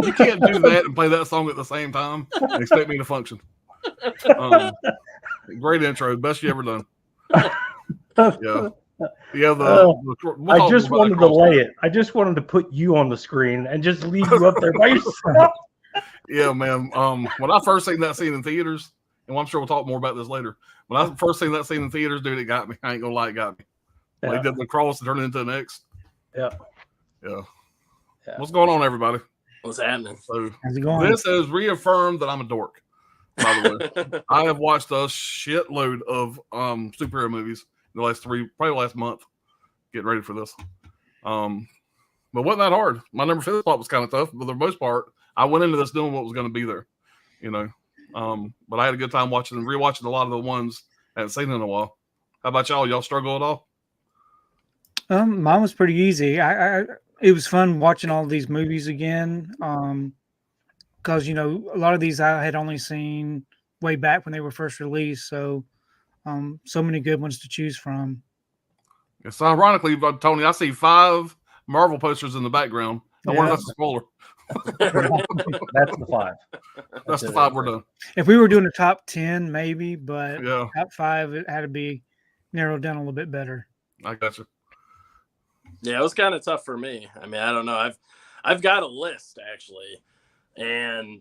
You can't do that and play that song at the same time and expect me to function. Great intro, best you ever done. Yeah. Yeah, I just wanted to lay it. I just wanted to put you on the screen and just leave you up there by yourself. Yeah, man. When I first seen that scene in theaters, and I'm sure we'll talk more about this later. When I first seen that scene in theaters, dude, it got me. I ain't gonna lie, it got me. When he did the cross and turned it into an X. Yeah. What's going on, everybody? What's happening? So how's it going? This has reaffirmed that I'm a dork. By the way, I have watched a shitload of superhero movies in the last probably the last month. Getting ready for this. But wasn't that hard. My number 5 spot was kind of tough, but for the most part, I went into this knowing what was going to be there, you know. But I had a good time watching and rewatching a lot of the ones I hadn't seen in a while. How about y'all? Y'all struggle at all? Mine was pretty easy. It was fun watching all these movies again. Because, you know, a lot of these I had only seen way back when they were first released. So, so many good ones to choose from. It's ironically, Tony, I see 5 Marvel posters in the background. I wonder if that's a spoiler. That's the 5. That's the 5 we're done. If we were doing a top 10, maybe, but yeah, top 5, it had to be narrowed down a little bit better. I got you. Yeah, it was kind of tough for me. I mean, I don't know. I've got a list actually, and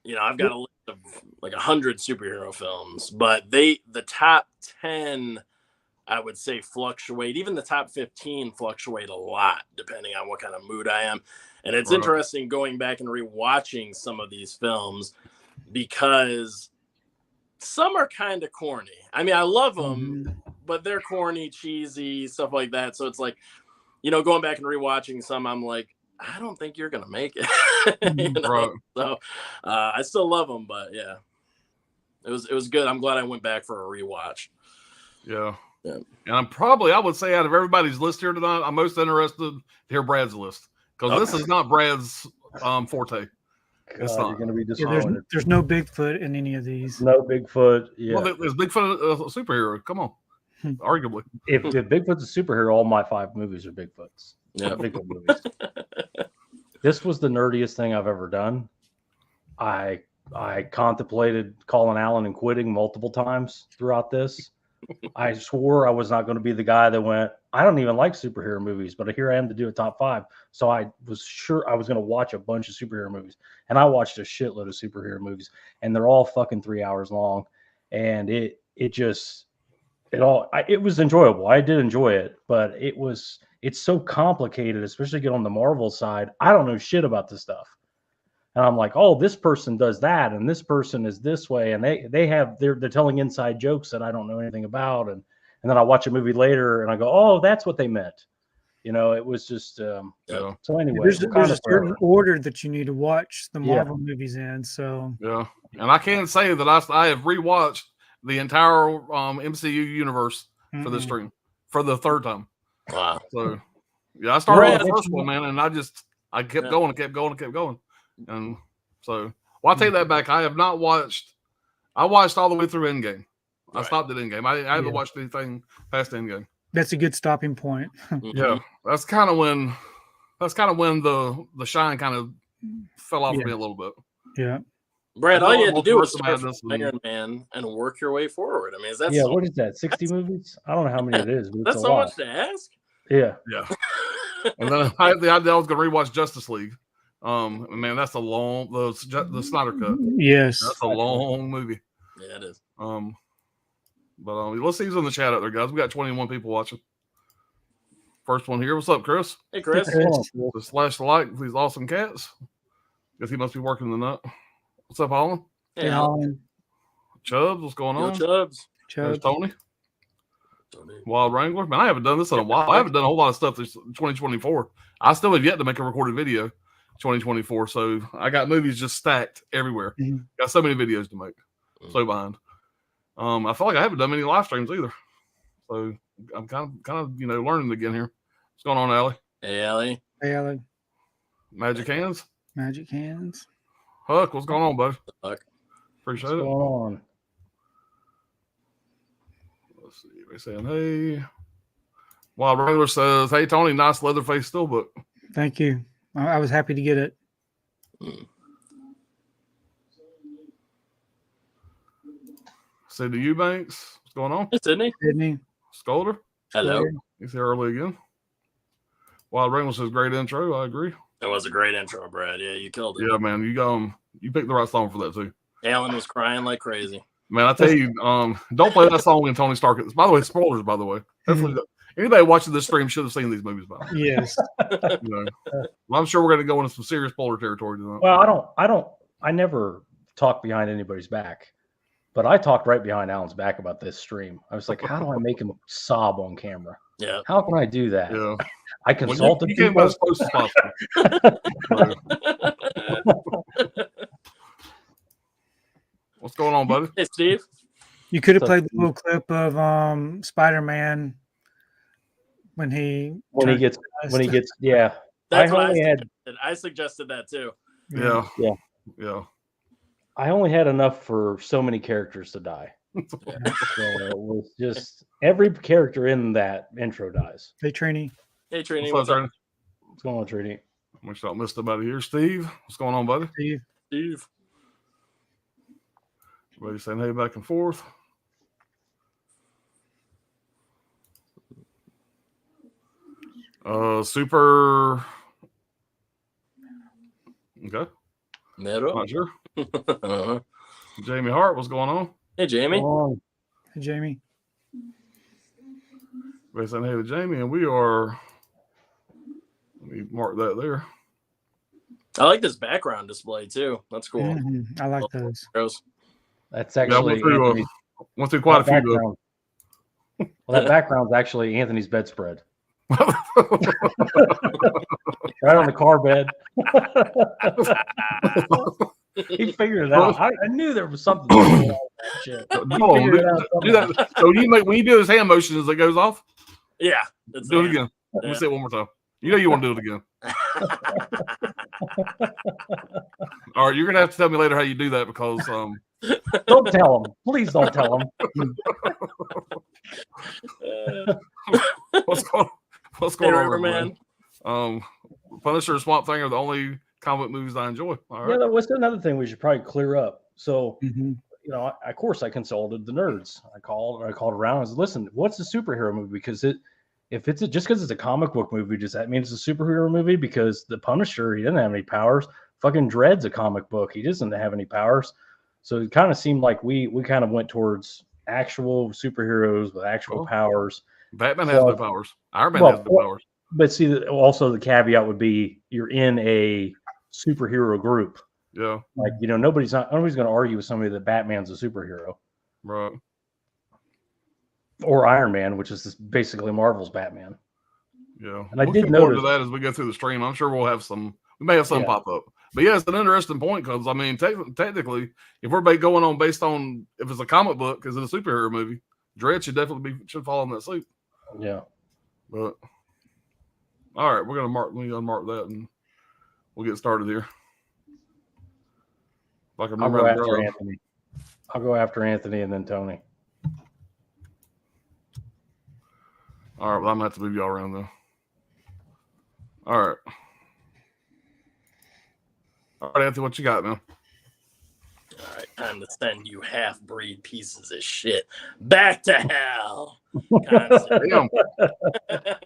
you know, I've got a list of like 100 superhero films, but the top 10, I would say, fluctuate. Even the top 15 fluctuate a lot depending on what kind of mood I am. And it's interesting going back and rewatching some of these films because some are kind of corny. I mean, I love them, but they're corny, cheesy, stuff like that. So it's like, you know, going back and rewatching some, I'm like, I don't think you're gonna make it. You know? Right. So I still love them, but yeah, it was good. I'm glad I went back for a rewatch. Yeah. And I would say out of everybody's list here tonight, I'm most interested to hear Brad's list because this is not Brad's forte. It's not. You're going to be disappointed. There's no Bigfoot in any of these. No Bigfoot. Yeah. Well, is Bigfoot a superhero? Come on. Arguably. If Bigfoot's a superhero, all my 5 movies are Bigfoots. Yeah. Bigfoot movies. This was the nerdiest thing I've ever done. I contemplated calling Alan and quitting multiple times throughout this. I swore I was not going to be the guy that went, I don't even like superhero movies, but here I am to do a top 5. So I was sure I was going to watch a bunch of superhero movies. And I watched a shitload of superhero movies, and they're all fucking 3 hours long. And it was enjoyable. I did enjoy it, but it's so complicated, especially get on the Marvel side. I don't know shit about this stuff. And I'm like, oh, this person does that, and this person is this way, and they're telling inside jokes that I don't know anything about, and then I watch a movie later and I go, oh, that's what they meant. You know, it was just so anyway. There's a certain order that you need to watch the Marvel movies in. So and I can say that I have rewatched the entire MCU universe for this stream for the 3rd time. Wow. So I started with the first one, man, and I kept going and kept going and kept going. And so, I take that back. I have not watched. I watched all the way through Endgame. I stopped at Endgame. I haven't watched anything past Endgame. That's a good stopping point. Yeah, that's kind of when the shine kind of fell off me a little bit. Yeah, Brad, all you had to do was start from Iron Man and work your way forward. I mean, is that what is that? 60 movies? I don't know how many it is, but that's it's so a lot. much to ask. Yeah. And then I had the idea I was going to rewatch Justice League. Man, that's a long the Snyder Cut. Yes, that's a long movie. Yeah, it is. But let's see who's in the chat out there, guys. We got 21 people watching. First one here. What's up, Chris? Hey, Chris. Just slash the like for these awesome cats. Guess he must be working the nut. What's up, Holland? Hey, Holland. Chubbs, what's going on? Chubbs. There's Tony. Wild Wrangler. Man, I haven't done this in a while. I haven't done a whole lot of stuff this 2024. I still have yet to make a recorded video 2024. So I got movies just stacked everywhere. Got so many videos to make. So behind. I feel like I haven't done many live streams either. So I'm kind of learning again here. What's going on, Allie? Hey, Allie. Hey, Allie. Magic Hands. Magic Hands. Huck, what's going on, bud? Huck. Appreciate what's it. Going on? Let's see. They're saying, hey. Wild Wrangler says, hey, Tony, nice Leatherface Steelbook. Thank you. I was happy to get it. Sydney Eubanks, what's going on? Hey, Sydney. Sydney. Scolder, Hello. he's here early again. Wild Reynolds says great intro. I agree. That was a great intro, Brad. Yeah, you killed it. Yeah, man, you picked the right song for that too. Alan was crying like crazy. Man, I tell you, don't play that song when Tony Stark. By the way, spoilers. By the way, definitely anybody watching this stream should have seen these movies by now. Yes. You know, well, I'm sure we're going to go into some serious spoiler territory tonight. Well, I never talk behind anybody's back, but I talked right behind Alan's back about this stream. I was like, how do I make him sob on camera? Yeah. How can I do that? Yeah, I consulted you came people. as close as possible. What's going on, buddy? Hey, Steve. You could have So- played the little clip of Spider-Man when he gets yeah. That's I what only had I suggested that too. Yeah, Yeah. yeah. I only had enough for so many characters to die. So it was just every character in that intro dies. Hey, Trini. Hey, Trini. What's What's up, up, Tony? What's going on, Trudy? Make sure I don't miss nobody here. Steve, what's going on, buddy? Steve. Steve? Everybody saying hey back and forth. Super. Okay, Mero. not sure. Uh-huh. Jamie Hart, what's going on? Hey, Jamie. Oh, Hey, Jamie. Everybody saying hey to Jamie, and we are. Let me mark that there. I like this background display too. That's cool. Mhm. I like those. Gross. that's Yeah, actually Anthony's- went through quite a that few. background. Well, that background's actually Anthony's bedspread. Though. Right on the car bed. He figured it out. I knew there was something going on with that shit. No, He figured it out do somehow. that. So when you do his hand motions, it goes off. Yeah. It's Do it again. Let me Yeah. say it one more time. You know you want to do it again. All right, you're gonna have to tell me later how you do that because Don't tell him. Please don't tell him. what's going Hey, on, Riverman. everybody? Punisher and Swamp Thing are the only comic movies I enjoy. All right. Yeah, what's another thing we should probably clear up? So, Mhm. you know, of course, I consulted the nerds. I called around and said, "Listen, what's a superhero movie?" Because if it's just because it's a comic book movie, does that mean it's a superhero movie? Because the Punisher, he doesn't have any powers. Fucking Dread's a comic book. He doesn't have any powers. So it kind of seemed like we kind of went towards actual superheroes with actual Well, powers. Batman has Well- no powers. Iron Man well, has no powers. But see, also the caveat would be you're in a superhero group. Yeah, Like, you know, nobody's going to argue with somebody that Batman's a superhero right. or Iron Man, which is basically Marvel's Batman. Yeah, And I we'll did get more into notice- that as we go through the stream. I'm sure we'll have some. We may have some Yeah. pop up. But yeah, it's an interesting point because I mean, technically, if we're going on based on if it's a comic book, is it a superhero movie? Dredd should definitely should fall in that suit. Yeah. But all right, we're gonna let me unmark that and we'll get started here. Like I I'll remember go how to after drive. Anthony. I'll go after Anthony and then Tony. All right, well, I'm gonna have to move y'all around though. All right. All right, Anthony, what you got, man? All right, time to send you half-breed pieces of shit back to hell. Concept. Damn.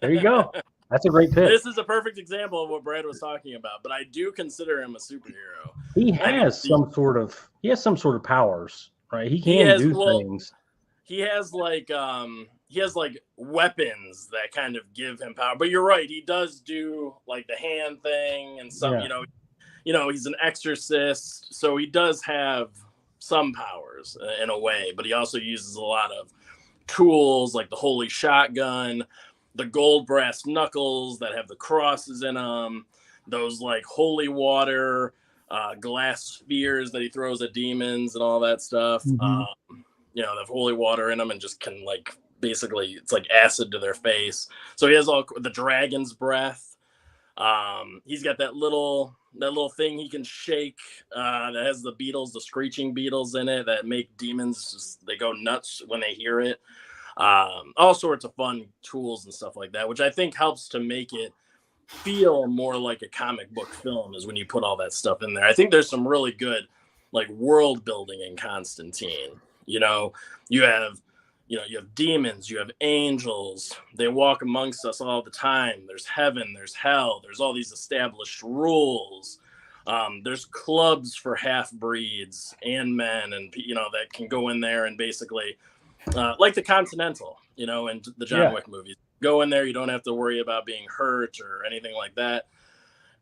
There you go. That's a great pick. This is a perfect example of what Brad was talking about, but I do consider him a superhero. He I mean, has some sort of powers, right? He can has- do well, things. He has like weapons that kind of give him power. But you're right, he does do like the hand thing and some, Yeah. you know, he's an exorcist, so he does have some powers in a way, but he also uses a lot of tools like the holy shotgun, the gold brass knuckles that have the crosses in them, those like holy water glass spheres that he throws at demons and all that stuff. Mhm. You know, they have holy water in them and just can like basically it's like acid to their face. So he has all the dragon's breath. He's got that little thing he can shake that has the beetles, the screeching beetles in it that make demons just, they go nuts when they hear it. All sorts of fun tools and stuff like that, which I think helps to make it feel more like a comic book film is when you put all that stuff in there. I think there's some really good like world building in Constantine. You know, you have demons, you have angels. They walk amongst us all the time. There's heaven, there's hell, there's all these established rules. There's clubs for half breeds and men, and that can go in there and basically like the Continental, and the John Wick movies. Go in there, you don't have to worry about being hurt or anything like that.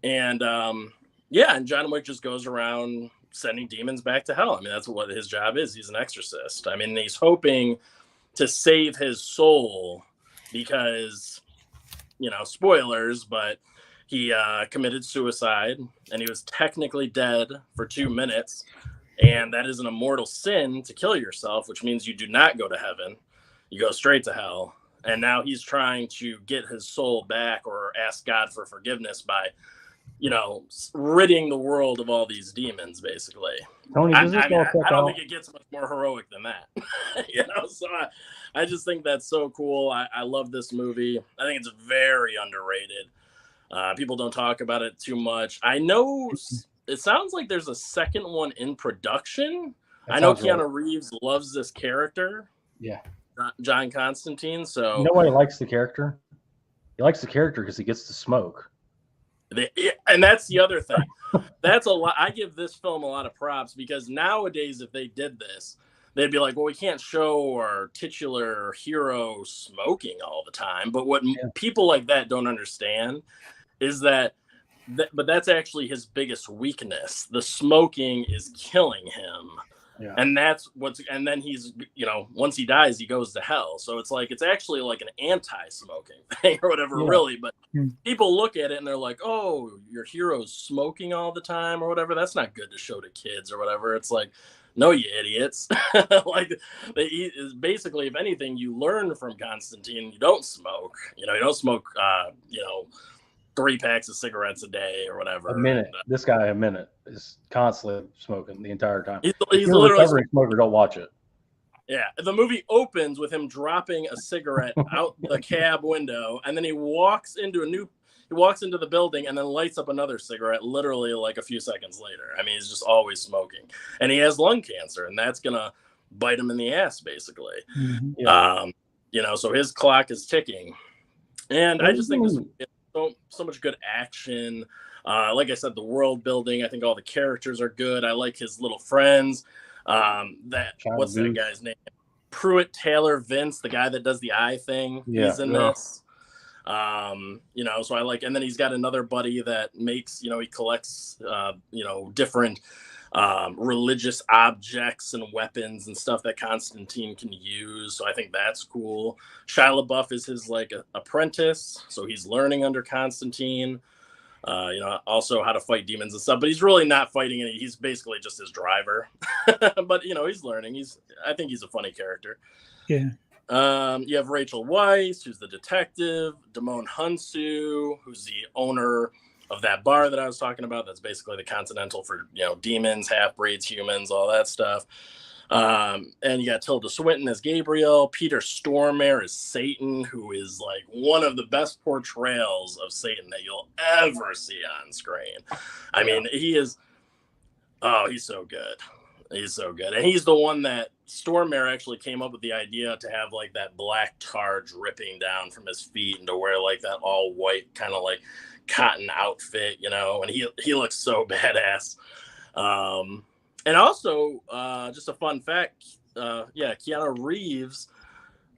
And and John Wick just goes around sending demons back to hell. I mean, that's what his job is. He's an exorcist. I mean, he's hoping to save his soul because, spoilers, but he committed suicide and he was technically dead for 2 minutes. And that is an immortal sin to kill yourself, which means you do not go to heaven. You go straight to hell. And now he's trying to get his soul back or ask God for forgiveness by, ridding the world of all these demons, basically. Tony, I don't think it gets much more heroic than that. So I just think that's so cool. I love this movie. I think it's very underrated. People don't talk about it too much. I know it sounds like there's a second one in production. I know Keanu Reeves loves this character. Yeah. John Constantine. So you know why he likes the character? He likes the character because he gets to smoke. And that's the other thing. That's a lot. I give this film a lot of props because nowadays, if they did this, they'd be like, well, we can't show our titular hero smoking all the time. But what people like that don't understand is that but that's actually his biggest weakness. The smoking is killing him. Yeah. And and then he's, once he dies, he goes to hell. So it's actually like an anti-smoking thing or whatever, really. But people look at it and they're like, oh, your hero's smoking all the time or whatever. That's not good to show to kids or whatever. It's like, no, you idiots. Basically, if anything, you learn from Constantine, you don't smoke. You don't smoke, 3 packs of cigarettes a day or whatever. A minute. This guy, a minute, is constantly smoking the entire time. He's literally a recovering smoker. Don't watch it. Yeah, the movie opens with him dropping a cigarette out the cab window, and then he walks into the building and then lights up another cigarette literally like a few seconds later. I mean, he's just always smoking, and he has lung cancer, and that's gonna bite him in the ass, basically. Mm-hmm. Yeah. So his clock is ticking, and I just think this. So much good action. Like I said, the world building. I think all the characters are good. I like his little friends. What's that guy's name? Pruitt Taylor Vince, the guy that does the eye thing. Yeah. He's in this. So I like, and then he's got another buddy that makes, he collects, different religious objects and weapons and stuff that Constantine can use. So I think that's cool. Shia LaBeouf is his apprentice, so he's learning under Constantine. Also how to fight demons and stuff, but he's really not fighting any. He's basically just his driver. But he's learning. I think he's a funny character. Yeah. You have Rachel Weisz, who's the detective, Damon Hunsu, who's the owner of that bar that I was talking about. That's basically the Continental for, demons, half-breeds, humans, all that stuff. And you got Tilda Swinton as Gabriel, Peter Stormare as Satan, who is like one of the best portrayals of Satan that you'll ever see on screen. I mean, he's so good. He's so good. And he's the one that Stormare actually came up with the idea to have like that black tar dripping down from his feet and to wear like that all white kind of like cotton outfit, and he looks so badass. And also, just a fun fact, Keanu Reeves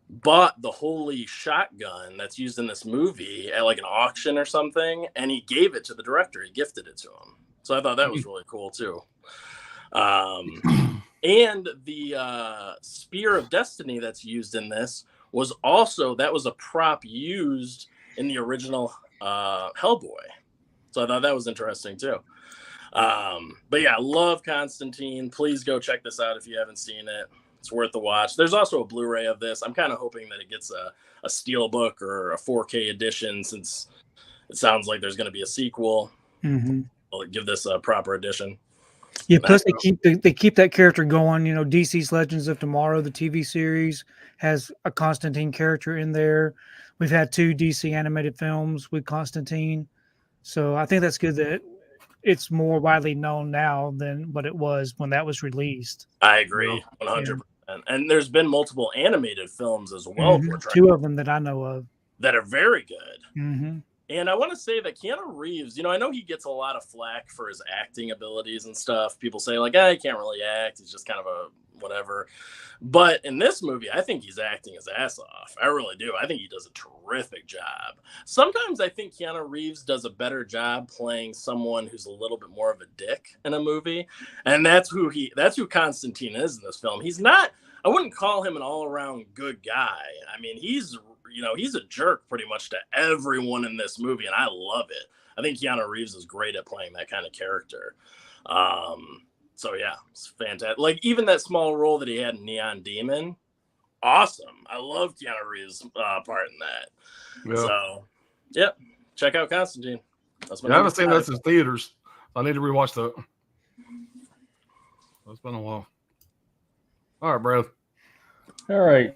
bought the holy shotgun that's used in this movie at like an auction or something, and he gave it to the director. He gifted it to him. So I thought that was really cool too. And the Spear of Destiny that's used in this was a prop used in the original Hellboy. So I thought that was interesting too. But yeah, I love Constantine. Please go check this out if you haven't seen it. It's worth the watch. There's also a Blu-ray of this. I'm kind of hoping that it gets a steelbook or a 4K edition, since it sounds like there's going to be a sequel. Mm-hmm. I'll give this a proper edition. Yeah, plus they keep that character going. DC's Legends of Tomorrow, the TV series, has a Constantine character in there. We've had 2 DC animated films with Constantine. So I think that's good that it's more widely known now than what it was when that was released. I agree, 100%. And there's been multiple animated films as well. Two of them that I know of that are very good. Mm-hmm. And I want to say that Keanu Reeves, I know he gets a lot of flack for his acting abilities and stuff. People say like, he can't really act. He's just kind of a whatever. But in this movie, I think he's acting his ass off. I really do. I think he does a terrific job. Sometimes I think Keanu Reeves does a better job playing someone who's a little bit more of a dick in a movie. And that's who Constantine is in this film. He's not, I wouldn't call him an all-around good guy. I mean, he's a jerk pretty much to everyone in this movie, and I love it. I think Keanu Reeves is great at playing that kind of character. So yeah, it's fantastic. Like even that small role that he had in Neon Demon, awesome. I love Keanu Reeves' part in that. Yeah. So yeah, check out Constantine. I haven't seen that in theaters. I need to rewatch that. It's been a while. All right, Brad. All right.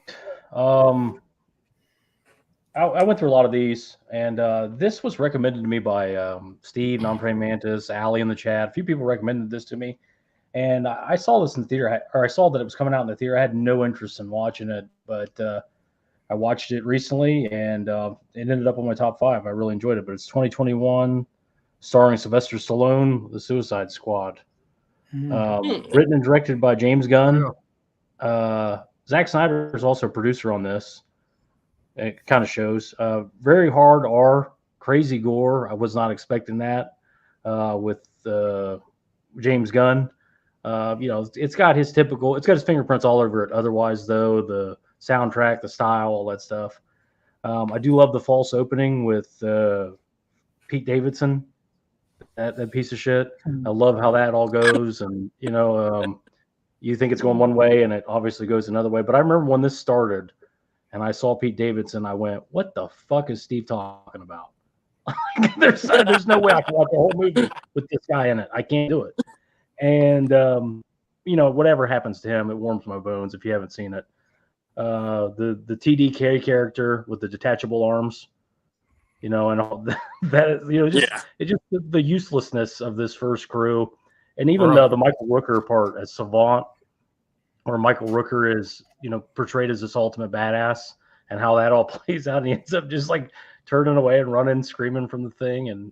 I went through a lot of these, and this was recommended to me by Steve, Non-Praying Mantis, Allie in the chat. A few people recommended this to me, and I saw this in the theater, or I saw that it was coming out in the theater. I had no interest in watching it, but I watched it recently, and it ended up on my top 5. I really enjoyed it, but it's 2021, starring Sylvester Stallone, The Suicide Squad. Written and directed by James Gunn. Zack Snyder is also a producer on this. It kind of shows. Very hard R, crazy gore. I was not expecting that with James Gunn. It's got his fingerprints all over it. Otherwise, though, the soundtrack, the style, all that stuff. I do love the false opening with Pete Davidson, that piece of shit. I love how that all goes. And, you think it's going one way and it obviously goes another way. But I remember when this started, and I saw Pete Davidson, I went, what the fuck is Steve talking about? there's no way I can watch the whole movie with this guy in it. I can't do it. And, whatever happens to him, it warms my bones if you haven't seen it. The TDK character with the detachable arms, and all that, it's just the uselessness of this first crew. And even the Michael Rooker part as Savant, where Michael Rooker is, portrayed as this ultimate badass, and how that all plays out. And he ends up just like turning away and running, screaming from the thing. And,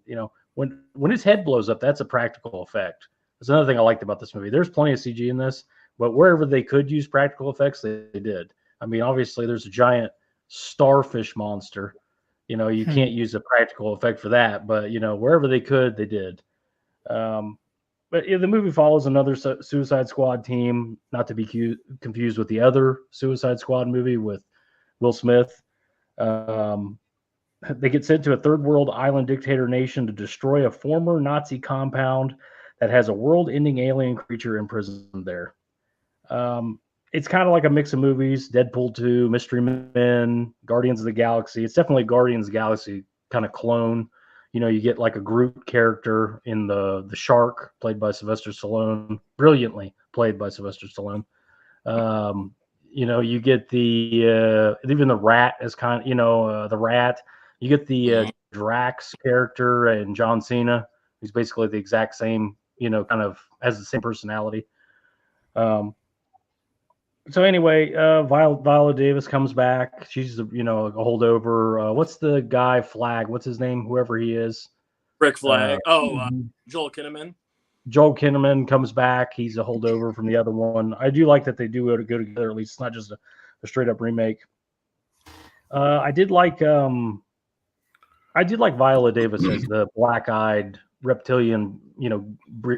when his head blows up, that's a practical effect. That's another thing I liked about this movie. There's plenty of CG in this, but wherever they could use practical effects, they did. I mean, obviously there's a giant starfish monster. You can't use a practical effect for that, but, wherever they could, they did. But the movie follows another Suicide Squad team, not to be confused with the other Suicide Squad movie with Will Smith. They get sent to a third world island dictator nation to destroy a former Nazi compound that has a world-ending alien creature imprisoned there. It's kind of like a mix of movies: Deadpool 2, Mystery Men, Guardians of the Galaxy. It's definitely Guardians of the Galaxy kind of clone. You get like a Groot character in the shark, played by Sylvester Stallone, brilliantly played by Sylvester Stallone. You get the even the rat as kind of, the rat. You get the Drax character and John Cena. He's basically the exact same, kind of has the same personality. So anyway, Viola Davis comes back. She's a holdover. What's the guy Flag? What's his name? Whoever he is. Rick Flag. Joel Kinnaman. Joel Kinnaman comes back. He's a holdover from the other one. I do like that they do go together. At least it's not just a straight up remake. I did like Viola Davis as the black-eyed reptilian,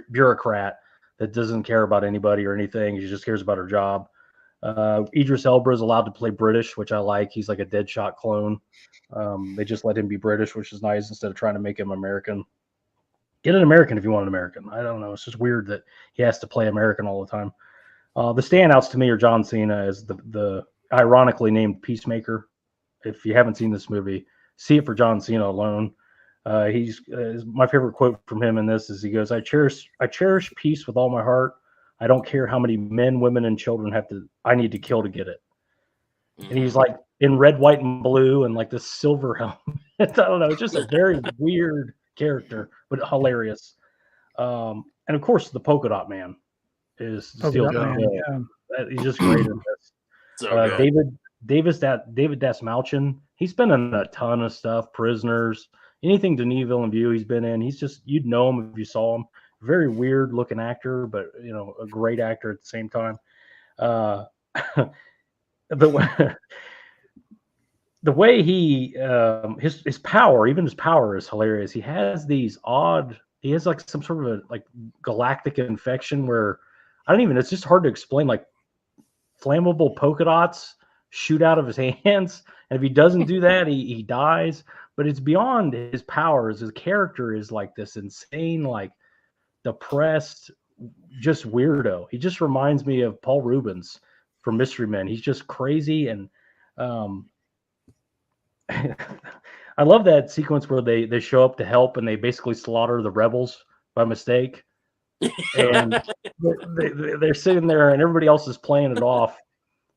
bureaucrat that doesn't care about anybody or anything. She just cares about her job. Idris Elba is allowed to play British, which I like. He's like a Deadshot clone. They just let him be British, which is nice, instead of trying to make him American. Get an American if you want an American. I don't know. It's just weird that he has to play American all the time. The standouts to me are John Cena as the ironically named Peacemaker. If you haven't seen this movie, see it for John Cena alone. He's my favorite quote from him in this is he goes, I cherish peace with all my heart. I don't care how many men, women, and children I need to kill to get it. And he's like in red, white, and blue, and like this silver helmet. I don't know. It's just a very weird character, but hilarious. And of course, the Polka Dot Man is Polka still Dot Man, yeah. he's just great in this. So good. David Dasmalchian, he's been in a ton of stuff, Prisoners, anything Denis Villeneuve he's been in. He's just, you'd know him if you saw him. Very weird looking actor, but a great actor at the same time. The way he his power, even his power is hilarious. He has like some sort of a like galactic infection where it's just hard to explain, like flammable polka dots shoot out of his hands, and if he doesn't do that, he dies. But it's beyond his powers. His character is like this insane, like depressed, just weirdo. He just reminds me of Paul Rubens from Mystery Men. He's just crazy, and I love that sequence where they show up to help and they basically slaughter the rebels by mistake. And they're sitting there and everybody else is playing it off,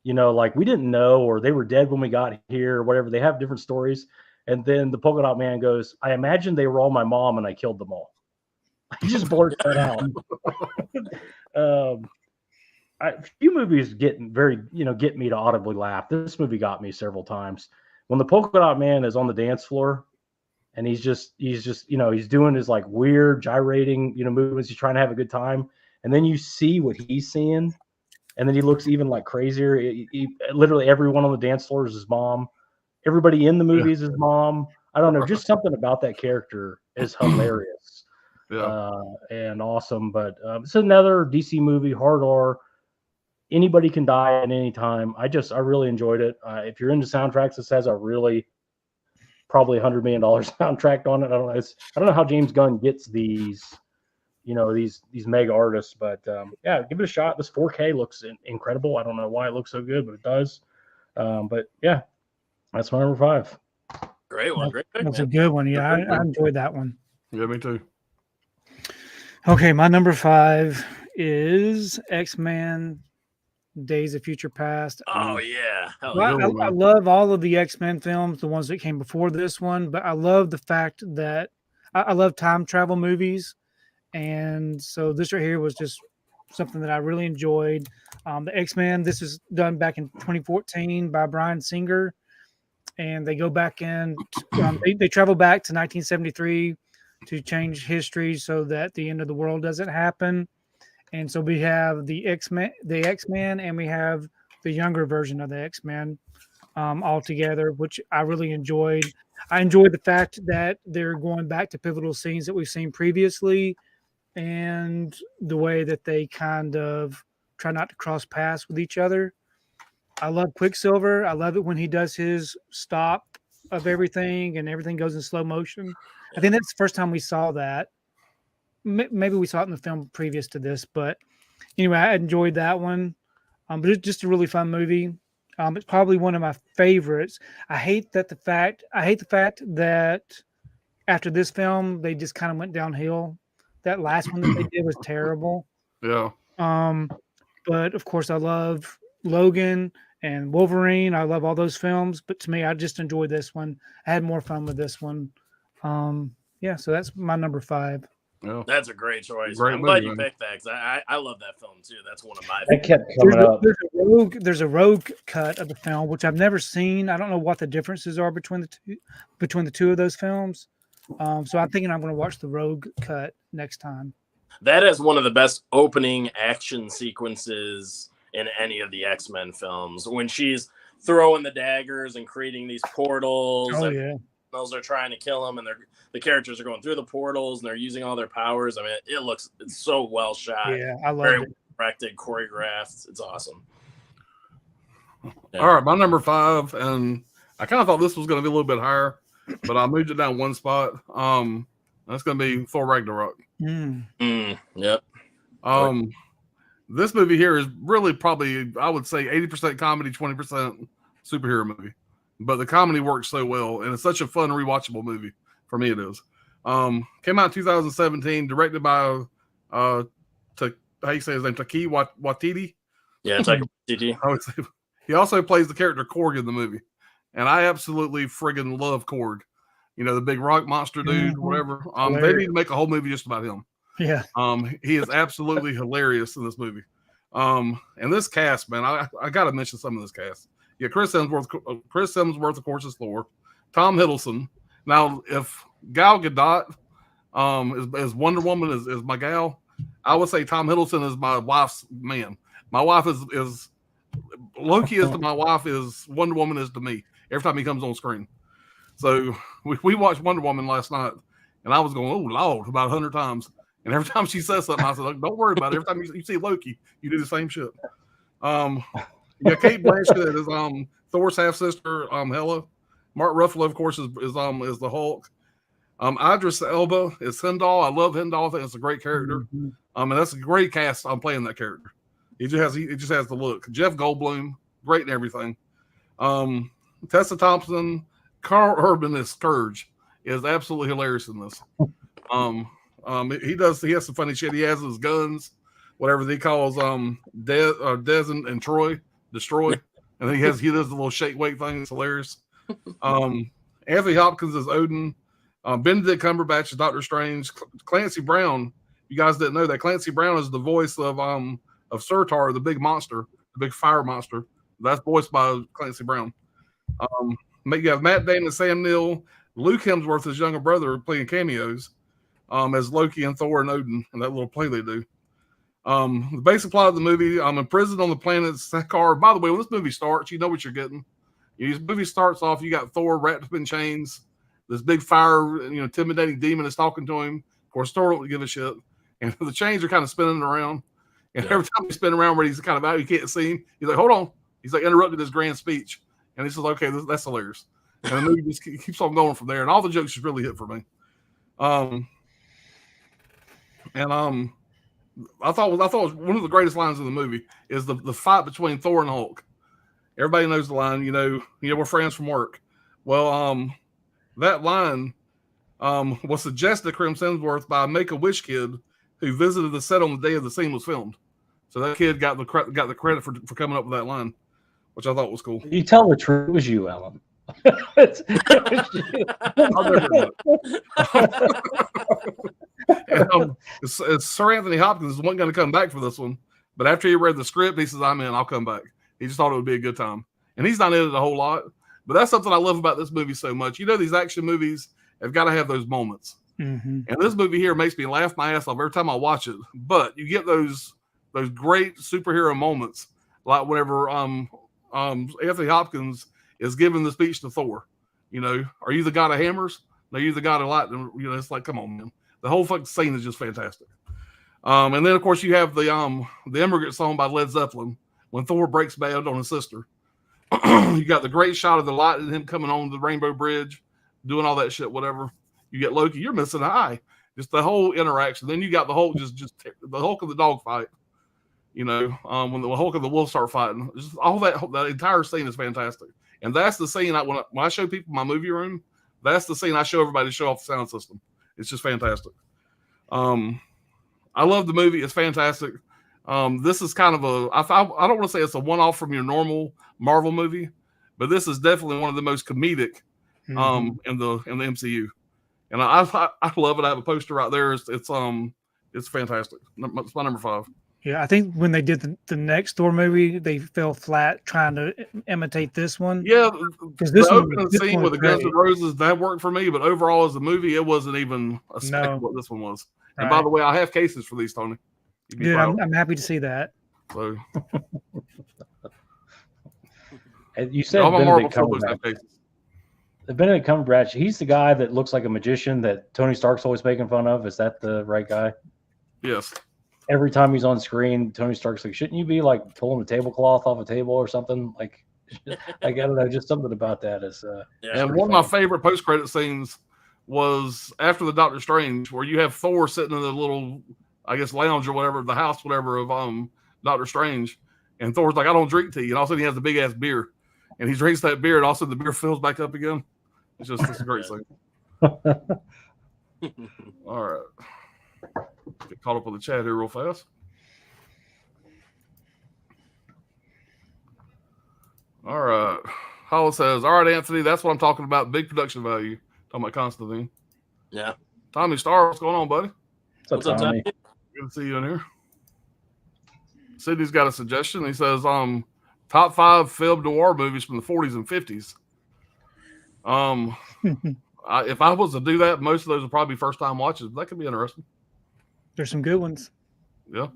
like we didn't know, or they were dead when we got here, or whatever. They have different stories. And then the Polka Dot Man goes, I imagine they were all my mom and I killed them all. He just blurts that out. A few movies get me to audibly laugh. This movie got me several times. When the Polka Dot Man is on the dance floor and he's doing his like weird gyrating, movements. He's trying to have a good time. And then you see what he's seeing. And then he looks even like crazier. Literally everyone on the dance floor is his mom. Everybody in the movie is his mom. I don't know. Just something about that character is hilarious. And awesome. But it's another DC movie, hard R. Anybody can die at any time. I really enjoyed it. If you're into soundtracks, this has a really probably $100 million soundtrack on it. I don't know how James Gunn gets these, these mega artists, but give it a shot. This 4K looks incredible. I don't know why it looks so good, but it does. But yeah, that's my number 5. Great one. Great pick, That's man. a good one. Yeah, I enjoyed that one. Yeah, me too. Okay, my number 5 is X-Men Days of Future Past. Oh yeah. I love all of the X-Men films, the ones that came before this one, but I love the fact that I love time travel movies. And so this right here was just something that I really enjoyed. The X-Men, this is done back in 2014 by Bryan Singer. And they go back in, they travel back to 1973 to change history so that the end of the world doesn't happen. And so we have the X-Men, and we have the younger version of the X-Men all together, which I really enjoyed. I enjoyed the fact that they're going back to pivotal scenes that we've seen previously, and the way that they kind of try not to cross paths with each other. I love Quicksilver. I love it when he does his stop of everything and everything goes in slow motion. I think that's the first time we saw that. Maybe we saw it in the film previous to this, but anyway, I enjoyed that one. But it's just a really fun movie. It's probably one of my favorites. I hate the fact that after this film, they just kind of went downhill. That last one that they did was terrible. Yeah. But of course, I love Logan and Wolverine. I love all those films. But to me, I just enjoyed this one. I had more fun with this one. So that's my number 5. Yeah. That's a great choice. Great I'm glad movie, you man. picked that because I love that film too. That's one of my That favorites. kept coming up. There's a rogue cut of the film, which I've never seen. I don't know what the differences are between the two of those films. So I'm thinking I'm going to watch the rogue cut next time. That is one of the best opening action sequences in any of the X-Men films. When she's throwing the daggers and creating these portals. Oh, and yeah. Those are trying to kill them, and the characters are going through the portals and they're using all their powers. I mean, it's so well shot. Yeah, I love Very it. well directed, choreographed. It's awesome. Yeah. All right, my number 5, and I kind of thought this was going to be a little bit higher, but I moved it down one spot. That's going to be Thor Ragnarok. Yep. This movie here is really probably, I would say, 80% comedy, 20% superhero movie. But the comedy works so well, and it's such a fun, rewatchable movie. For me, it is. Came out in 2017, directed by, how you say his name, Taika Waititi? Yeah, Taika Waititi. I would say. He also plays the character Korg in the movie. And I absolutely friggin' love Korg. you know, the big rock monster dude, Mhm. whatever. They Hilarious. need to make a whole movie just about him. Yeah. He is absolutely hilarious in this movie. And this cast, man, I got to mention some of this cast. Yeah, Chris Hemsworth, of course, is Thor. Tom Hiddleston. Now, if Gal Gadot is Wonder Woman is my gal, I would say Tom Hiddleston is my wife's man. My wife is Loki is to my wife is Wonder Woman is to me every time he comes on screen. So we watched Wonder Woman last night, and I was going, oh Lord, about 100 times. And every time she says something, I said, don't worry about it. Every time you see Loki, you do the same shit. Yeah, Kate Blanchett is Thor's half sister, Hela. Mark Ruffalo, of course, is the Hulk. Idris Elba is Heimdall. I love Heimdall. I think it's a great character. And that's a great cast on playing that character. He just has the look. Jeff Goldblum, great and everything. Tessa Thompson, Carl Urban as Scourge is absolutely hilarious in this. He has some funny shit. He has his guns, whatever he calls Des and Troy, Destroy. And then he does the little shake weight thing. It's hilarious. Anthony Hopkins is Odin. Benedict Cumberbatch is Doctor Strange. Clancy Brown, you guys didn't know that Clancy Brown is the voice of Surtar, the big monster, the big fire monster. That's voiced by Clancy Brown. You have Matt Damon, Sam Neill, Luke Hemsworth, his younger brother, playing cameos as Loki and Thor and Odin in that little play they do. The basic plot of the movie: I'm imprisoned on the planet Sakaar. By the way, when this movie starts, you know what you're getting. This movie starts off, you got Thor wrapped up in chains. This big fire, intimidating demon is talking to him. Of course, Thor don't give a shit. And the chains are kind of spinning around. And every time he spin around where he's kind of out, you can't see him. He's like, hold on. He's like interrupted his grand speech. And he says, okay, that's hilarious. And the movie just keeps on going from there. And all the jokes just really hit for me. I thought was one of the greatest lines in the movie is the fight between Thor and Hulk. Everybody knows the line, we're friends from work. Well, that line was suggested to Chris Hemsworth by a Make-A-Wish kid who visited the set on the day of the scene was filmed. So that kid got the credit for coming up with that line, which I thought was cool. You tell the truth. It was you, Ellen. Sir Anthony Hopkins wasn't going to come back for this one, but after he read the script, he says, I'm in, I'll come back. He just thought it would be a good time. And he's not in it a whole lot, but that's something I love about this movie so much. These action movies have got to have those moments. Mm-hmm. And this movie here makes me laugh my ass off every time I watch it. But you get those great superhero moments, like whenever Anthony Hopkins is giving the speech to Thor. Are you the god of hammers? No, you're the god of lightning. It's like, come on, man. The whole fucking scene is just fantastic. And then of course you have the Immigrant Song by Led Zeppelin when Thor breaks bad on his sister. You got the great shot of the light and him coming on the Rainbow Bridge, doing all that shit, whatever. You get Loki, you're missing an eye. Just the whole interaction. Then you got the Hulk, just the Hulk of the dog fight. When the Hulk and the wolf start fighting, just all that entire scene is fantastic. And that's the scene when I show people my movie room. That's the scene I show everybody to show off the sound system. It's just fantastic. I love the movie. It's fantastic. This is kind of I don't want to say it's a one-off from your normal Marvel movie, but this is definitely one of the most comedic in the MCU. And I love it. I have a poster right there. It's fantastic. It's my number 5. Yeah, I think when they did the next Thor movie, they fell flat trying to imitate this one. Yeah, because this opening scene with the Guns N' Roses, that worked for me, but overall as a movie, it wasn't even a speck of what this one was. And by the way, I have cases for these, Tony. Dude, I'm happy to see that. So, you said Benedict Cumberbatch. Benedict Cumberbatch, he's the guy that looks like a magician that Tony Stark's always making fun of. Is that the right guy? Yes. Every time he's on screen, Tony Stark's like, shouldn't you be like pulling a tablecloth off a table or something? Like I don't know, just something about that is. And one of my favorite post-credit scenes was after the Doctor Strange, where you have Thor sitting in the little, I guess, lounge or whatever, the house, whatever of Doctor Strange, and Thor's like, I don't drink tea, and all of a sudden he has a big ass beer, and he drinks that beer, and all of a sudden the beer fills back up again. It's a great scene. All right. Get caught up with the chat here real fast. All right. Hollis says, all right, Anthony, that's what I'm talking about. Big production value. Talking about Constantine. Yeah. Tommy Star, what's going on, buddy? What's up, Tommy? Good to see you in here. Sydney's got a suggestion. He says, top 5 film noir movies from the 40s and 50s. If I was to do that, most of those would probably be first time watches. But that could be interesting. There's some good ones. Yeah.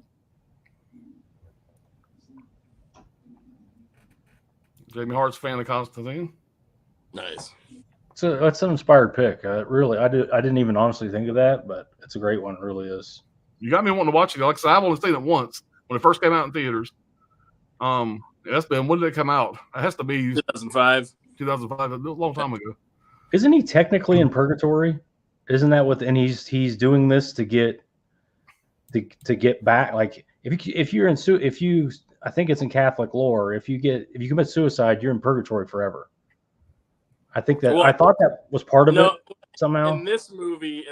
Jamie Hart's a fan of Constantine. Nice. So that's an inspired pick. Really, I didn't even honestly think of that, but it's a great one. It really is. You got me wanting to watch it. Like I said, I've only seen it once when it first came out in theaters. That's been, when did it come out? It has to be 2005. 2005, a long time ago. Isn't he technically in purgatory? Isn't that what? And he's doing this to get back. Like if you're in I think it's in Catholic lore. If you commit suicide, you're in purgatory forever. I think that I thought that was part of it somehow. In this movie,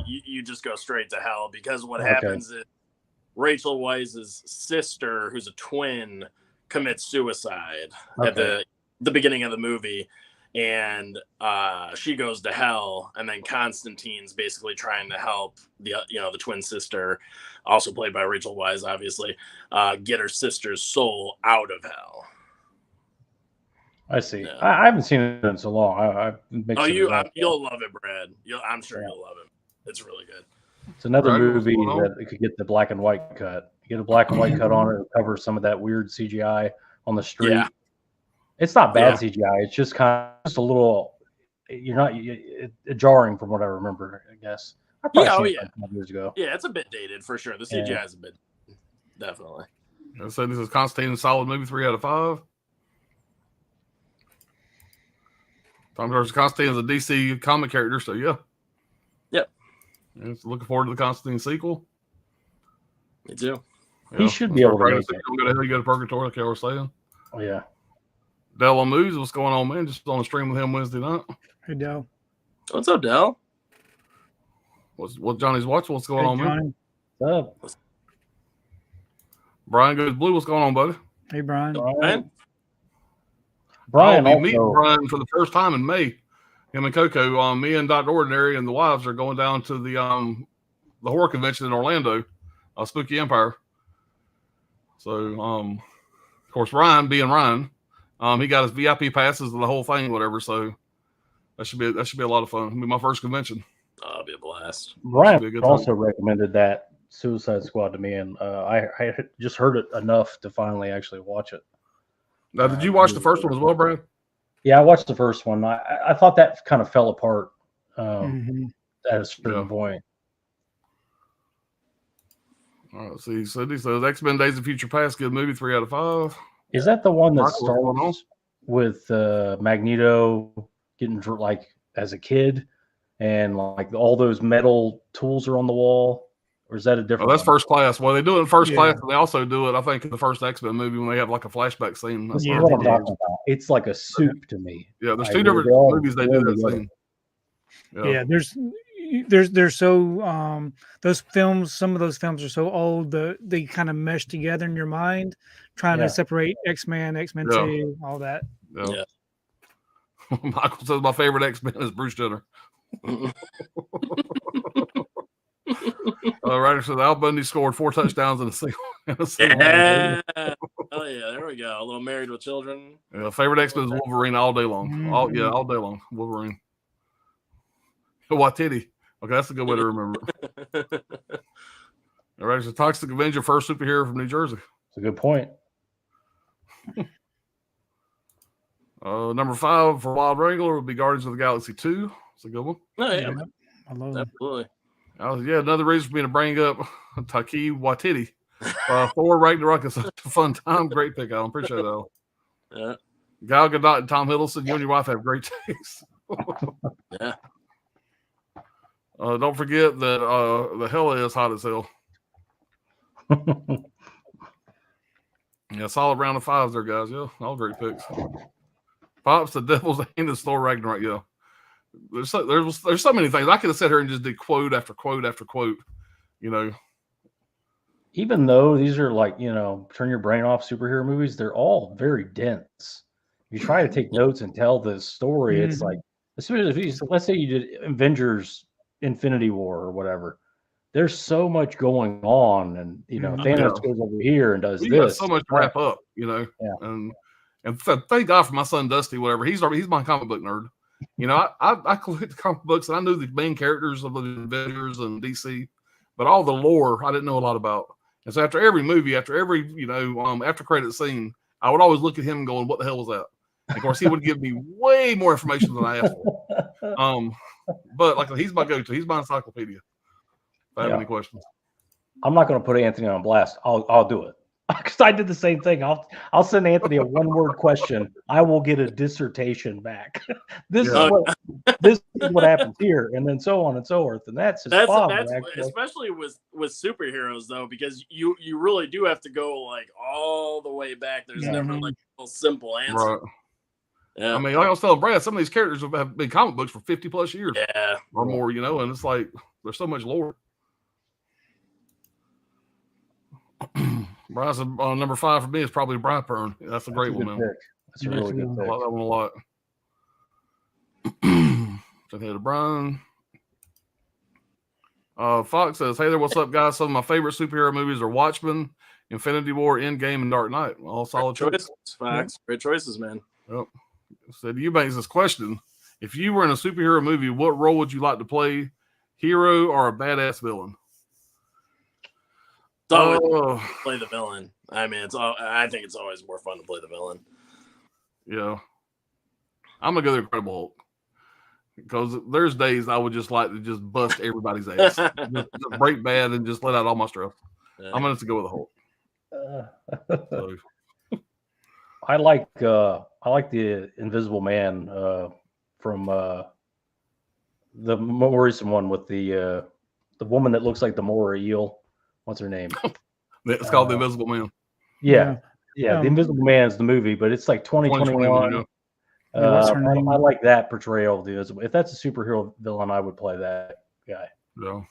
you just go straight to hell because what happens is Rachel Weisz's sister, who's a twin, commits suicide at the beginning of the movie, and she goes to hell, and then Constantine's basically trying to help the twin sister, also played by Rachel Weisz, obviously, get her sister's soul out of hell. I see. Yeah. I haven't seen it in so long. You'll love it, Brad. I'm sure you'll love it. It's really good. It's another movie that it could get the black and white cut. Get a black and white cut on it, cover some of that weird CGI on the street. Yeah. It's not bad CGI. It's just a little. Jarring from what I remember. I guess. Years ago. Yeah, it's a bit dated for sure. The CGI is a bit, definitely. So this is Constantine, solid movie, 3 out of 5. Tom Constantine is a DC comic character, so yeah. Yep. Looking forward to the Constantine sequel. Me too. Yeah. He should be able to make it. You go to purgatory, like I was saying. Oh yeah. Dell Moose, what's going on, man? Just on a stream with him Wednesday night. Hey, Dell. What's up, Dell? What Johnny's watching? What's going on, man? What's up? Brian Goes Blue, what's going on, buddy? Hey, Brian. Brian I'll be meeting Brian for the first time in May. Him and Coco, me and Dr. Ordinary and the wives are going down to the horror convention in Orlando, Spooky Empire. So, of course, Ryan being Ryan, he got his VIP passes and the whole thing, whatever. So that should be a lot of fun. It'll be my first convention. Oh, it'll be a blast. Ryan also recommended that Suicide Squad to me, and I just heard it enough to finally actually watch it. Now, did you watch the first one as well, Brad? Yeah, I watched the first one. I thought that kind of fell apart at a certain point. All right, see, Cindy says X-Men Days of Future Past, good movie, 3 out of 5. Is that the one that starts with Magneto getting like as a kid, and like all those metal tools are on the wall? Or is that a different? Oh, that's First Class. Well, they do it in First Class, and they also do it, I think, in the first X-Men movie when they have like a flashback scene. That's what I'm talking about. It's like a soup to me. Yeah, there's two different movies they do that scene. Yeah, there's so those films. Some of those films are so old that they kind of mesh together in your mind, trying to separate X-Men, X-Men 2, all that. Yeah. Michael says my favorite X-Men is Bruce Jenner. Ryder says Al Bundy scored 4 touchdowns in a single. Yeah. Oh yeah, there we go. A little Married with Children. Yeah, favorite X-Men is Wolverine all day long. All day long. Wolverine. Watiti. Okay, that's a good way to remember. All right, so Toxic Avenger, first superhero from New Jersey. That's a good point. Number 5 for Wild Wrangler would be Guardians of the Galaxy 2. It's a good one. Oh yeah, I love that. Absolutely. Another reason for me to bring up Taika Waititi. Thor Ragnarok is such a fun time. Great pick, Alan. Appreciate it, Alan. Yeah. Gal Gadot and Tom Hiddleston, you and your wife have great taste. Yeah. Don't forget that the hell is hot as hell. Yeah, solid round of 5s there, guys. Yeah, all great picks. Pops, the Devil's Anus, Thor Ragnarok. Yeah. There's so many things. I could have sat here and just did quote after quote after quote, Even though these are like, turn your brain off superhero movies, they're all very dense. You try to take notes and tell the story. It's like, especially if let's say you did Avengers Infinity War or whatever. There's so much going on, and Thanos goes over here and does We this. got so much to wrap up, Yeah. And thank God for my son Dusty. Whatever, he's my comic book nerd. I collect comic books, and I knew the main characters of the Avengers and DC, but all the lore I didn't know a lot about. And so after every movie, after every after credit scene, I would always look at him going, "What the hell was that?" And of course, he would give me way more information than I asked for. But like he's my go-to. He's my encyclopedia. If I have any questions, I'm not going to put Anthony on blast. I'll do it because I did the same thing. I'll send Anthony a one-word question. I will get a dissertation back. This is what happens here, and then so on and so forth. And that's especially with superheroes though, because you really do have to go like all the way back. There's never like a simple answer. Right. Yeah. I mean, like I was telling Brad, some of these characters have been comic books for 50 plus years, or more. And it's like there's so much lore. Bryce, number 5 for me is probably Brightburn. That's a great one, man. That's a really good pick. I like that one a lot. So head to Brian. Fox says, "Hey there, what's up, guys? Some of my favorite superhero movies are Watchmen, Infinity War, Endgame, and Dark Knight. All solid choices. Fox. Great choices, man." Yep. Said you makes this question: if you were in a superhero movie, what role would you like to play? Hero or a badass villain? Play the villain. I mean, I think it's always more fun to play the villain. Yeah, I'm gonna go the Incredible Hulk because there's days I would just like to just bust everybody's ass, just break bad, and just let out all my stuff. Yeah. I'm gonna have to go with the Hulk. I like the Invisible Man from the more recent one with the woman that looks like the Mora eel. What's her name? It's called The Invisible Man. Yeah. The Invisible Man is the movie, but it's like 2021. I like that portrayal of the Invisible. If that's a superhero villain, I would play that guy. Yeah.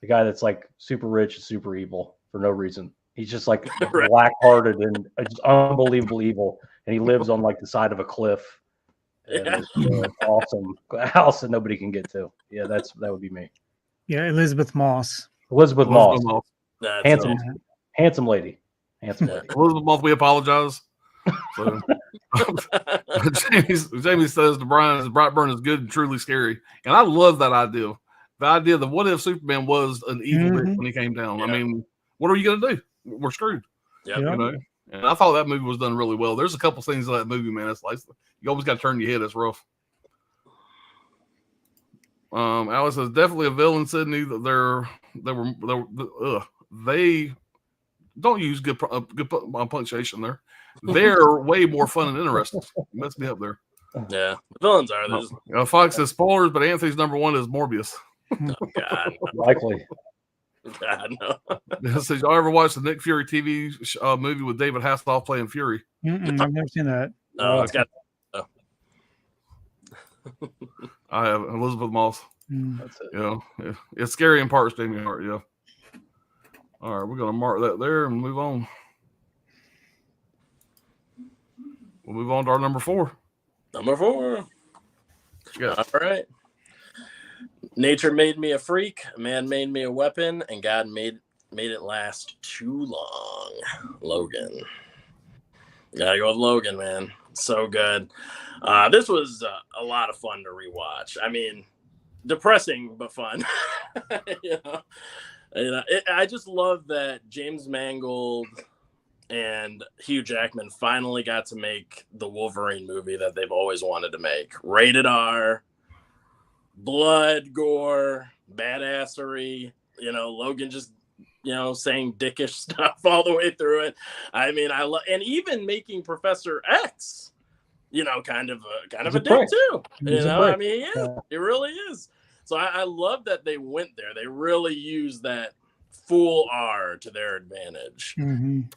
The guy that's like super rich and super evil for no reason. He's just like black-hearted and just unbelievable evil, and he lives on like the side of a cliff. And it's awesome house that nobody can get to. Yeah, that would be me. Yeah, Elizabeth Moss. Elizabeth Moss. Handsome lady. Elizabeth Moss, we apologize. So, Jamie says to Brian, Brightburn is good and truly scary. And I love that idea. The idea that what if Superman was an evil bitch when he came down? Yeah. I mean, what are you going to do? We're screwed. Yep. And I thought that movie was done really well. There's a couple things in that movie, man. It's like you always got to turn your head. It's rough. Alice says definitely a villain, Sydney. They don't use good punctuation there. They're way more fun and interesting. Messed me up there. Yeah, the villains are. Fox says spoilers, but Anthony's number 1 is Morbius. Oh, God, likely. God, no. It says y'all ever watch the Nick Fury TV movie with David Hasselhoff playing Fury? I've never seen that. No, it's got. I have Elizabeth Moss. That's it. It's scary in parts, Jamie Hart. Yeah. All right, we're gonna mark that there and move on. We'll move on to our number 4. Number 4. Yeah. All right. Nature made me a freak, man made me a weapon, and God made it last too long. Logan. Gotta go with Logan, man. So good. This was a lot of fun to rewatch. I mean, depressing but fun. I just love that James Mangold and Hugh Jackman finally got to make the Wolverine movie that they've always wanted to make. Rated R, blood, gore, badassery. Logan just saying dickish stuff all the way through it. I mean, and even making Professor X, kind of a dick too. I mean, it really is. So I love that they went there. They really used that full R to their advantage. And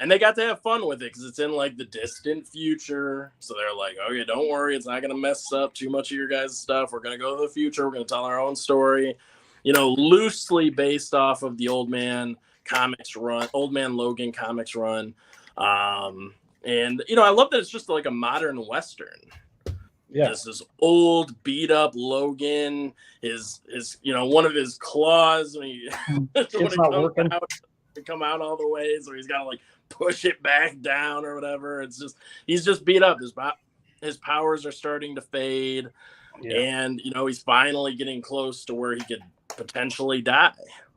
they got to have fun with it because it's in like the distant future. So they're like, okay, don't worry. It's not going to mess up too much of your guys' stuff. We're going to go to the future. We're going to tell our own story, loosely based off of the Old Man Logan comics run. And, I love that it's just like a modern Western. Yeah. just this old beat up Logan, his one of his claws when he when It's not working. come out all the way, so he's got to like push it back down or whatever. It's just he's just beat up. His powers are starting to fade, and he's finally getting close to where he could potentially die,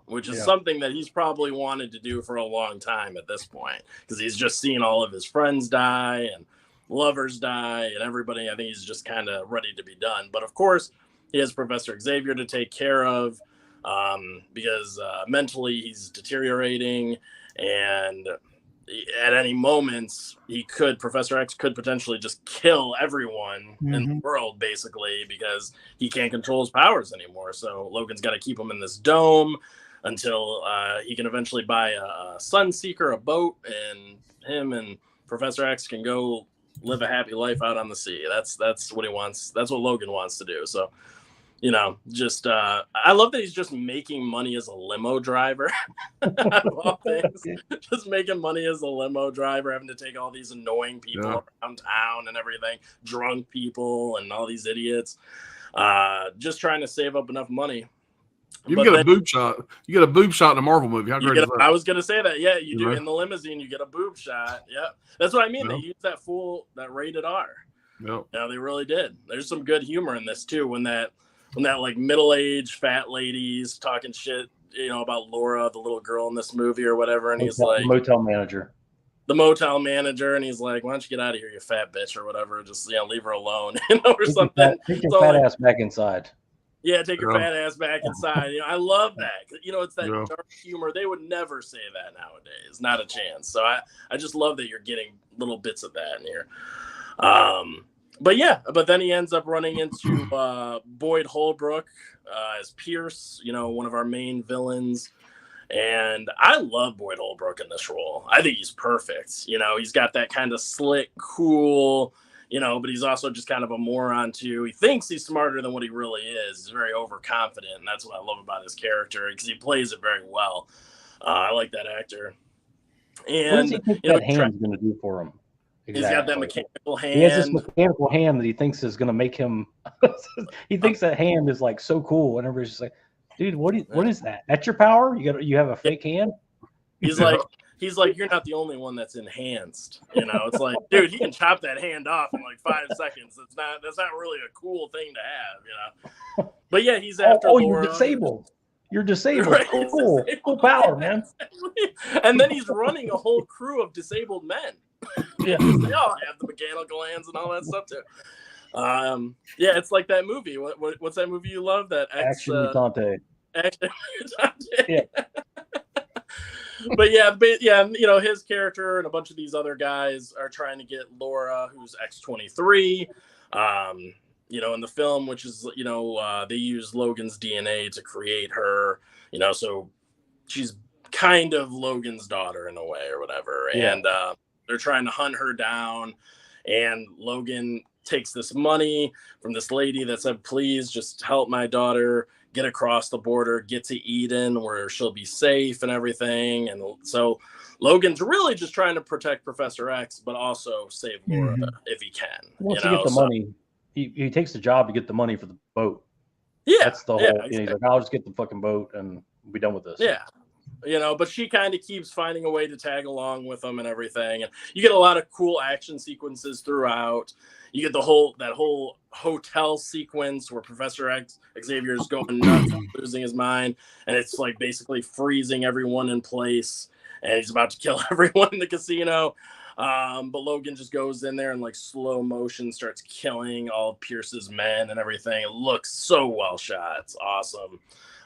which is something that he's probably wanted to do for a long time at this point, because he's just seen all of his friends die and lovers die and everybody. I think he's just kind of ready to be done. But of course, he has Professor Xavier to take care of, because mentally he's deteriorating, and at any moments Professor X could potentially just kill everyone in the world, basically, because he can't control his powers anymore. So Logan's got to keep him in this dome until he can eventually buy a Sunseeker, a boat, and him and Professor X can go live a happy life out on the sea. That's what he wants. That's what Logan wants to do. So, just I love that he's just making money as a limo driver. Out of all things, just making money as a limo driver, having to take all these annoying people around town and everything, drunk people and all these idiots, just trying to save up enough money. You get a boob shot. You get a boob shot in a Marvel movie. How great is that? I was gonna say that. Yeah, you do. In the limousine, you get a boob shot. Yep. That's what I mean. They used that rated R. Yep. Yeah, they really did. There's some good humor in this too. When that like middle-aged fat lady's talking shit, about Laura, the little girl in this movie or whatever, and he's like, the motel manager, and he's like, "Why don't you get out of here, you fat bitch," or whatever. Just leave her alone, or something. Take your fat ass back inside. Yeah, take your fat ass back inside. I love that. It's that dark humor. They would never say that nowadays. Not a chance. So I just love that you're getting little bits of that in here. But then he ends up running into Boyd Holbrook as Pierce, one of our main villains. And I love Boyd Holbrook in this role. I think he's perfect. He's got that kind of slick, cool, but he's also just kind of a moron too. He thinks he's smarter than what he really is. He's very overconfident, and that's what I love about his character, because he plays it very well. I like that actor. And what does he think that hand's going to do for him? Exactly. He's got that mechanical hand. He has this mechanical hand that he thinks is going to make him. He thinks that hand is like so cool, and everybody's just like, "Dude, what is that? That's your power? You have a fake hand?" He's like, "You're not the only one that's enhanced." It's like, dude, he can chop that hand off in like 5 seconds. That's not really a cool thing to have, But yeah, he's after Laura. You're disabled. You're disabled. Right, cool. Cool power, man. And then he's running a whole crew of disabled men. Yeah, they all have the mechanical hands and all that stuff too. It's like that movie. What's that movie you love? That Action Mutante. Action Mutante. Yeah. But his character and a bunch of these other guys are trying to get Laura, who's X-23, in the film, which is, they use Logan's DNA to create her, so she's kind of Logan's daughter in a way or whatever. Yeah. And they're trying to hunt her down, and Logan takes this money from this lady that said, "Please just help my daughter get across the border, get to Eden where she'll be safe and everything." And so Logan's really just trying to protect Professor X, but also save Laura if he can. Once he gets the money, he takes the job to get the money for the boat. Yeah. That's the whole thing. He's like, "I'll just get the fucking boat and be done with this." Yeah. But she kind of keeps finding a way to tag along with them and everything. And you get a lot of cool action sequences throughout. You get that whole hotel sequence where Professor Xavier is going nuts, losing his mind, and it's like basically freezing everyone in place, and he's about to kill everyone in the casino. But Logan just goes in there and like slow motion starts killing all of Pierce's men and everything. It looks so well shot. It's awesome.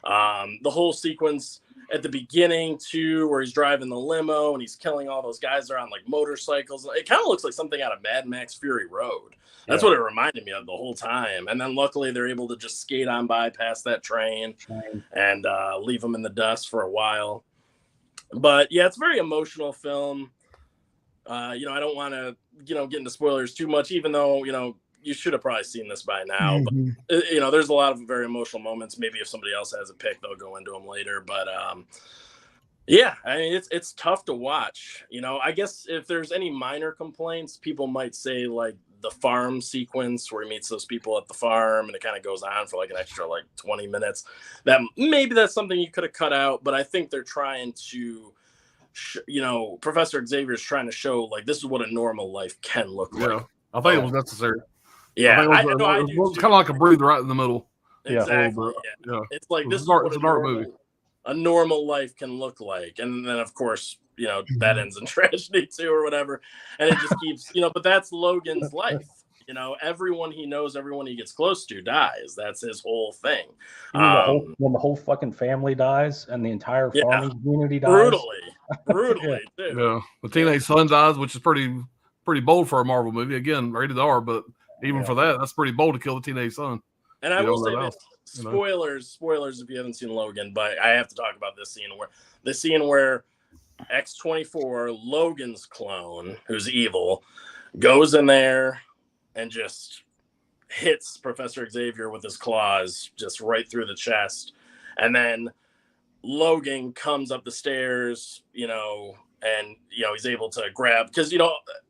The whole sequence at the beginning too, where he's driving the limo and he's killing all those guys that are on like motorcycles. It kind of looks like something out of Mad Max Fury Road. That's what it reminded me of the whole time. And then luckily they're able to just skate on by past that train and leave them in the dust for a while. But yeah, it's a very emotional film. I don't want to, get into spoilers too much, even though, you should have probably seen this by now. But, there's a lot of very emotional moments. Maybe if somebody else has a pick, they'll go into them later. But, Yeah, I mean it's tough to watch. You know, I guess if there's any minor complaints, people might say like the farm sequence where he meets those people at the farm and it kind of goes on for like an extra like 20 minutes. That maybe that's something you could have cut out, but I think they're trying to Professor Xavier's trying to show like this is what a normal life can look like. I think it was necessary. Yeah, I think it was kind of like a breather right in the middle. Exactly. Yeah. It's like It's this a dark movie. A normal life can look like, and then of course that ends in tragedy too or whatever, and it just keeps but that's Logan's life. Everyone he knows, everyone he gets close to dies. That's his whole thing. When the whole fucking family dies and the entire farming community dies, brutally too. Yeah, the teenage son dies, which is pretty bold for a Marvel movie. Again, rated R, but even for that's pretty bold to kill the teenage son. And I will say this. Spoilers if you haven't seen Logan, but I have to talk about this scene where X-24, Logan's clone, who's evil, goes in there and just hits Professor Xavier with his claws just right through the chest. And then Logan comes up the stairs, and he's able to grab, because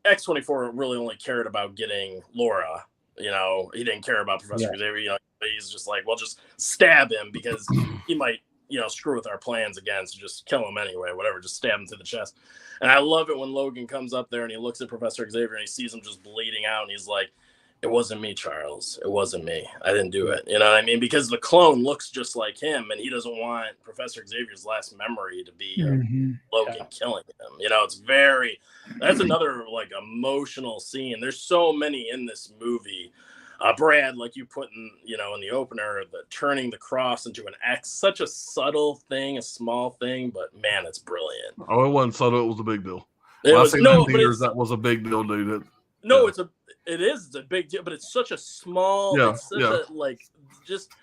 X-24 really only cared about getting Laura. He didn't care about Professor Xavier. He's just like, well, just stab him because he might, screw with our plans again. So just kill him anyway, whatever. Just stab him through the chest. And I love it when Logan comes up there and he looks at Professor Xavier and he sees him just bleeding out. And he's like, it wasn't me, Charles. It wasn't me. I didn't do it. You know what I mean? Because the clone looks just like him and he doesn't want Professor Xavier's last memory to be Logan killing him. That's another like emotional scene. There's so many in this movie. Brad, like you put in the opener, the turning the cross into an X, such a subtle thing, a small thing, but man, it's brilliant. Oh, it wasn't subtle. It was a big deal. That was a big deal, dude. It is a big deal, but it's such a small, just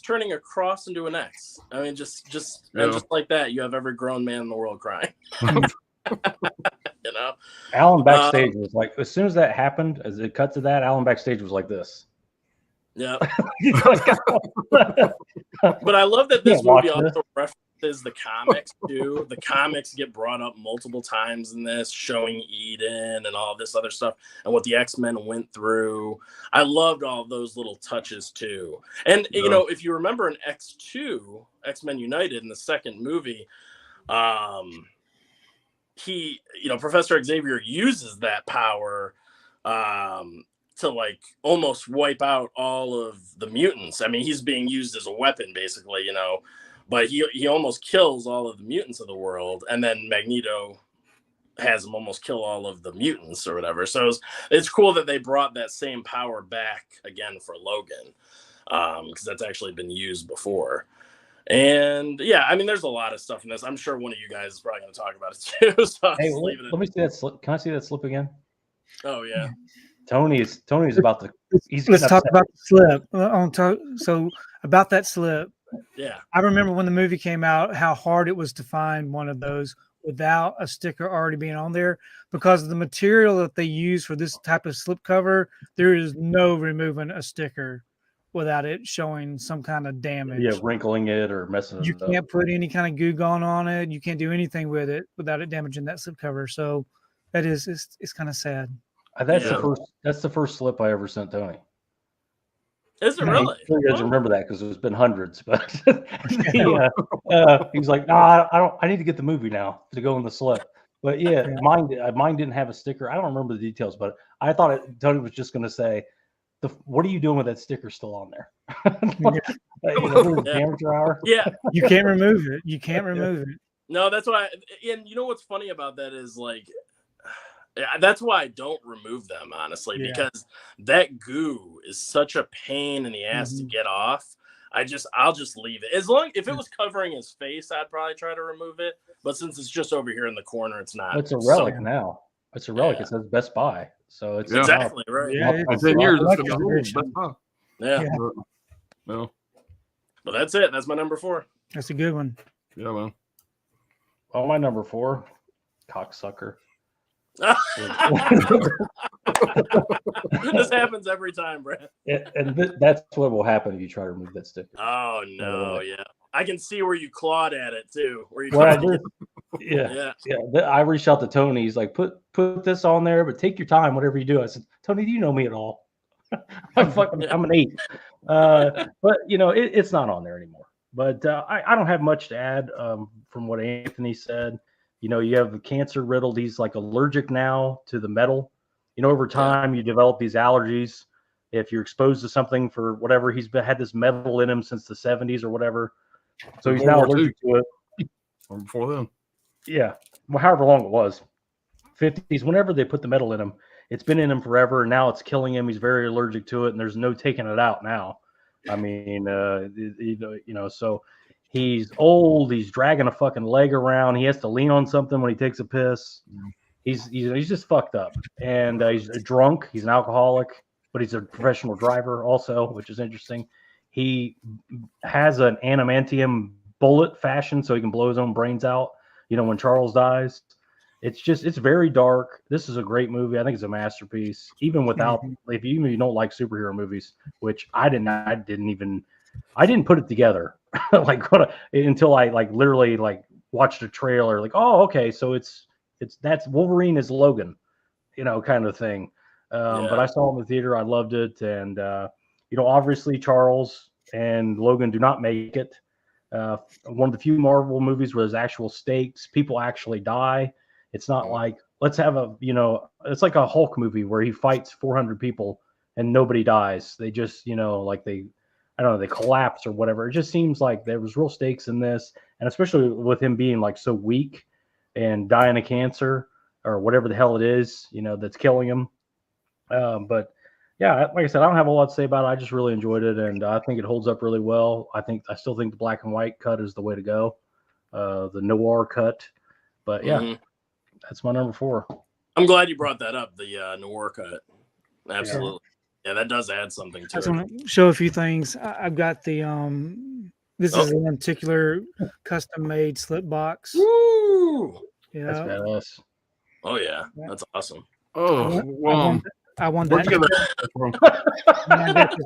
turning a cross into an X. I mean, just like that, you have every grown man in the world crying. Alan backstage was like, as soon as that happened, as it cut to that, Alan backstage was like this. Yeah. But I love that this movie also references the comics too. The comics get brought up multiple times in this, showing Eden and all this other stuff and what the X-Men went through. I loved all those little touches too. And if you remember in X2, X-Men United, in the second movie, Professor Xavier uses that power to like almost wipe out all of the mutants. I mean, he's being used as a weapon basically, but he almost kills all of the mutants of the world. And then Magneto has him almost kill all of the mutants or whatever. So it's cool that they brought that same power back again for Logan, because that's actually been used before. And yeah, I mean, there's a lot of stuff in this. I'm sure one of you guys is probably going to talk about it too. So hey, let me see that slip. Can I see that slip again? Oh yeah. Tony's about to. Let's talk about the slip. So about that slip. Yeah. I remember when the movie came out, how hard it was to find one of those without a sticker already being on there, because of the material that they use for this type of slip cover. There is no removing a sticker without it showing some kind of damage. Yeah, wrinkling it or messing it up. You can't put any kind of Goo Gone on it. You can't do anything with it without it damaging that slipcover. So that is, it's kind of sad. That's the first slip I ever sent Tony. Is it really? He doesn't remember that because it's been hundreds, but he was like, "Nah, I need to get the movie now to go in the slip." But mine didn't have a sticker. I don't remember the details, but I thought Tony was just going to say, what are you doing with that sticker still on there? Amateur hour? Yeah. You can't remove it. You can't remove it. No, that's why. And you know what's funny about that is like, that's why I don't remove them, honestly, because that goo is such a pain in the ass to get off. I'll just leave it. If it was covering his face, I'd probably try to remove it. But since it's just over here in the corner, it's not. It's a relic now. It's a relic. It says Best Buy. So it's exactly right. Yeah, 10 years. It's Best Buy. Yeah. No. But that's it. That's my number 4. That's a good one. Yeah, man. Oh, my number 4, cocksucker. This happens every time, Brad. And that's what will happen if you try to remove that sticker. Oh no! Yeah. I can see where you clawed at it too. Where you What I clawed- did, yeah. yeah. I reached out to Tony. He's like, put this on there, but take your time, whatever you do. I said, Tony, do you know me at all? I'm an 8. But it's not on there anymore. But I don't have much to add from what Anthony said. You have the cancer riddled. He's like allergic now to the metal. Over time you develop these allergies. If you're exposed to something for whatever, had this metal in him since the 70s or whatever. So he's now allergic to it. Or before then. Yeah. Well, however long it was. 50s, whenever they put the metal in him, it's been in him forever. And now it's killing him. He's very allergic to it. And there's no taking it out now. I mean, so he's old. He's dragging a fucking leg around. He has to lean on something when he takes a piss. He's just fucked up. And he's drunk. He's an alcoholic, but he's a professional driver also, which is interesting. He has an adamantium bullet fashion so he can blow his own brains out, when Charles dies. It's very dark. This is a great movie. I think it's a masterpiece, even without, if you don't like superhero movies, which I didn't put it together until I literally watched a trailer, oh, okay. So that's Wolverine is Logan, kind of thing. But I saw it in the theater. I loved it. And, obviously Charles and Logan do not make it. One of the few Marvel movies where there's actual stakes. People actually die. It's not like, let's have it's like a Hulk movie where he fights 400 people and nobody dies. They just, they collapse or whatever. It just seems like there was real stakes in this. And especially with him being so weak and dying of cancer or whatever the hell it is, that's killing him. But yeah, like I said, I don't have a lot to say about it. I just really enjoyed it, and I think it holds up really well. I still think the black and white cut is the way to go, the noir cut. But yeah, that's my number 4. I'm glad you brought that up, the noir cut. Absolutely, yeah, that does add something to I it. just want to show a few things. I've got the this is a particular custom made slip box. Woo! Yeah, that's badass. Oh yeah, that's awesome. Oh, well, I want where'd that. you get that from? I got this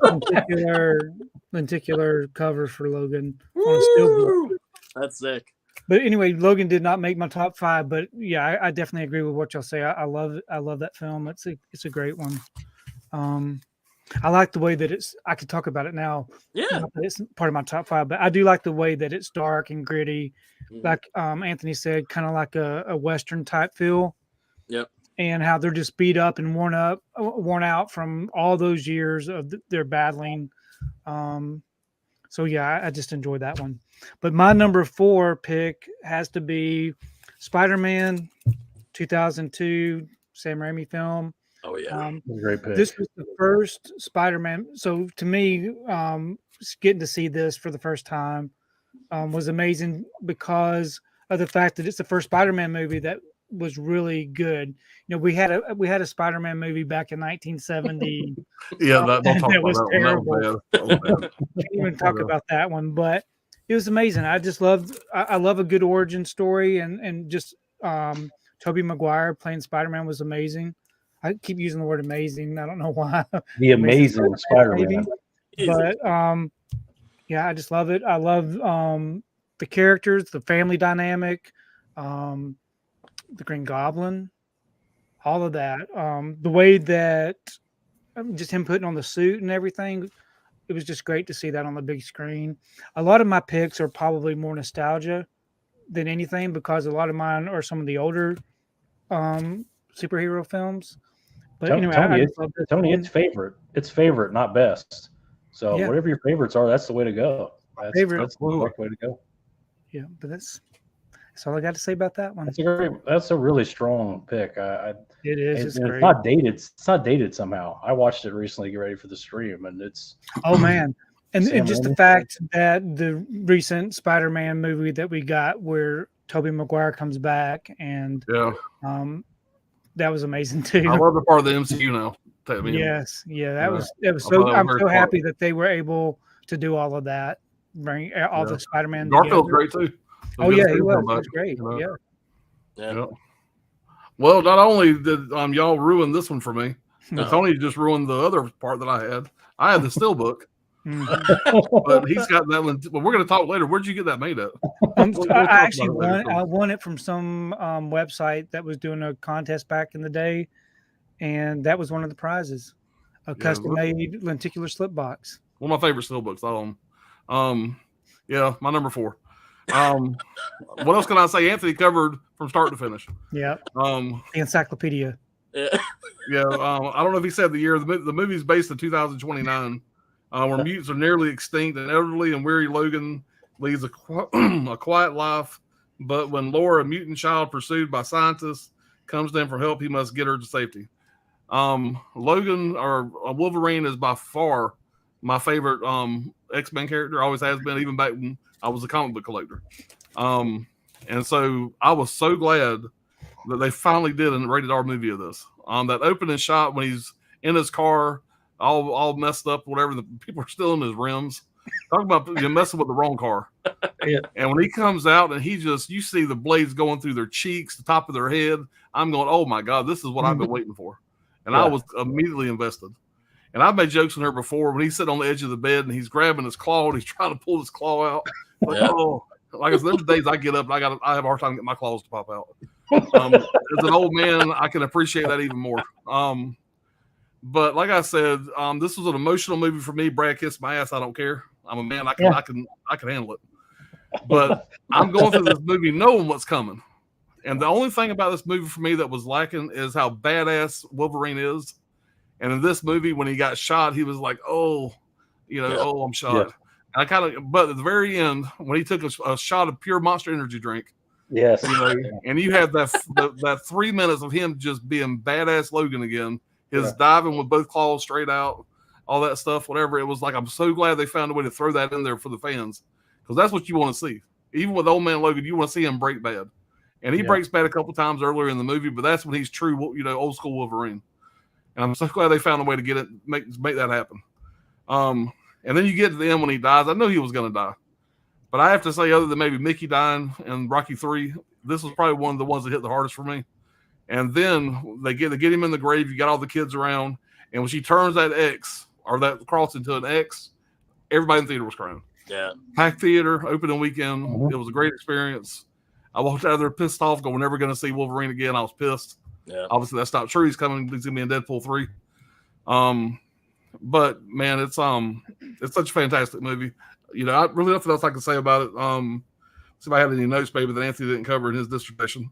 lenticular cover for Logan on a steelbook. That's sick. But anyway, Logan did not make my top 5. But yeah, I definitely agree with what y'all say. I love it. I love that film. It's a great one. I like the way that I could talk about it now. Yeah, It's part of my top 5, but I do like the way that it's dark and gritty, like Anthony said, kind of like a Western type feel. Yep. And how they're just beat up and worn out from all those years of their battling. So yeah, I just enjoyed that one. But my number 4 pick has to be Spider-Man 2002 Sam Raimi film. Oh yeah, Great pick. This was the first Spider-Man. So to me, getting to see this for the first time was amazing because of the fact that it's the first Spider-Man movie that was really good. We had a Spider-Man movie back in 1970. Yeah, don't talk That about was that terrible. one. That was bad. Can't even talk about that one, but it was amazing. I just loved. I love a good origin story, and just Tobey Maguire playing Spider-Man was amazing. I keep using the word amazing. I don't know why. The amazing Spider-Man. But yeah, I just love it. I love the characters, the family dynamic, the Green Goblin, all of that. The way that just him putting on the suit and everything, it was just great to see that on the big screen. A lot of my picks are probably more nostalgia than anything because a lot of mine are some of the older superhero films. But anyway, Tony, it's favorite, not best. So Yeah. whatever your favorites are, that's the way to go. That's the way to go. Yeah, but that's all I got to say about that one. That's a really strong pick. It is. It's and great. it's not dated. It's not dated somehow. I watched it recently, get ready for the stream, and it's Oh man. And Sam just the Raimi. fact that the recent Spider-Man movie that we got where Tobey Maguire comes back and Yeah, that was amazing too. I love the part of the MCU now. I mean, Yes. Yeah, that Yeah. was I thought so that was I'm very so smart. happy that they were able to do all of that. Bring all the Spider-Man Garfield's together. great too. Oh yeah, he Good was. to see him He come was back, great. you know. Yeah. yeah. Yeah. Well, not only did y'all ruin this one for me, No. Tony just ruined the other part that I had. I had the steelbook Mhm. But he's got that one. Well, we're going to talk later. Where'd you get that made at? We'll I talk actually about it later. I won it from some website that was doing a contest back in the day, and that was one of the prizes, a custom-made lenticular slip box. One of my favorite steelbooks. Yeah, my number 4. What else can I say? Anthony covered from start to finish. Yeah, The encyclopedia. Yeah. I don't know if he said the year. The movie is based in 2029, where mutants are nearly extinct. An elderly and weary Logan leads a quiet life, but when Laura, a mutant child pursued by scientists, comes to him for help, he must get her to safety. Logan or Wolverine is by far my favorite X-Men character. Always has been, even back when I was a comic book collector. And so I was so glad that they finally did a rated R movie of this. That opening shot when he's in his car, all messed up, whatever. The people are still in his rims. Talk about messing with the wrong car. Yeah. And when he comes out and you see the blades going through their cheeks, the top of their head. I'm going, oh my God, this is what I've been waiting for. And I was immediately invested. And I've made jokes on her before when he's sitting on the edge of the bed and he's grabbing his claw and he's trying to pull his claw out. Like, like I said, there's days I get up and I have a hard time getting my claws to pop out. As an old man, I can appreciate that even more. But like I said, this was an emotional movie for me. Brad kissed my ass. I don't care. I'm a man. I can handle it. But I'm going through this movie knowing what's coming. And the only thing about this movie for me that was lacking is how badass Wolverine is. And in this movie, when he got shot, he was like, oh, I'm shot. And but at the very end, when he took a shot of pure Monster Energy drink, yes, and you had that 3 minutes of him just being badass Logan again, his diving with both claws straight out, all that stuff, whatever. It was like, I'm so glad they found a way to throw that in there for the fans, because that's what you want to see. Even with Old Man Logan, you want to see him break bad. And he breaks bad a couple times earlier in the movie, but that's when he's true, old school Wolverine. And I'm so glad they found a way to make that happen. And then you get to the end when he dies. I knew he was going to die. But I have to say, other than maybe Mickey dying in Rocky 3, this was probably one of the ones that hit the hardest for me. And then they get him in the grave. You got all the kids around. And when she turns that X or that cross into an X, everybody in the theater was crying. Yeah. Packed theater, opening weekend. It was a great experience. I walked out of there pissed off, going, we're never going to see Wolverine again. I was pissed. Yeah. Obviously, that's not true. He's going to be in Deadpool 3. But man, it's such a fantastic movie. I really nothing else I can say about it. See if I had any notes, maybe, that Anthony didn't cover in his dissertation.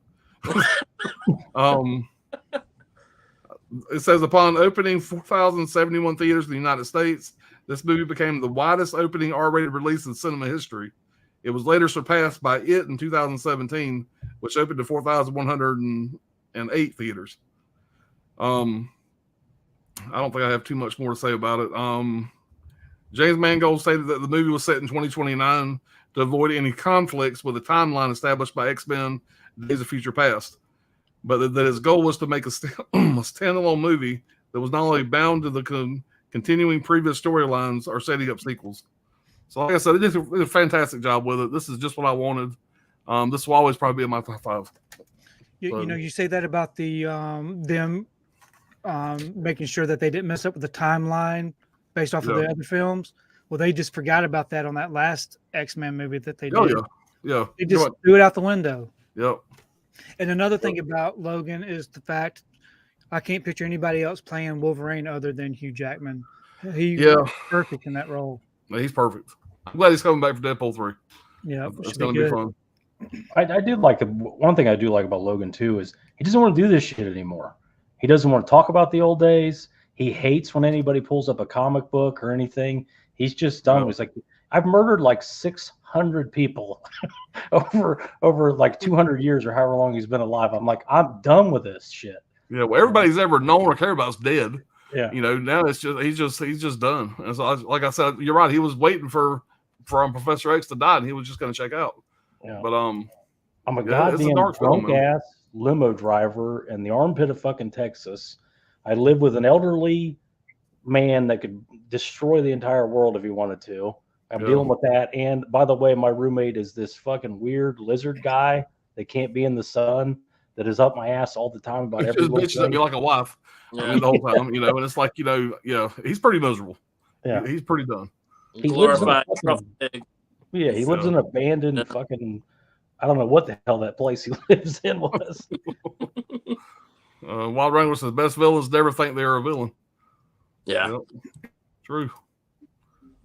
It says, upon opening 4,071 theaters in the United States, this movie became the widest opening R-rated release in cinema history. It was later surpassed by It in 2017, which opened to 4,108 theaters. I don't think I have too much more to say about it. James Mangold stated that the movie was set in 2029 to avoid any conflicts with the timeline established by X-Men Days of Future Past, but that his goal was to make a standalone movie that was not only bound to the continuing previous storylines or setting up sequels. So like I said, it did a fantastic job with it. This is just what I wanted. This will always probably be in my top 5. You say that about the them making sure that they didn't mess up with the timeline based off of the other films. Well, they just forgot about that on that last X-Men movie that they did. Yeah. They just threw it out the window. Yep. And another thing about Logan is the fact I can't picture anybody else playing Wolverine other than Hugh Jackman. He's perfect in that role. Yeah, he's perfect. I'm glad he's coming back for Deadpool 3. Yeah, it's going to be fun. I did like one thing I do like about Logan too is he doesn't want to do this shit anymore. He doesn't want to talk about the old days. He hates when anybody pulls up a comic book or anything. He's just done. He's like, I've murdered like 600 people over like 200 years or however long he's been alive. I'm like, I'm done with this shit. Yeah, well, everybody's ever known or cared about is dead. Yeah, now it's just he's just done. And so, like I said, you're right. He was waiting for Professor X to die, and he was just going to check out. Yeah. But I'm a goddamn drunk ass limo driver in the armpit of fucking Texas. I live with an elderly man that could destroy the entire world if he wanted to. I'm dealing with that. And by the way, my roommate is this fucking weird lizard guy that can't be in the sun, that is up my ass all the time about everything. Just bitches at me like a wife. The whole time, and it's like, he's pretty miserable. Yeah. He's pretty done. He lives in a Glorified fucking- truffle pig. Yeah, he lives in an abandoned fucking. I don't know what the hell that place he lives in was. Wild Wrangler says best villains never think they're a villain. Yeah. Yep. True.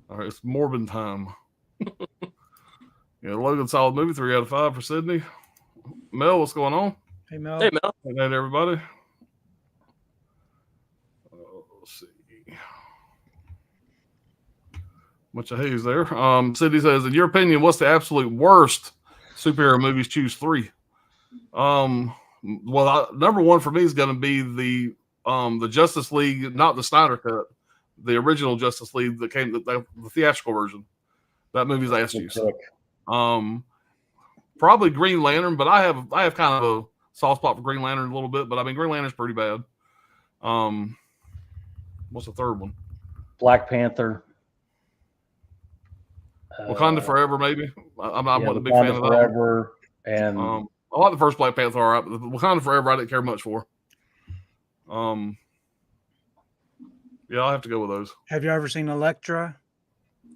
All right, it's Morbin time. Yeah, Logan, solid movie, 3 out of 5 for Sydney. Mel, what's going on? Hey Mel. Hey, Mel. Good night, everybody. Let's see. Bunch of haze there. Sydney says, in your opinion, what's the absolute worst superhero movies? Choose 3. Well, number 1 for me is going to be the Justice League, not the Snyder cut, the original Justice League that came the theatrical version. That movie's ass juice. Probably Green Lantern, but I have kind of a soft spot for Green Lantern a little bit. But I mean, Green Lantern's pretty bad. What's the third one? Black Panther. Wakanda Forever, maybe. I wasn't a big Wakanda fan of that. Forever, and I like the first Black Panther, all right, but the Wakanda Forever, I didn't care much for. Yeah, I'll have to go with those. Have you ever seen Elektra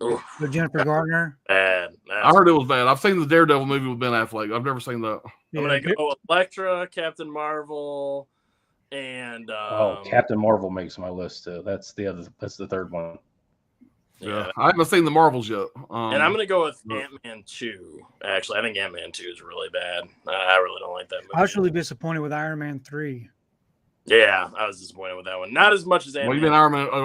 Oof. with Jennifer Gardner? Bad. I heard it was bad. I've seen the Daredevil movie with Ben Affleck. I've never seen that. I'm gonna go Elektra, Captain Marvel, and Captain Marvel makes my list too. That's the third one. Yeah, I haven't seen the Marvels yet. And I'm gonna go with Ant-Man 2. Actually, I think Ant-Man 2 is really bad. I really don't like that movie. I was really disappointed with Iron Man 3. Yeah, I was disappointed with that one. Not as much as Ant-Man. Well, you've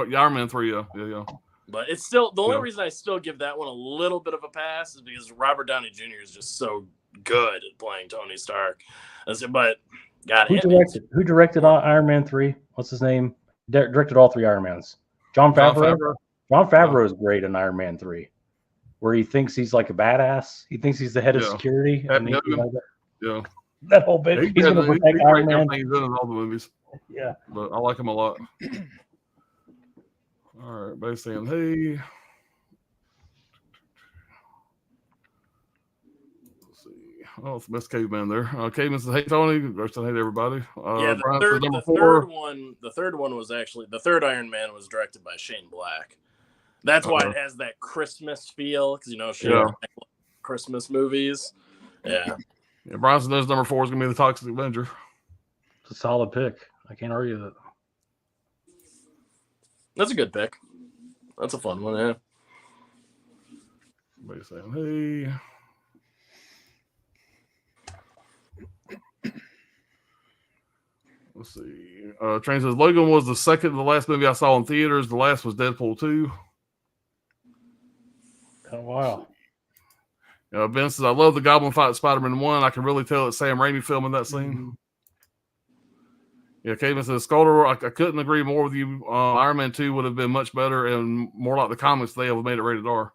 been Iron Man 3, yeah. But it's still the only reason I still give that one a little bit of a pass is because Robert Downey Jr. is just so good at playing Tony Stark. But God, Who directed Iron Man 3? What's his name? Directed all 3 Iron Mans. Jon Favreau. Jon Favreau is great in Iron Man 3, where he thinks he's like a badass. He thinks he's the head of security. Yeah. That whole bit. He's going to protect Iron Man. He's in all the movies. Yeah. But I like him a lot. All right, base saying, hey. Let's see. Oh, it's the best caveman there. Caveman says, hey, Tony. Hey, everybody. The third one was actually, the third Iron Man was directed by Shane Black. That's why it has that Christmas feel, because, Shane Black likes Christmas movies. Yeah. Bronson knows number 4 is going to be the Toxic Avenger. It's a solid pick. I can't argue that. That's a good pick. That's a fun one, yeah. Somebody saying, hey. Let's see. Train says, Logan was the second to the last movie I saw in theaters. The last was Deadpool 2. Oh, wow. Ben says, I love the Goblin fight at Spider-Man 1. I can really tell it's Sam Raimi filming that scene. Yeah, Caveman says, Sculder, I couldn't agree more with you. Iron Man 2 would have been much better and more like the comics. They have made it rated R.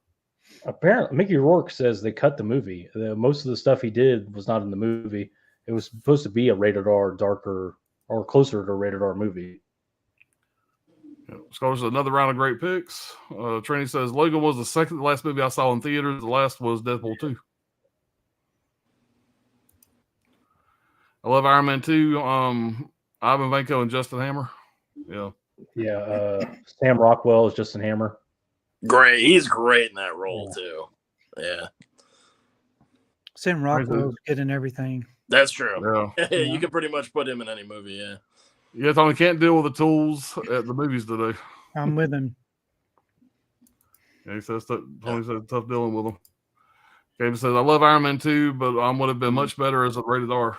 Apparently, Mickey Rourke says they cut the movie. Most of the stuff he did was not in the movie. It was supposed to be a rated R, darker, or closer to a rated R movie. Yeah, Sculder says, another round of great picks. Trini says, Logan was the second to last movie I saw in theaters. The last was Deadpool 2. I love Iron Man 2. Ivan Vanko and Justin Hammer. Yeah. Yeah. Sam Rockwell is Justin Hammer. Great. He's great in that role, too. Yeah. Sam Rockwell's good in everything. That's true. Yeah. You can pretty much put him in any movie, yeah. Yeah, Tony can't deal with the tools at the movies today. I'm with him. Yeah, he says Tony says tough dealing with him. Gabe says, I love Iron Man 2, but would have been much better as a rated R.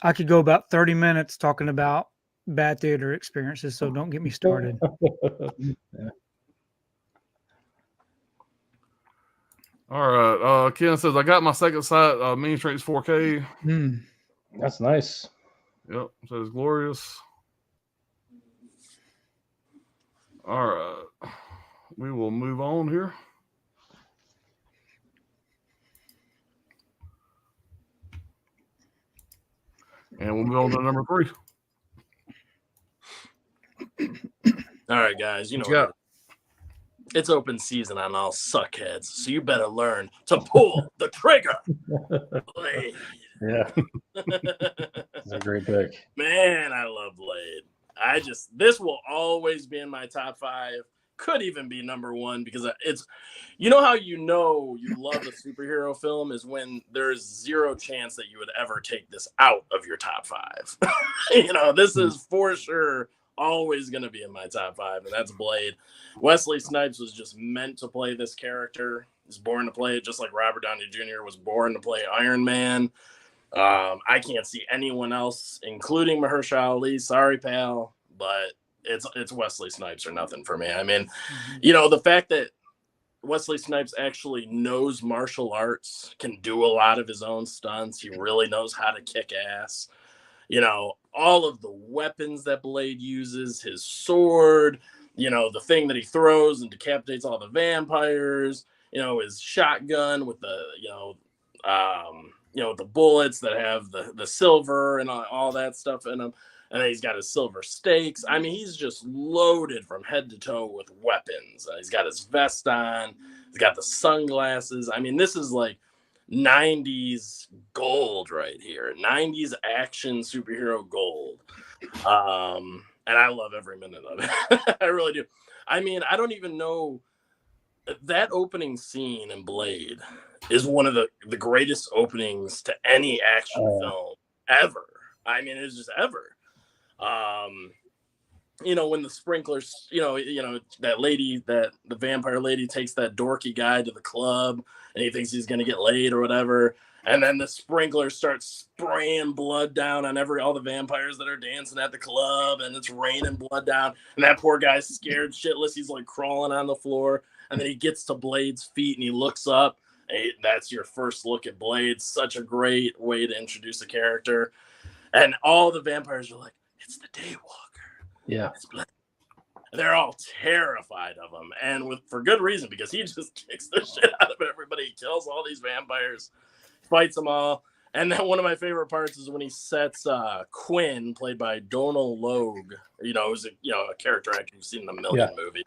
I could go about 30 minutes talking about bad theater experiences, so don't get me started. Yeah. All right. Ken says, I got my second sight, Mean Streets 4K. That's nice. Yep. Says glorious. All right. We will move on here. And we'll move on to number 3. All right, guys. It's open season on all suckheads, so you better learn to pull the trigger. Blade. Yeah. That's a great pick. Man, I love Blade. This will always be in my top 5. Could even be number 1 because it's, you know how you love a superhero film is when there's 0 chance that you would ever take this out of your top 5. This is for sure always going to be in my top 5, and that's Blade. Wesley Snipes was just meant to play this character. He's born to play it, just like Robert Downey Jr. was born to play Iron Man. I can't see anyone else, including Mahershala Ali. Sorry, pal, but it's Wesley Snipes or nothing for me. I mean, the fact that Wesley Snipes actually knows martial arts, can do a lot of his own stunts. He really knows how to kick ass. All of the weapons that Blade uses, his sword, the thing that he throws and decapitates all the vampires, his shotgun with the, the bullets that have the silver and all that stuff in them. And then he's got his silver stakes. I mean, he's just loaded from head to toe with weapons. He's got his vest on. He's got the sunglasses. I mean, this is like 90s gold right here. 90s action superhero gold. And I love every minute of it. I really do. I mean, I don't even know. That opening scene in Blade is one of the greatest openings to any action film ever. I mean, it's just ever. When the sprinklers, that lady, that the vampire lady takes that dorky guy to the club and he thinks he's going to get laid or whatever. And then the sprinklers start spraying blood down on all the vampires that are dancing at the club, and it's raining blood down. And that poor guy's scared shitless. He's like crawling on the floor. And then he gets to Blade's feet and he looks up. And that's your first look at Blade. Such a great way to introduce a character. And all the vampires are like, it's the Daywalker. Yeah. It's Blade. They're all terrified of him. And for good reason, because he just kicks the shit out of everybody. He kills all these vampires, fights them all. And then one of my favorite parts is when he sets Quinn, played by Donal Logue, who's a character actor you've seen in a million movies.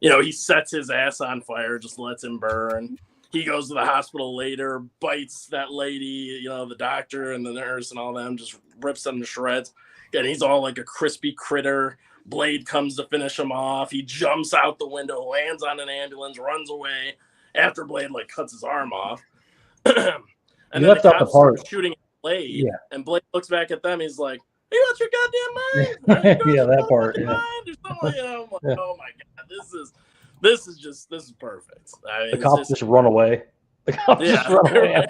He sets his ass on fire, just lets him burn. He goes to the hospital later, bites that lady, the doctor and the nurse and all them, just rips them to shreds. And he's all like a crispy critter. Blade comes to finish him off. He jumps out the window, lands on an ambulance, runs away after Blade cuts his arm off. And you then left out the part shooting at Blade, and Blade looks back at them. He's like, "Hey, what's your goddamn mind?" Yeah, that part. Yeah. I'm like, oh my god, this is perfect. I mean, the cops just run away. The cops just run away.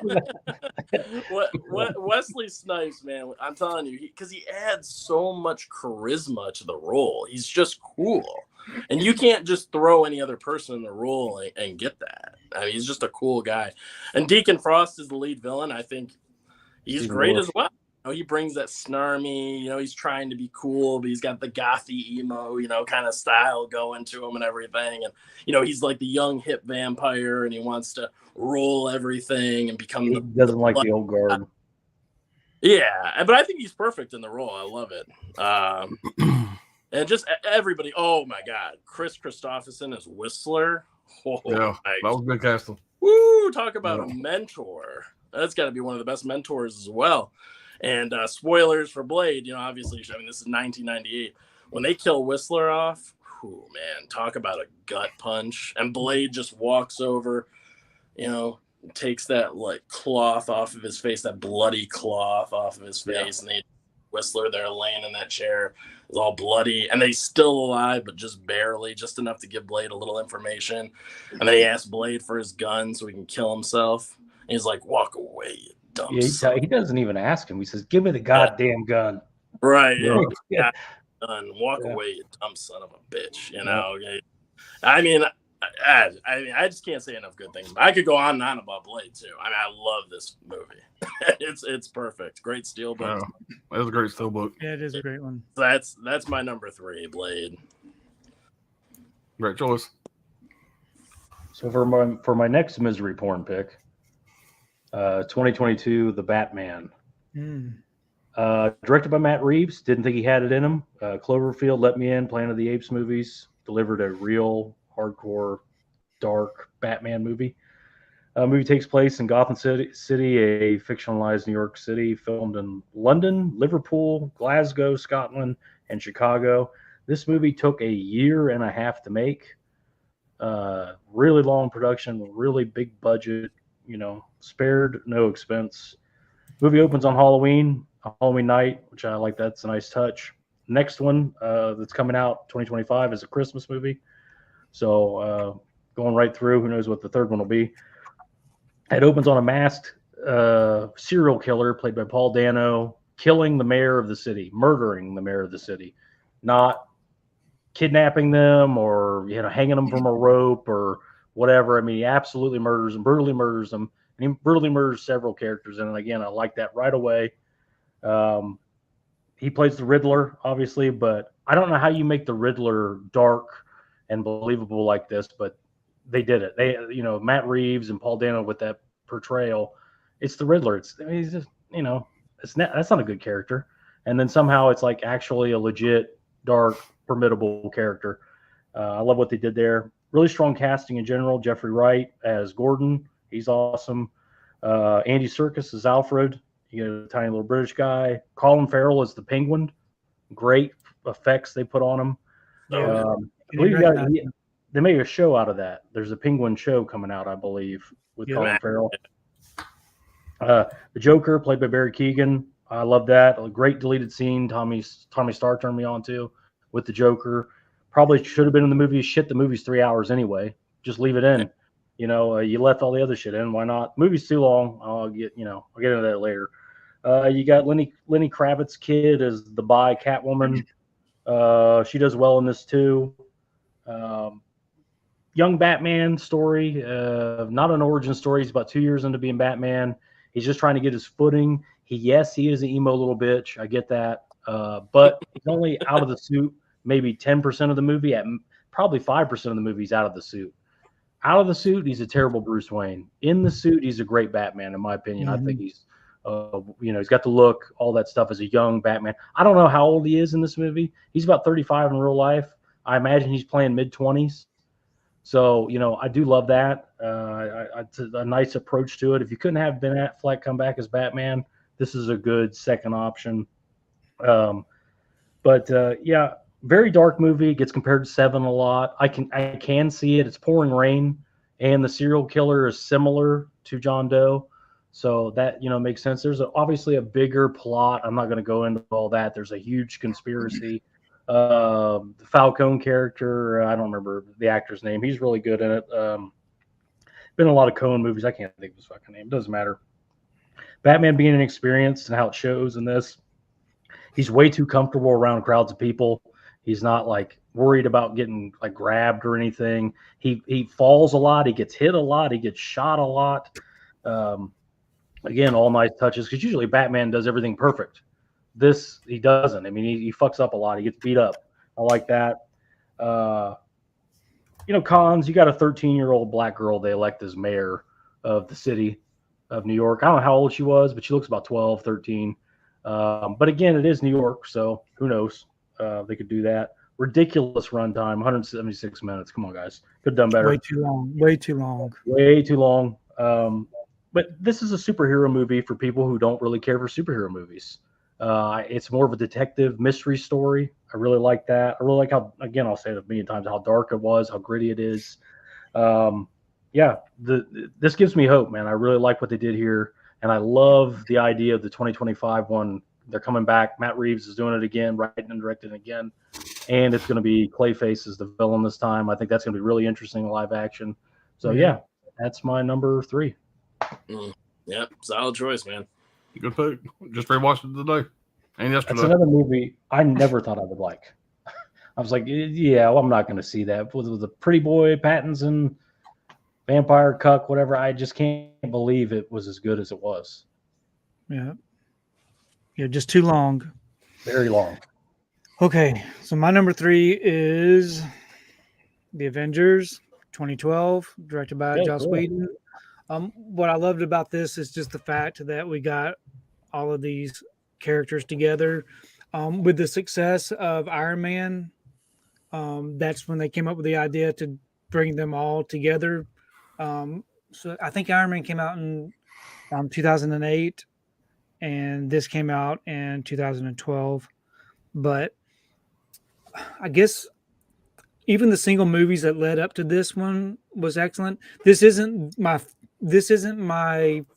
Wesley Snipes, man, I'm telling you, because he adds so much charisma to the role. He's just cool. And you can't just throw any other person in the role and get that. I mean, he's just a cool guy. And Deacon Frost is the lead villain. I think he's great as well. He brings that snarmy, he's trying to be cool, but he's got the gothy emo, kind of style going to him and everything. And, he's like the young hip vampire and he wants to roll everything and become he doesn't like the old guard. Yeah, but I think he's perfect in the role. I love it. And just everybody. Oh my God, Chris Christopherson as Whistler. Oh, yeah, that was good casting. Woo! Talk about a mentor. That's got to be one of the best mentors as well. And spoilers for Blade. Obviously, this is 1998 when they kill Whistler off. Oh man, talk about a gut punch. And Blade just walks over, takes that cloth off of his face, that bloody cloth off of his face, and they Whistler there laying in that chair is all bloody, and he's still alive, but just barely, just enough to give Blade a little information. And then he asks Blade for his gun so he can kill himself. And he's like, "Walk away, you dumb son." He doesn't even ask him. He says, "Give me the goddamn gun." Right. Yeah. Walk away, you dumb son of a bitch. I mean, I just can't say enough good things. I could go on and on about Blade too. I mean, I love this movie. It's perfect. Great steelbook. That was a great steelbook. Yeah, it is a great one. That's my number 3, Blade. Great choice. So for my next misery porn pick, 2022, The Batman. Directed by Matt Reeves. Didn't think he had it in him. Cloverfield, Let Me In, Planet of the Apes movies. Delivered a real hardcore, dark Batman movie. Movie takes place in Gotham City, a fictionalized New York City, filmed in London, Liverpool, Glasgow, Scotland, and Chicago. This movie took a year and a half to make. Really long production, really big budget, spared no expense. Movie opens on Halloween night, which I like. That's a nice touch. Next one that's coming out 2025 is a Christmas movie. So going right through, who knows what the third one will be. It opens on a masked serial killer played by Paul Dano killing the mayor of the city, murdering the mayor of the city, not kidnapping them or hanging them from a rope or whatever. I mean, he absolutely murders them, brutally murders them, and he brutally murders several characters. And again, I like that right away. He plays the Riddler, obviously, but I don't know how you make the Riddler dark and believable like this, but they did it. They, Matt Reeves and Paul Dano with that portrayal. It's the Riddler. He's just, that's not a good character. And then somehow it's like actually a legit, dark, formidable character. I love what they did there. Really strong casting in general. Jeffrey Wright as Gordon. He's awesome. Andy Serkis as Alfred. A tiny little British guy. Colin Farrell as the Penguin. Great effects they put on him. I believe they made a show out of that. There's a Penguin show coming out, I believe, with Colin Farrell. The Joker, played by Barry Keoghan. I love that. A great deleted scene. Tommy Starr turned me on to with the Joker. Probably should have been in the movie. Shit, the movie's 3 hours anyway. Just leave it in. You left all the other shit in. Why not? Movie's too long. I'll get into that later. You got Lenny Kravitz's kid as the bi Catwoman. She does well in this too. Young Batman story, not an origin story. He's about 2 years into being Batman. He's just trying to get his footing. He is an emo little bitch. I get that. But he's only out of the suit maybe 10% of the movie. At probably 5% of the movie, he's out of the suit. Out of the suit, he's a terrible Bruce Wayne. In the suit, he's a great Batman, in my opinion. I think he's, he's got the look, all that stuff as a young Batman. I don't know how old he is in this movie. He's about 35 in real life. I imagine he's playing mid-20s. So, I do love that. It's a nice approach to it. If you couldn't have Ben Affleck come back as Batman, this is a good second option. Very dark movie. It gets compared to Seven a lot. I can see it. It's pouring rain, and the serial killer is similar to John Doe. So that, makes sense. There's obviously a bigger plot. I'm not going to go into all that. There's a huge conspiracy. The Falcone character, I don't remember the actor's name. He's really good in it. Been in a lot of Coen movies. I can't think of his fucking name. Doesn't matter. Batman being inexperienced and how it shows in this. He's way too comfortable around crowds of people. He's not like worried about getting like grabbed or anything. He falls a lot. He gets hit a lot. He gets shot a lot. Again, all nice touches because usually Batman does everything perfect. This he doesn't. I mean, he fucks up a lot. He gets beat up. I like that. Cons. You got a 13-year-old black girl they elect as mayor of the city of New York. I don't know how old she was, but she looks about 12, 13. But again, it is New York, so who knows? They could do that. Ridiculous runtime, 176 minutes. Come on, guys. Could have done better. Way too long. Way too long. Way too long. But this is a superhero movie for people who don't really care for superhero movies. It's more of a detective mystery story. I really like that. I really like how, again, I'll say it a million times, how dark it was, how gritty it is. This gives me hope, man. I really like what they did here. And I love the idea of the 2025 one. They're coming back. Matt Reeves is doing it again, writing and directing again. And it's going to be Clayface as the villain this time. I think that's going to be really interesting live action. So, that's my number 3. Yep, solid choice, man. Good pick. Just rewatched it today and yesterday. That's another movie I never thought I would like. I was like, I'm not going to see that. With the Pretty Boy, Pattinson, Vampire Cuck, whatever. I just can't believe it was as good as it was. Yeah. Yeah, just too long. Very long. Okay, so my number 3 is The Avengers 2012, directed by Joss Whedon. What I loved about this is just the fact that we got all of these characters together. With the success of Iron Man, that's when they came up with the idea to bring them all together. So I think Iron Man came out in 2008, and this came out in 2012. But I guess even the single movies that led up to this one was excellent. This isn't my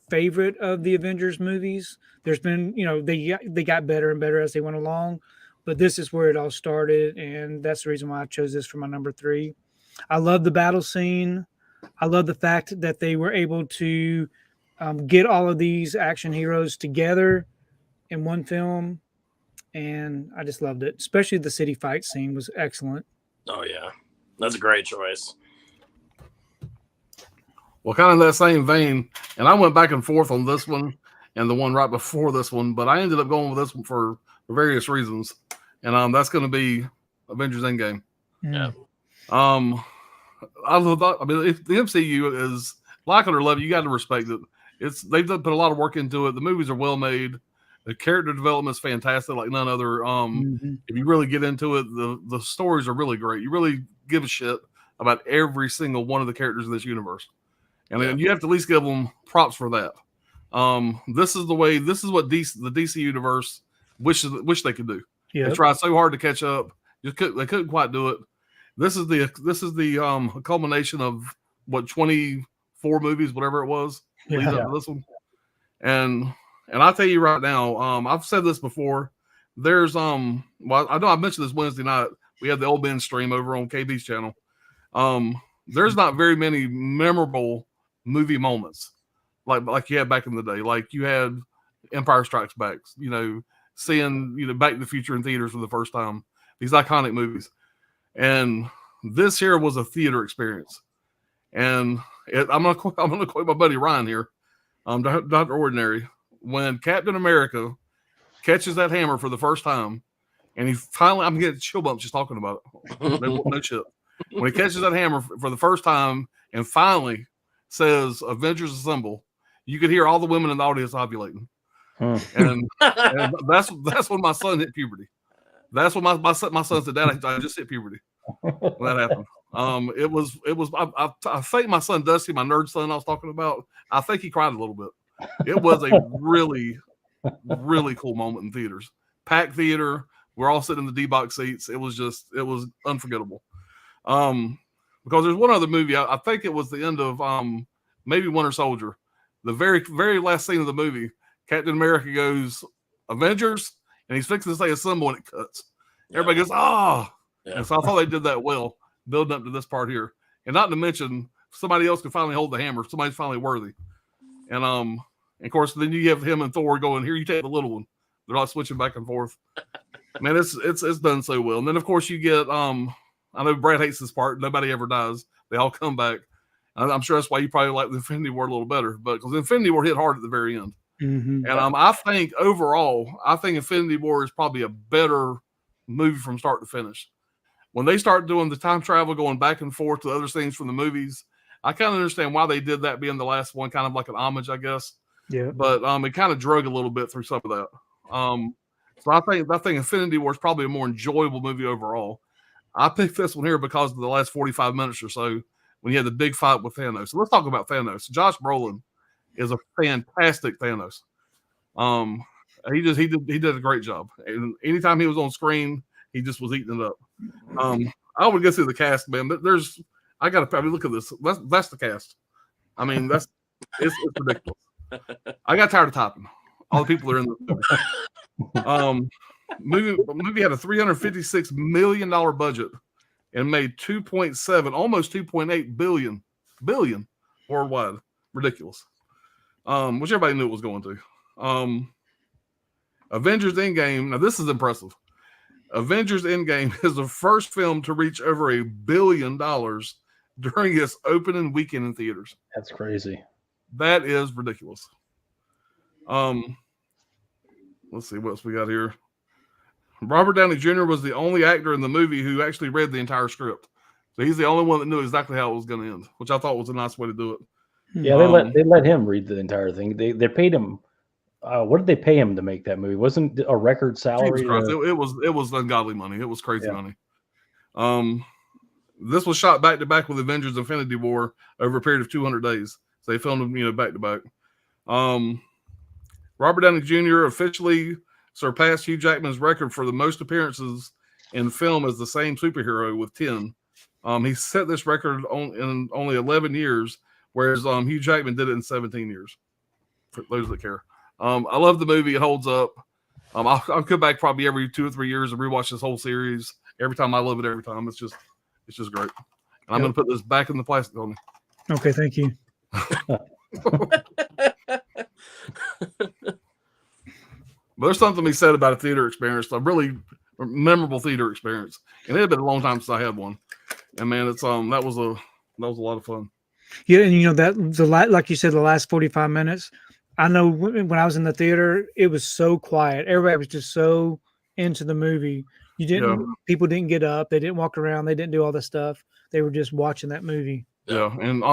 favorite of the Avengers movies. There's been, they got better and better as they went along, but this is where it all started, and that's the reason why I chose this for my number 3. I love the battle scene. I love the fact that they were able to get all of these action heroes together in one film, and I just loved it. Especially the city fight scene was excellent. Oh yeah, that's a great choice. Well, kind of that same vein, and I went back and forth on this one and the one right before this one, but I ended up going with this one for various reasons, and that's going to be Avengers Endgame. Yeah. I mean, if the MCU is like it or love it, you got to respect it. They've put a lot of work into it. The movies are well made. The character development is fantastic, like none other. If you really get into it, the stories are really great. You really give a shit about every single one of the characters in this universe, and then you have to at least give them props for that. This is what the DC universe wish they could do. Yep. They tried so hard to catch up, they couldn't quite do it. This is the culmination of what 24 movies, whatever it was, leading up to this one. And I'll tell you right now, I've said this before. There's well, I know I mentioned this Wednesday night. We had the Old Ben stream over on KB's channel. There's not very many memorable movie moments like you had back in the day. Like you had Empire Strikes Back, seeing Back to the Future in theaters for the first time. These iconic movies. And this here was a theater experience. And I'm gonna quote my buddy Ryan here, Dr. Ordinary. When Captain America catches that hammer for the first time, and he finally, I'm getting chill bumps just talking about it. No shit. When he catches that hammer for the first time and finally says "Avengers Assemble," you could hear all the women in the audience ovulating. And that's when my son hit puberty. That's when my son said, "Dad, I just hit puberty." When that happened. It was. I think my son Dusty, my nerd son I was talking about, I think he cried a little bit. It was a really, really cool moment in theaters. Packed theater. We're all sitting in the D-box seats. It was unforgettable. Because there's one other movie. I think it was the end of maybe Winter Soldier. The very, very last scene of the movie, Captain America goes, "Avengers," and he's fixing to say "Assemble," and it cuts. Everybody goes, "Ah!" Yeah. And so I thought they did that well, building up to this part here. And not to mention, somebody else could finally hold the hammer. Somebody's finally worthy. And of course, then you have him and Thor going, "Here, you take the little one." They're all switching back and forth. Man, it's done so well. And then of course you get I know Brad hates this part. Nobody ever dies. They all come back. I'm sure that's why you probably like the Infinity War a little better, but because Infinity War hit hard at the very end. Mm-hmm. And I think overall, Infinity War is probably a better movie from start to finish. When they start doing the time travel, going back and forth to other things from the movies, I kind of understand why they did that, being the last one, kind of like an homage, I guess. Yeah. But it kind of drug a little bit through some of that. So I think Infinity War is probably a more enjoyable movie overall. I picked this one here because of the last 45 minutes or so when you had the big fight with Thanos. So let's talk about Thanos. Josh Brolin is a fantastic Thanos. He did a great job. And anytime he was on screen, he just was eating it up. I would go through the cast, man. But I got to probably look at this. That's the cast. I mean, it's ridiculous. I got tired of typing. All the people are in the movie had a $356 million budget and made 2.7, almost 2.8 billion worldwide. Ridiculous. Which everybody knew it was going to. Avengers Endgame. Now this is impressive. Avengers Endgame is the first film to reach over $1 billion during its opening weekend in theaters. That's crazy. That is ridiculous. Let's see what else we got here. Robert Downey Jr. was the only actor in the movie who actually read the entire script. So he's the only one that knew exactly how it was going to end, which I thought was a nice way to do it. Yeah, they let him read the entire thing. They paid him. What did they pay him to make that movie? Wasn't a record salary? It was ungodly money. It was crazy money. This was shot back to back with Avengers Infinity War over a period of 200 days. So they filmed them, back to back. Robert Downey Jr. officially surpassed Hugh Jackman's record for the most appearances in film as the same superhero with 10. He set this record in only 11 years, whereas Hugh Jackman did it in 17 years. For those that care, I love the movie. It holds up. I'll come back probably every 2 or 3 years and rewatch this whole series. Every time I love it, every time it's just great. And I'm going to put this back in the plastic on me. Okay, thank you. But there's something to be said about a theater experience, a really memorable theater experience, and it had been a long time since I had one. And man, it's that was a lot of fun. Yeah, and that like you said, the last 45 minutes. I know when I was in the theater, it was so quiet. Everybody was just so into the movie. People didn't get up, they didn't walk around, they didn't do all this stuff. They were just watching that movie. Yeah, and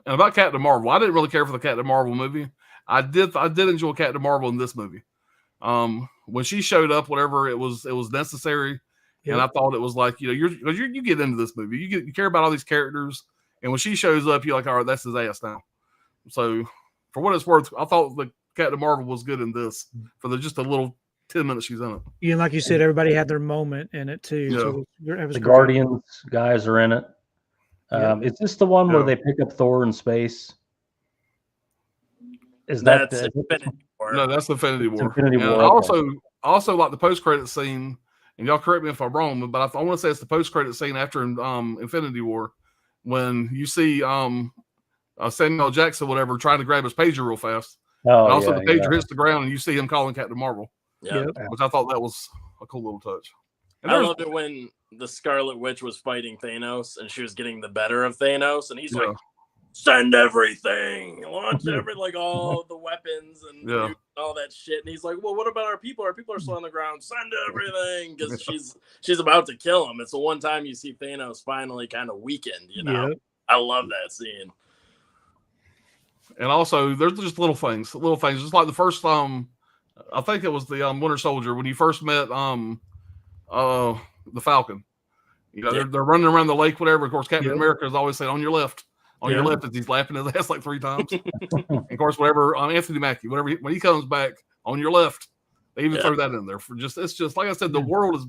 about Captain Marvel, I didn't really care for the Captain Marvel movie. I did enjoy Captain Marvel in this movie. When she showed up, whatever it was necessary, and I thought it was like you get into this movie, you care about all these characters, and when she shows up, you're like, all right, that's his ass now. So, for what it's worth, I thought the Captain Marvel was good in this for just a little 10 minutes she's in it. Yeah, like you said, everybody had their moment in it too. Yeah. So it was The great. Guardians guys are in it. Is this the one where they pick up Thor in space? That's Infinity War. No, that's Infinity War. Infinity And War. I also like the post-credit scene, and y'all correct me if I'm wrong, but I want to say it's the post-credit scene after Infinity War when you see Samuel Jackson, whatever, trying to grab his pager real fast. Oh, and also the pager hits the ground, and you see him calling Captain Marvel. Yeah. Which I thought that was a cool little touch. And I loved it when the Scarlet Witch was fighting Thanos and she was getting the better of Thanos, and he's like, send everything, launch like all the weapons and all that shit. And he's like, well, what about our people? Our people are still on the ground. Send everything, because she's about to kill him. It's the one time you see Thanos finally kind of weakened. I love that scene. And also, there's just little things, just like the first I think it was the Winter Soldier when you first met the Falcon. They're running around the lake, whatever. Of course, Captain America is always saying, on your left. On your left, as he's laughing his ass like 3 times. And of course, whatever, Anthony Mackie, whatever, when he comes back, on your left, they even throw that in there. It's just, like I said, the world is,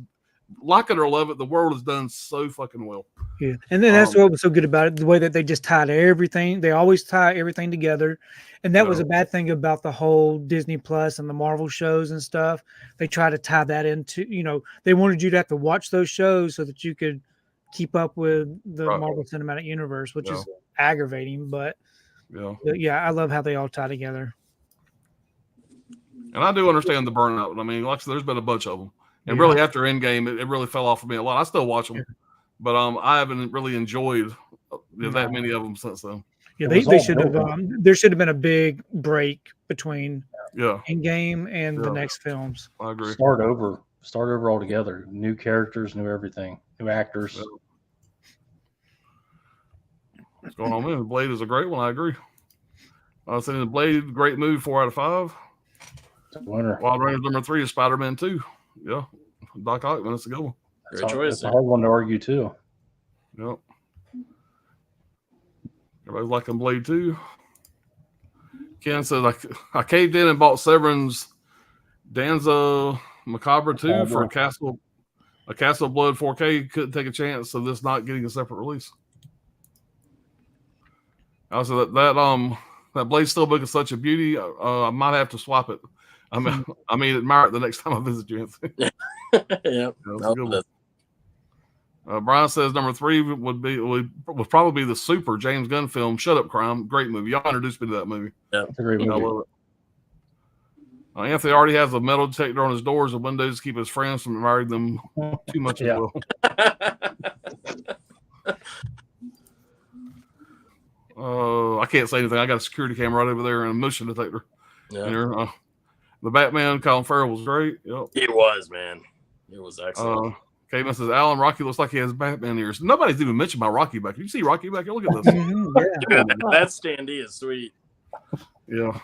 like it or love it, the world is done so fucking well. Yeah. And then that's what was so good about it, the way that they just tied everything. They always tie everything together. And that was a bad thing about the whole Disney Plus and the Marvel shows and stuff. They try to tie that into, they wanted you to have to watch those shows so that you could keep up with the Marvel Cinematic Universe, which is aggravating, but I love how they all tie together. And I do understand the burnout. I mean, like I said, there's been a bunch of them, and really after Endgame, it really fell off for me a lot. I still watch them, but I haven't really enjoyed that many of them since then. Yeah, they should have. There should have been a big break between Endgame and the next films. I agree. Start over altogether. New characters, new everything, new actors. Yeah. What's going on, man? Blade is a great one. I agree. I was saying the Blade, great movie, 4 out of 5. Winner. Wild Rangers number 3 is Spider-Man 2. Yeah, Doc Ock, man, that's a good one. Great choice. It's a hard one to argue too. Yep. Everybody's liking Blade 2. Ken says I caved in and bought Severin's Danza Macabre 2 for a Castle of Blood 4K. Couldn't take a chance of this not getting a separate release. Also, that Blade Steelbook is such a beauty. I might have to swap it. I mean, admire it the next time I visit you. Brian says number 3 would probably be the Super James Gunn film, Shut Up Crime. Great movie. Y'all introduced me to that movie. Yeah, it's a great movie. I love it. Anthony already has a metal detector on his doors and windows to keep his friends from admiring them too much as well. I can't say anything. I got a security camera right over there and a motion detector. Yeah. The Batman, Colin Farrell was great. Yep. He was, man. It was excellent. Caveman says, Alan, Rocky looks like he has Batman ears. Nobody's even mentioned my Rocky back. You see Rocky back here? Look at this. Yeah, that standee is sweet. Yeah.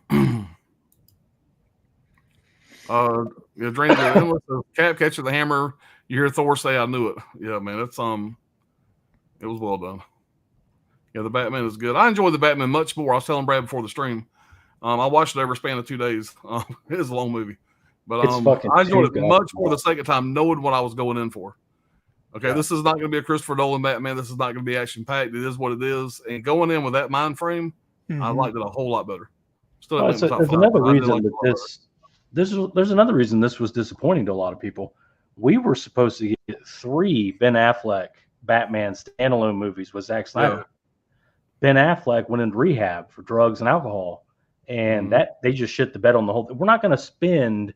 Dreams are endless. Cap catching the hammer. You hear Thor say, I knew it. Yeah, man, it's it was well done. Yeah, the Batman is good. I enjoy the Batman much more. I was telling Brad before the stream. I watched it over a span of 2 days. It is a long movie, but It's fucking I enjoyed too it good. much more the second time, knowing what I was going in for. Okay, Yeah. this is not going to be a Christopher Nolan Batman. This is not going to be action packed. It is what it is. And going in with that mind frame, I liked it a whole lot better. Still, Well, didn't make my top there's 5, another but I did reason like it a lot that there's another reason this was disappointing to a lot of people. We were supposed to get 3 Ben Affleck Batman standalone movies with Zack Snyder. Yeah. Ben Affleck went into rehab for drugs and alcohol, and that they just shit the bed on the whole thing. We're not going to spend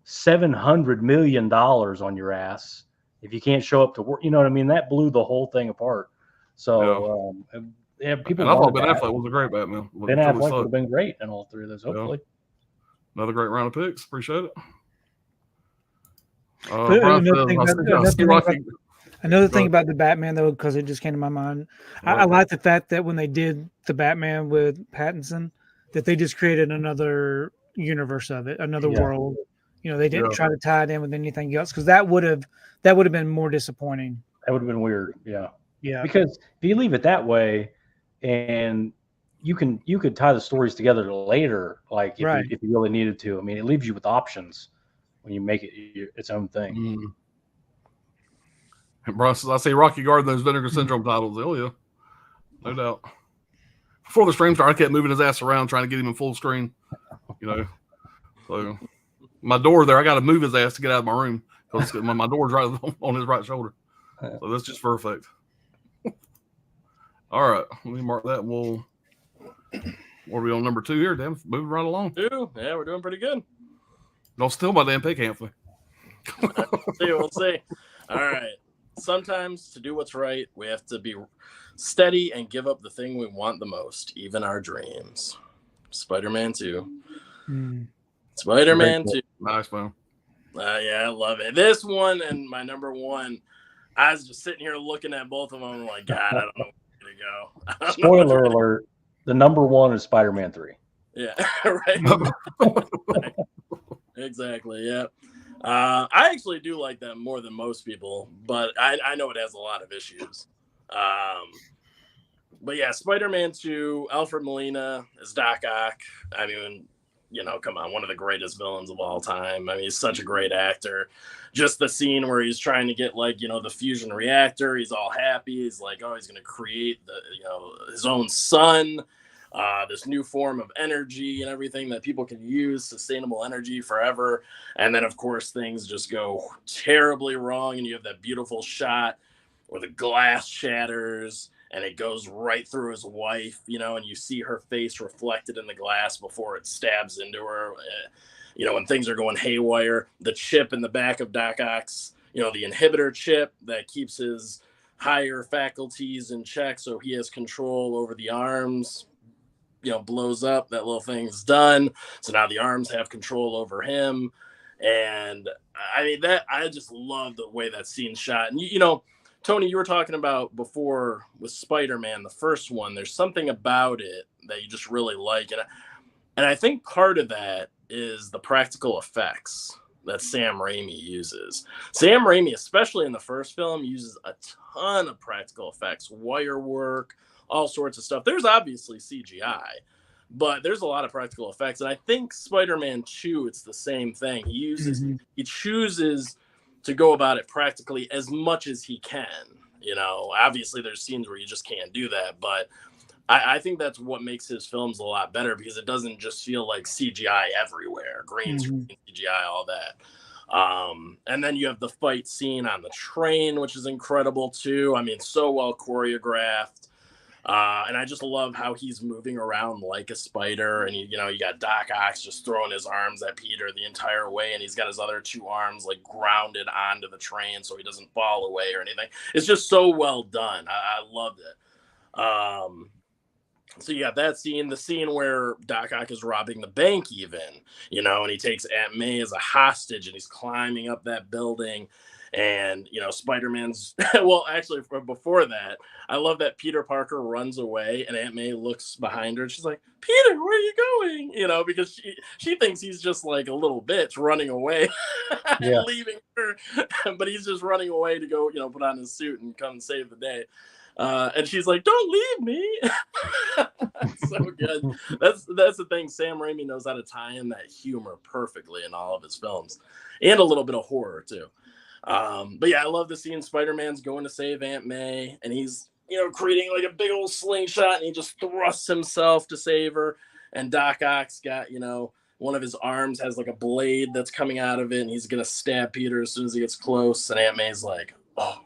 $700 million on your ass if you can't show up to work. You know what I mean? That blew the whole thing apart. So people. And I thought wanted Ben that. Affleck was a great Batman. Ben Affleck would have been great in all 3 of those. Hopefully, another great round of picks. Appreciate it. But Brian another another thing about the Batman, though, because it just came to my mind, I like the fact that when they did the Batman with Pattinson, that they just created another universe of it, another world. You know, they didn't try to tie it in with anything else, because that would have been more disappointing. that would have been weird. Yeah. Yeah, Because if you leave it that way, and you could tie the stories together later, like if you really needed to. I mean, it leaves you with options when you make it its own thing. And Bruce, I say Rocky Garden, those Vinegar Syndrome titles. Oh yeah, no doubt. Before the stream started, I kept moving his ass around, trying to get him in full screen. You know, so my door there, I got to move his ass to get out of my room because my door's right on his right shoulder. So that's just perfect. All right, let me mark that. What are we on number 2 here? Damn, moving right along. 2, yeah, we're doing pretty good. Don't steal my damn pick, Anthony. We'll see. All right. Sometimes to do what's right, we have to be steady and give up the thing we want the most, even our dreams. Spider-Man 2. Spider-Man 2. Nice, man. Yeah, I love it. This one and my number 1, I was just sitting here looking at both of them. I'm like, God, I don't know where to go. Spoiler alert: the number 1 is Spider-Man 3. Yeah, right. Exactly. Yeah. I actually do like that more than most people, but I know it has a lot of issues. But yeah, Spider-Man 2, Alfred Molina as Doc Ock. I mean, you know, come on, one of the greatest villains of all time. I mean, he's such a great actor. Just the scene where he's trying to get, like, you know, the fusion reactor. He's all happy. He's like, oh, he's going to create his own sun. This new form of energy and everything that people can use, sustainable energy forever. And then, of course, things just go terribly wrong. And you have that beautiful shot where the glass shatters and it goes right through his wife, you know, and you see her face reflected in the glass before it stabs into her. You know, when things are going haywire, the chip in the back of Doc Ock's, you know, the inhibitor chip that keeps his higher faculties in check so he has control over the arms, you know, blows up. That little thing's done. So now the arms have control over him. And I mean, I just love the way that scene's shot. And, you know, Tony, you were talking about before with Spider-Man, the first one, there's something about it that you just really like. And I think part of that is the practical effects that Sam Raimi uses. Sam Raimi, especially in the first film, uses a ton of practical effects, wire work, all sorts of stuff. There's obviously CGI, but there's a lot of practical effects. And I think Spider-Man 2, it's the same thing. He chooses to go about it practically as much as he can. You know, obviously there's scenes where you just can't do that, but I think that's what makes his films a lot better, because it doesn't just feel like CGI everywhere, green screen, CGI, all that. And then you have the fight scene on the train, which is incredible too. I mean, so well choreographed. And I just love how he's moving around like a spider. And, you know, you got Doc Ock just throwing his arms at Peter the entire way. And he's got his other 2 arms like grounded onto the train so he doesn't fall away or anything. It's just so well done. I loved it. So you got that scene, the scene where Doc Ock is robbing the bank even, you know, and he takes Aunt May as a hostage and he's climbing up that building. And, you know, Spider-Man's, well, actually, before that, I love that Peter Parker runs away and Aunt May looks behind her and she's like, Peter, where are you going? You know, because she thinks he's just like a little bitch running away and leaving her. But he's just running away to go, you know, put on his suit and come save the day. And she's like, "Don't leave me." It's so good. That's the thing. Sam Raimi knows how to tie in that humor perfectly in all of his films, and a little bit of horror too. But yeah, I love the scene. Spider-Man's going to save Aunt May, and he's creating like a big old slingshot, and he just thrusts himself to save her. And Doc Ock's got one of his arms has like a blade that's coming out of it, and he's gonna stab Peter as soon as he gets close. And Aunt May's like, "Oh,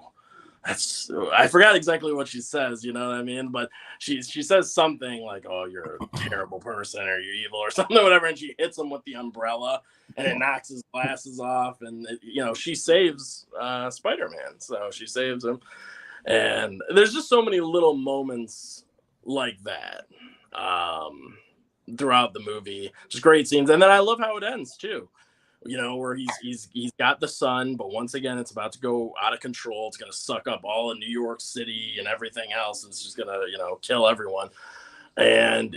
I forgot exactly what she says, you know what I mean? But she says something like, 'Oh, you're a terrible person, or you're evil,' or something, whatever." And she hits him with the umbrella, and it knocks his glasses off. And she saves Spider-Man, so she saves him. And there's just so many little moments like that throughout the movie, just great scenes. And then I love how it ends too. Where he's got the sun, but once again, it's about to go out of control. It's going to suck up all of New York City and everything else. It's just going to, kill everyone. And,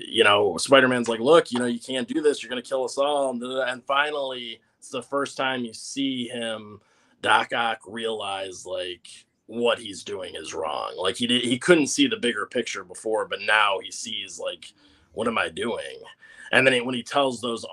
Spider-Man's like, "Look, you can't do this. You're going to kill us all." And finally, it's the first time you see him, Doc Ock, realize like what he's doing is wrong. Like he couldn't see the bigger picture before, but now he sees like, what am I doing? And then when he tells those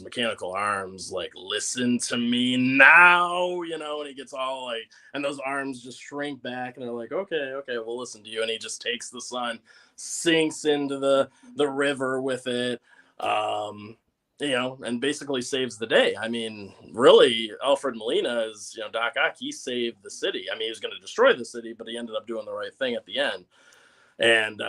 mechanical arms, like, "Listen to me now," and he gets all like, and those arms just shrink back, and they're like, okay, we'll listen to you. And he just takes the sun, sinks into the river with it, and basically saves the day. I mean, really, Alfred Molina is, Doc Ock, he saved the city. I mean, he was going to destroy the city, but he ended up doing the right thing at the end. And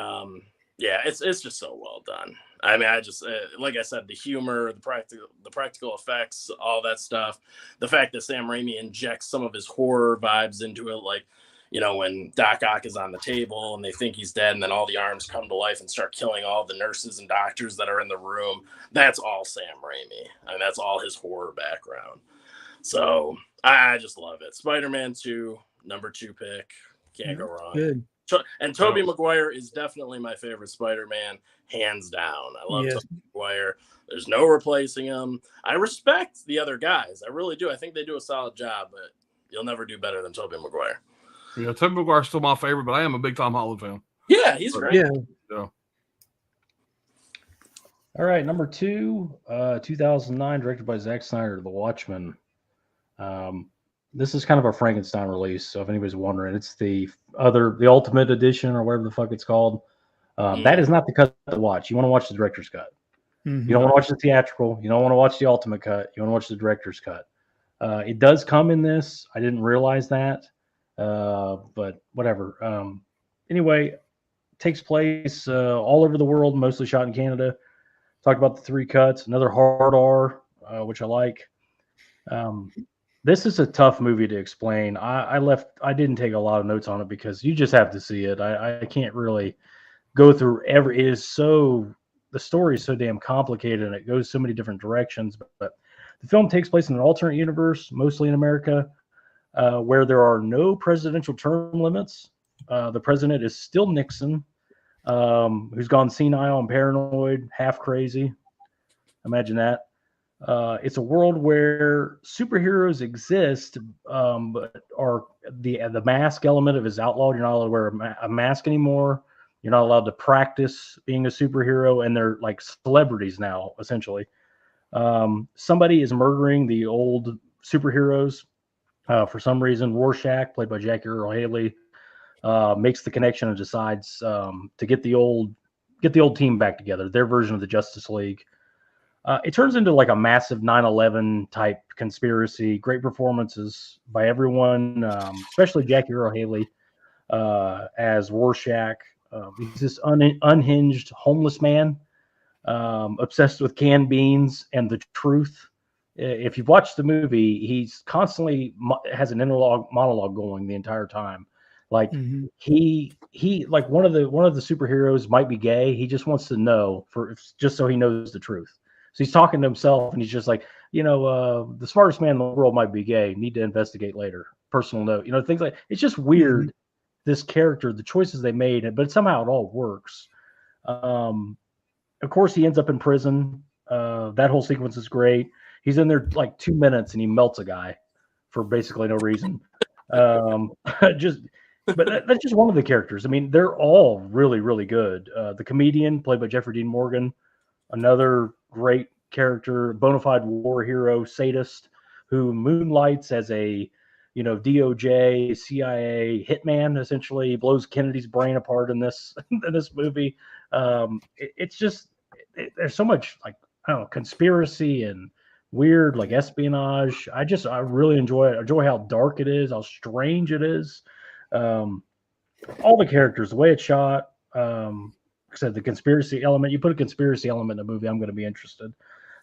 yeah, it's just so well done. I mean, I just like I said, the humor, the practical effects, all that stuff. The fact that Sam Raimi injects some of his horror vibes into it, like when Doc Ock is on the table and they think he's dead, and then all the arms come to life and start killing all the nurses and doctors that are in the room. That's all Sam Raimi. I mean, that's all his horror background. So I just love it. Spider-Man 2, number 2 pick. Can't go wrong. Good. And Tobey Maguire is definitely my favorite Spider-Man, hands down. I love Tobey Maguire. There's no replacing him. I respect the other guys. I really do. I think they do a solid job, but you'll never do better than Tobey Maguire. Yeah, Tobey Maguire's still my favorite, but I am a big Tom Holland fan. Yeah, he's great. Yeah. All right, number 2, 2009, directed by Zack Snyder, The Watchmen. This is kind of a Frankenstein release, so if anybody's wondering, it's the Ultimate Edition or whatever the fuck it's called. That is not the cut to watch. You want to watch the director's cut. Mm-hmm. You don't want to watch the theatrical. You don't want to watch the Ultimate cut. You want to watch the director's cut. It does come in this. I didn't realize that, but whatever. Anyway, takes place all over the world, mostly shot in Canada. Talk about the 3 cuts. Another hard R, which I like. This is a tough movie to explain. I didn't take a lot of notes on it because you just have to see it. I can't really go through the story is so damn complicated and it goes so many different directions. But the film takes place in an alternate universe, mostly in America, where there are no presidential term limits. The president is still Nixon, who's gone senile and paranoid, half crazy. Imagine that. It's a world where superheroes exist, but are the mask element of is outlawed. You're not allowed to wear a mask anymore. You're not allowed to practice being a superhero, and they're like celebrities now, essentially. Somebody is murdering the old superheroes for some reason. Rorschach, played by Jackie Earle Haley, makes the connection and decides to get the old team back together, their version of the Justice League. It turns into like a massive 9/11 type conspiracy. Great performances by everyone, especially Jackie Earle Haley as Rorschach. He's this unhinged homeless man, obsessed with canned beans and the truth. If you've watched the movie, he's constantly has an monologue going the entire time. Like he like one of the superheroes might be gay. He just wants to know just so he knows the truth. So he's talking to himself, and he's just like, the smartest man in the world might be gay. Need to investigate later. Personal note, things like it's just weird. This character, the choices they made, but somehow it all works. Of course, he ends up in prison. That whole sequence is great. He's in there like 2 minutes, and he melts a guy for basically no reason. But that's just one of the characters. I mean, they're all really, really good. The comedian, played by Jeffrey Dean Morgan, another great character, bona fide war hero, sadist, who moonlights as a, DOJ, CIA hitman. Essentially, he blows Kennedy's brain apart in this in this movie. It's just there's so much I don't know, conspiracy and weird espionage. I really enjoy it. I enjoy how dark it is, how strange it is. All the characters, the way it's shot. Like I said, the conspiracy element. You put a conspiracy element in a movie, I'm going to be interested.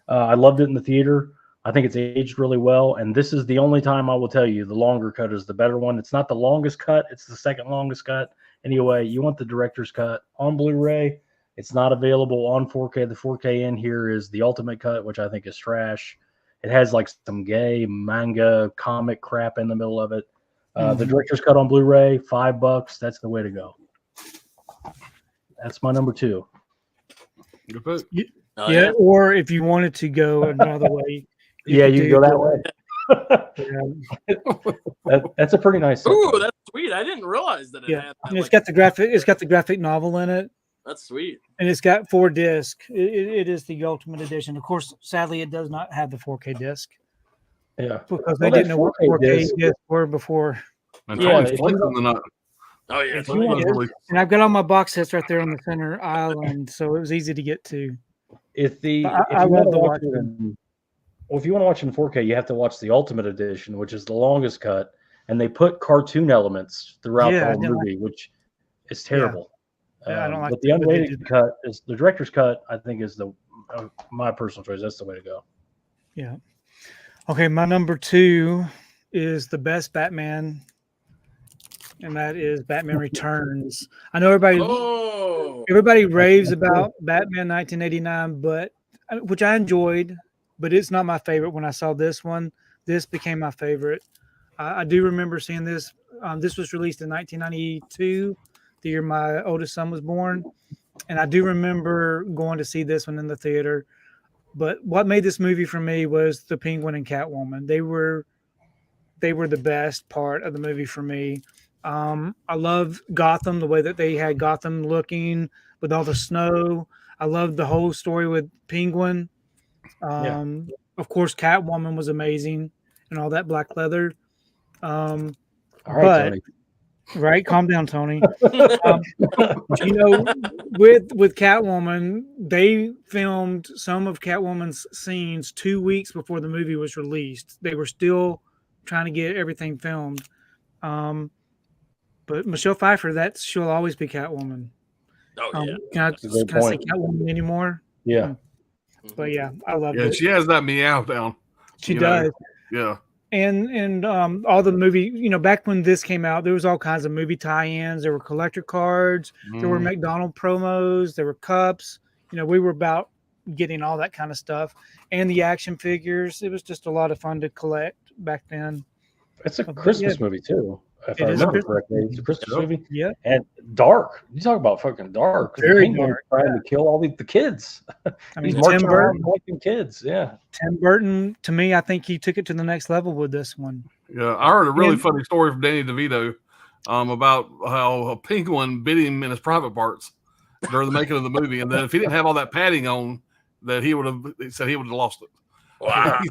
I loved it in the theater. I think it's aged really well. And this is the only time I will tell you the longer cut is the better one. It's not the longest cut. It's the second longest cut. Anyway, you want the director's cut on Blu-ray. It's not available on 4K. The 4K in here is the ultimate cut, which I think is trash. It has some gay manga comic crap in the middle of it. The director's cut on Blu-ray, $5. That's the way to go. That's my number 2. Good pick. Yeah, or if you wanted to go another way. You can go that way. That's a pretty nice. Ooh, that's sweet. I didn't realize that it had that. And it's got the graphic. It's got the graphic novel in it. That's sweet. And it's got 4 discs. It is the ultimate edition. Of course, sadly, it does not have the 4K disc. Yeah, because they didn't know what 4K discs were before. And Tony's flipping the nut. Oh yeah, and I've got all my box sets right there on the center island, so it was easy to get to. If you want to watch it in 4K, you have to watch the Ultimate Edition, which is the longest cut, and they put cartoon elements throughout the whole movie, which is terrible. Yeah, I don't like. But the unrated cut is the director's cut. I think is my personal choice. That's the way to go. Yeah. Okay, my number 2 is the best Batman, and that is Batman Returns. I know everybody raves about Batman 1989, which I enjoyed, but it's not my favorite. When I saw this one, this became my favorite. I do remember seeing this. This was released in 1992, the year my oldest son was born, and I do remember going to see this one in the theater. But what made this movie for me was the Penguin and Catwoman. They were the best part of the movie for me. I love Gotham, the way that they had Gotham looking with all the snow. I loved the whole story with Penguin. Of course, Catwoman was amazing and all that black leather. All right, Tony. Right, calm down, Tony. With Catwoman, they filmed some of Catwoman's scenes 2 weeks before the movie was released. They were still trying to get everything filmed. But Michelle Pfeiffer, she'll always be Catwoman. Oh yeah. Can I say Catwoman anymore? Yeah. But yeah, I love it. Yeah, she has that meow down. She does. Yeah. And all the movie, back when this came out, there was all kinds of movie tie-ins. There were collector cards. There were McDonald's promos. There were cups. We were about getting all that kind of stuff. And the action figures. It was just a lot of fun to collect back then. It's a Christmas movie, too. If I remember correctly, it's a Christmas movie. Yeah. And dark. You talk about fucking dark. Very dark. Trying to kill all the kids. I mean, he's marching around collecting kids. Yeah. Tim Burton, to me, I think he took it to the next level with this one. Yeah. I heard a really funny story from Danny DeVito about how a penguin bit him in his private parts during the making of the movie. And then if he didn't have all that padding on, that he would have lost it. Wow.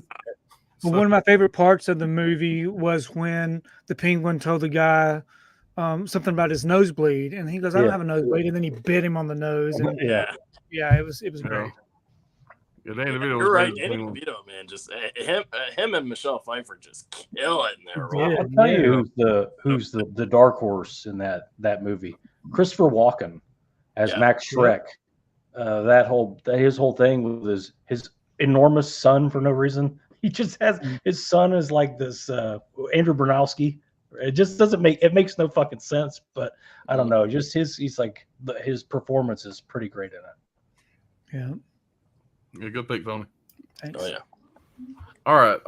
But one of my favorite parts of the movie was when the penguin told the guy something about his nosebleed, and he goes, "I don't have a nosebleed," and then he bit him on the nose. And it was great. Yeah, Danny DeVito. You're right, Danny DeVito, man. Just him and Michelle Pfeiffer just kill it in their role. I'll tell you who's the dark horse in that movie. Christopher Walken as Max Schreck. His whole thing with his enormous son for no reason. He just has his son is like this Andrew Bernowski. It just it makes no fucking sense. But I don't know. Just his performance is pretty great in it. Yeah. Yeah, good pick, Tony. Thanks. Oh yeah. All right.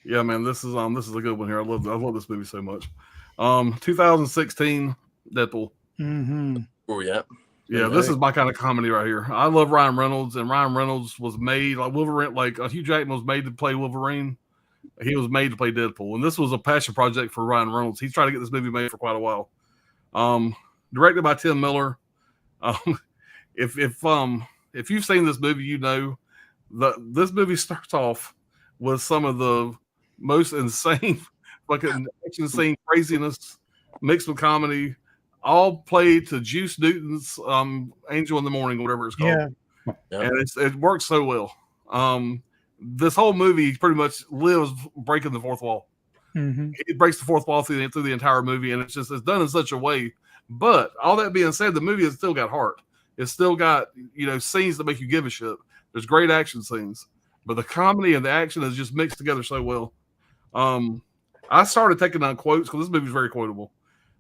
Yeah, man, this is a good one here. I love this movie so much. 2016 Deadpool. Mm-hmm. Oh yeah. Yeah, this is my kind of comedy right here. I love Ryan Reynolds, and Ryan Reynolds was made like Wolverine, like Hugh Jackman was made to play Wolverine, he was made to play Deadpool, and this was a passion project for Ryan Reynolds. He's trying to get this movie made for quite a while. Directed by Tim Miller. If you've seen this movie, you know this movie starts off with some of the most insane fucking action scene craziness mixed with comedy, all played to Juice Newton's Angel in the Morning, whatever it's called. Yeah. And it works so well. This whole movie pretty much lives breaking the fourth wall. Mm-hmm. It breaks the fourth wall through the entire movie, and it's done in such a way. But all that being said, the movie has still got heart. It's still got, scenes that make you give a shit. There's great action scenes, but the comedy and the action is just mixed together so well. I started taking down quotes because this movie is very quotable.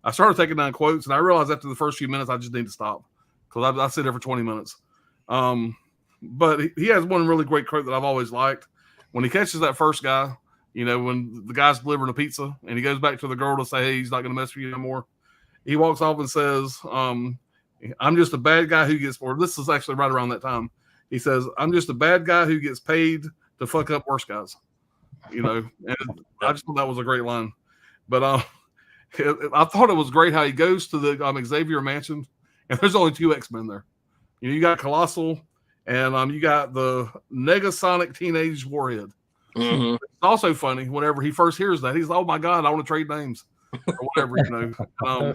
I started taking down quotes, and I realized after the first few minutes, I just need to stop because I sit there for 20 minutes. But he has one really great quote that I've always liked. When he catches that first guy, when the guy's delivering a pizza, and he goes back to the girl to say, hey, he's not going to mess with you anymore. He walks off and says, I'm just a bad guy who gets, or this is actually right around that time. He says, I'm just a bad guy who gets paid to fuck up worse guys. And I just thought that was a great line. But I thought it was great how he goes to the Xavier Mansion, and there's only 2 X-Men there. You got Colossal, and you got the Negasonic Teenage Warhead. Mm-hmm. It's also funny whenever he first hears that, he's like, oh my God, I want to trade names or whatever, I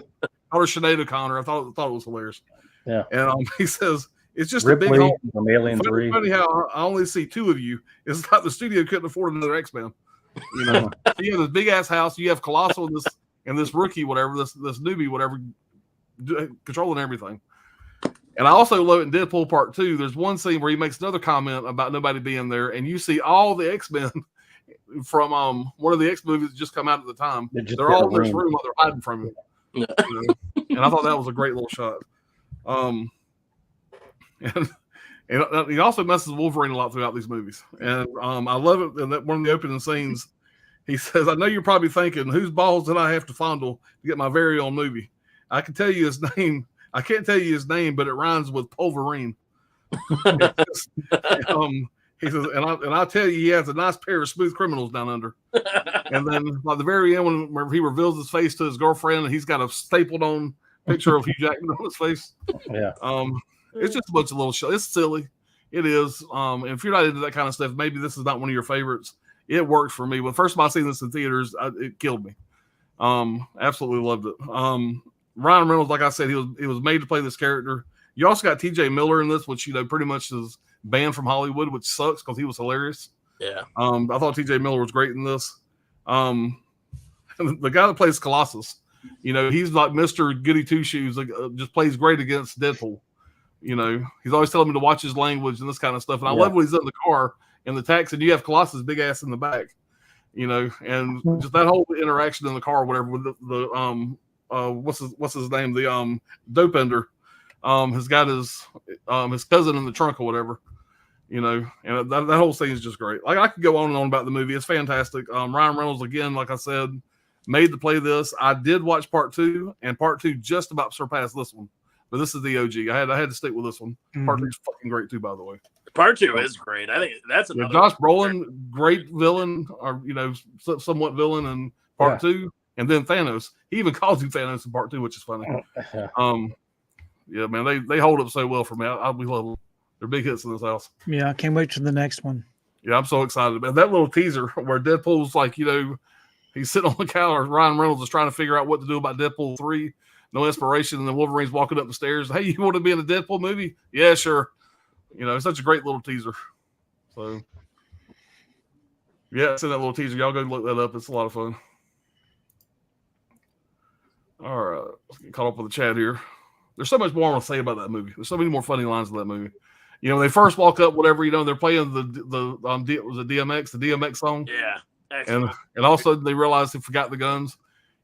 or Sinead O'Connor. I thought it was hilarious. Yeah. And he says, it's just Ripley a big hole. from Alien 3. Funny how I only see 2 of you. It's like the studio couldn't afford another X-Men. You have this big ass house. You have Colossal and this rookie, whatever, this newbie, whatever, controlling everything. And I also love in Deadpool Part 2, there's one scene where he makes another comment about nobody being there, and you see all the X-Men from one of the X movies that just come out at the time. They're all in this room while they're hiding from him. And I thought that was a great little shot. And he also messes with Wolverine a lot throughout these movies. And I love it. And that one of the opening scenes, he says, I know you're probably thinking, whose balls did I have to fondle to get my very own movie? I can tell you his name. I can't tell you his name, but it rhymes with Pulverine. He says, and I'll tell you, he has a nice pair of smooth criminals down under. And then by the very end, when he reveals his face to his girlfriend, and he's got a stapled on picture of Hugh Jackman on his face. Yeah. It's just a bunch of little shit. It's silly. It is. And if you're not into that kind of stuff, maybe this is not one of your favorites. It worked for me. When first time I seen this in theaters, it killed me. Absolutely loved it. Ryan Reynolds, like I said, he was made to play this character. You also got T.J. Miller in this, which pretty much is banned from Hollywood, which sucks because he was hilarious. Yeah. I thought T.J. Miller was great in this. The guy that plays Colossus, he's like Mr. Goody Two Shoes, just plays great against Deadpool. He's always telling me to watch his language and this kind of stuff. And I love when he's in the car in the taxi, and you have Colossus big ass in the back, and just that whole interaction in the car, whatever, with the what's his name, the dope ender, has got his cousin in the trunk or whatever, and that whole scene is just great. Like, I could go on and on about the movie. It's fantastic. Ryan Reynolds, again, like I said, made to play this. I did watch Part 2, and Part 2 just about surpassed this one. But this is the OG. I had to stick with this one. Part 2 is fucking great too, by the way. Part 2 is great. I think that's another. Josh Brolin, great villain, or somewhat villain in Part 2, and then Thanos. He even calls him Thanos in Part 2, which is funny. Yeah, man, they hold up so well for me. We love them. They're big hits in this house. Yeah, I can't wait for the next one. Yeah, I'm so excited about that little teaser where Deadpool's like, he's sitting on the couch. Ryan Reynolds is trying to figure out what to do about Deadpool 3. No inspiration, and then Wolverine's walking up the stairs. Hey, you want to be in a Deadpool movie? Yeah, sure. It's such a great little teaser. So, yeah, it's in that little teaser. Y'all go look that up. It's a lot of fun. All right, let's get caught up with the chat here. There's so much more I want to say about that movie. There's so many more funny lines in that movie. They first walk up, whatever, they're playing was it DMX, the DMX song? Yeah. And all of a sudden they realize they forgot the guns.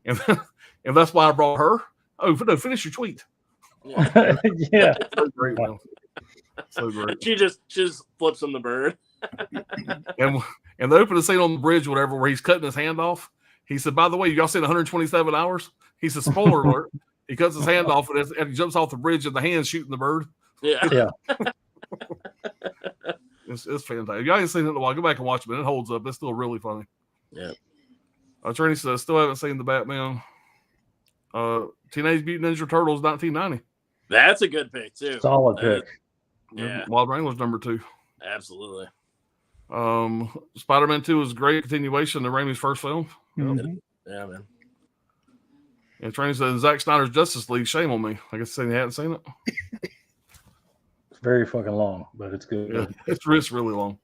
And that's why I brought her. Oh, no, finish your tweet. Yeah. Yeah. So great, man. So great. She just flips him the bird. And the opening scene on the bridge, whatever, where he's cutting his hand off. He said, by the way, y'all seen 127 hours? He said, spoiler alert. He cuts his hand off and he jumps off the bridge and the hand's shooting the bird. Yeah. Yeah. It's fantastic. If y'all ain't seen it in a while, go back and watch it, but it holds up. It's still really funny. Yeah. Trini says, still haven't seen the Batman. Teenage Mutant Ninja Turtles 1990. That's a good pick too. Solid pick. Yeah. Wild Wranglers number 2. Absolutely. Spider-Man 2 was a great continuation of Raimi's first film. Mhm. Yeah, man. And Trini says, Zack Snyder's Justice League, shame on me. I guess saying he hadn't seen it. It's very fucking long, but it's good. Yeah, it's really long.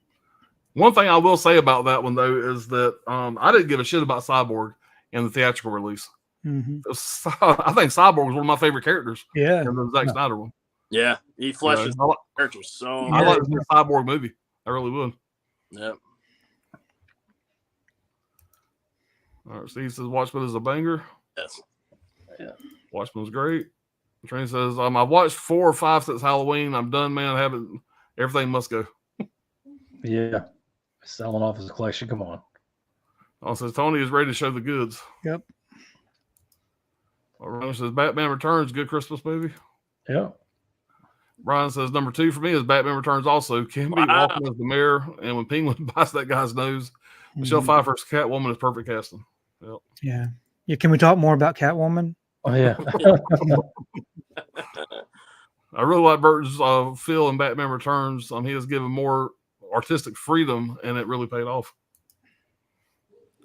One thing I will say about that one, though, is that I didn't give a shit about Cyborg in the theatrical release. Mhm. I think Cyborg was one of my favorite characters Yeah. in the Zack Snyder one. Yeah, he fleshes I, character so I much. like the Cyborg movie. I really would. Yep. All right, Steve says Watchmen is a banger. Yes. Watchmen's great. Trini says, I've watched 4 or 5 since Halloween. I'm done, man. I haven't. Everything must go. Yeah. Selling off his collection. Come on. Says Tony is ready to show the goods. Yep. Ryan says Batman Returns, good Christmas movie. Yeah. Brian says number 2 for me is Batman Returns also. Can be walking as the mayor, and when Penguin bites that guy's nose, Michelle Mhm. Pfeiffer's Catwoman is perfect casting. Yep. Yeah. Yeah. Can we talk more about Catwoman? Oh, yeah. I really like Burton's feel in Batman Returns. He has given more artistic freedom, and it really paid off.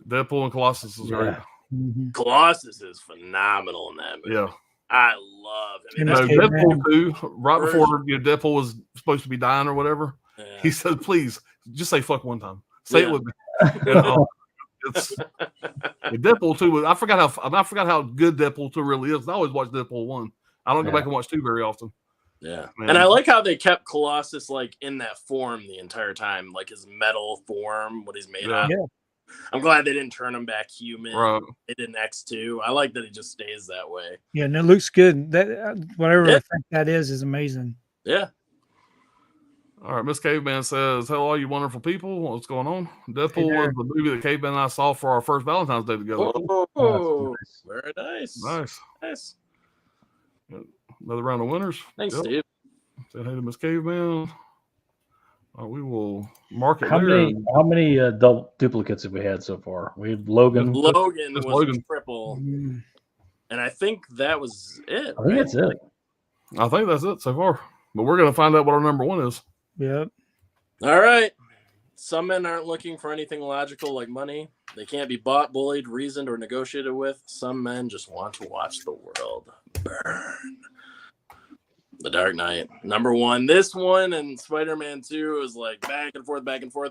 Deadpool and Colossus is great. Mhm. Colossus is phenomenal in that movie. Yeah. I love him. And No, that's Deadpool 2, right Version. before Deadpool was supposed to be dying or whatever, he said, please, just say fuck one time. Say it Yeah. with me. It's Deadpool 2. I forgot how good Deadpool 2 really is. I always watch Deadpool 1. I don't go Yeah. back and watch 2 very often. Yeah. Man. And I like how they kept Colossus like in that form the entire time, like his metal form, what he's made Yeah. of. Yeah. I'm glad they didn't turn him back human. Right. They did an X2. I like that he just stays that way. Yeah. And it looks good. That whatever Yeah. effect that is amazing. Yeah. All right. Miss Caveman says, hello, all you wonderful people. What's going on? Deadpool Hey there. was the movie that Caveman and I saw for our first Valentine's Day together. Cool. Oh, nice. very nice. Nice. Nice. Another round of winners. Thanks, Yep. Steve. Say hey to Miss Caveman. We will mark it How there. many duplicates have we had so far? We had Logan. Logan Just was Logan. a triple, Mhm. and I think that was it. I think that's it. I think that's it so far. But we're going to find out what our number 1 is. Yep. All right. Some men aren't looking for anything logical like money. They can't be bought, bullied, reasoned, or negotiated with. Some men just want to watch the world burn. The Dark Knight, number 1. This one and Spider-Man 2 is like back and forth.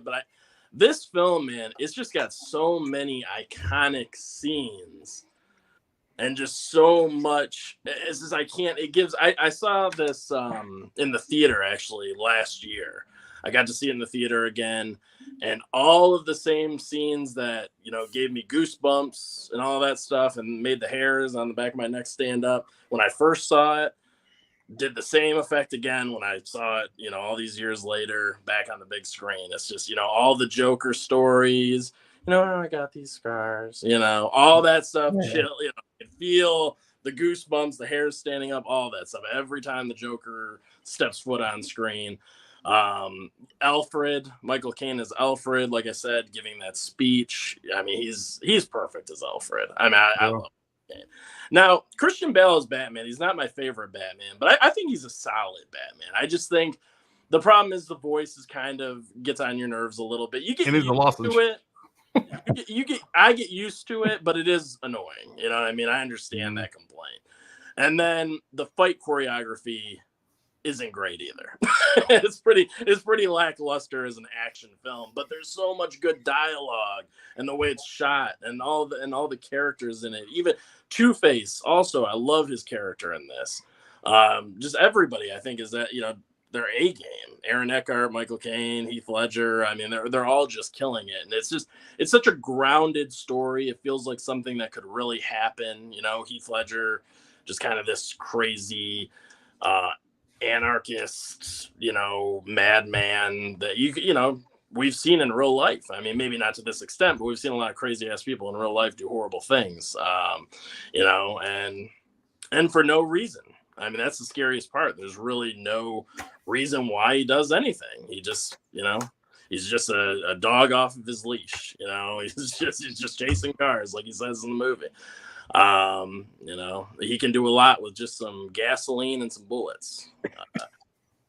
But this film, man, it's just got so many iconic scenes and just so much. It's just I saw this in the theater actually last year. I got to see it in the theater again, and all of the same scenes that, gave me goosebumps and all that stuff and made the hairs on the back of my neck stand up when I first saw it, did the same effect again when I saw it, all these years later back on the big screen. It's just, all the Joker stories, I got these scars, all that stuff. Yeah. Chill, you can feel the goosebumps, the hairs standing up, all that stuff. Every time the Joker steps foot on screen. Alfred, Michael Caine as Alfred, like I said, giving that speech. I mean, he's perfect as Alfred. I mean, I love Caine. Now, Christian Bale as Batman, he's not my favorite Batman, but I think he's a solid Batman. I just think the problem is the voice is kind of gets on your nerves a little bit. You get used to it. I get used to it, but it is annoying. You know what I mean? I understand that complaint. And then the fight choreography isn't great either. It's pretty lackluster as an action film, but there's so much good dialogue and the way it's shot and all the characters in it. Even Two-Face, also, I love his character in this. Just everybody, I think, is that their A game. Aaron Eckhart, Michael Caine, Heath Ledger. I mean, they're all just killing it, and it's such a grounded story. It feels like something that could really happen. Heath Ledger, just kind of this crazy anarchist, madman that we've seen in real life. I mean, maybe not to this extent, but we've seen a lot of crazy ass people in real life do horrible things, and for no reason. I mean, that's the scariest part. There's really no reason why he does anything. He just, he's just a dog off of his leash. You know, he's just chasing cars like he says in the movie. You know, he can do a lot with just some gasoline and some bullets.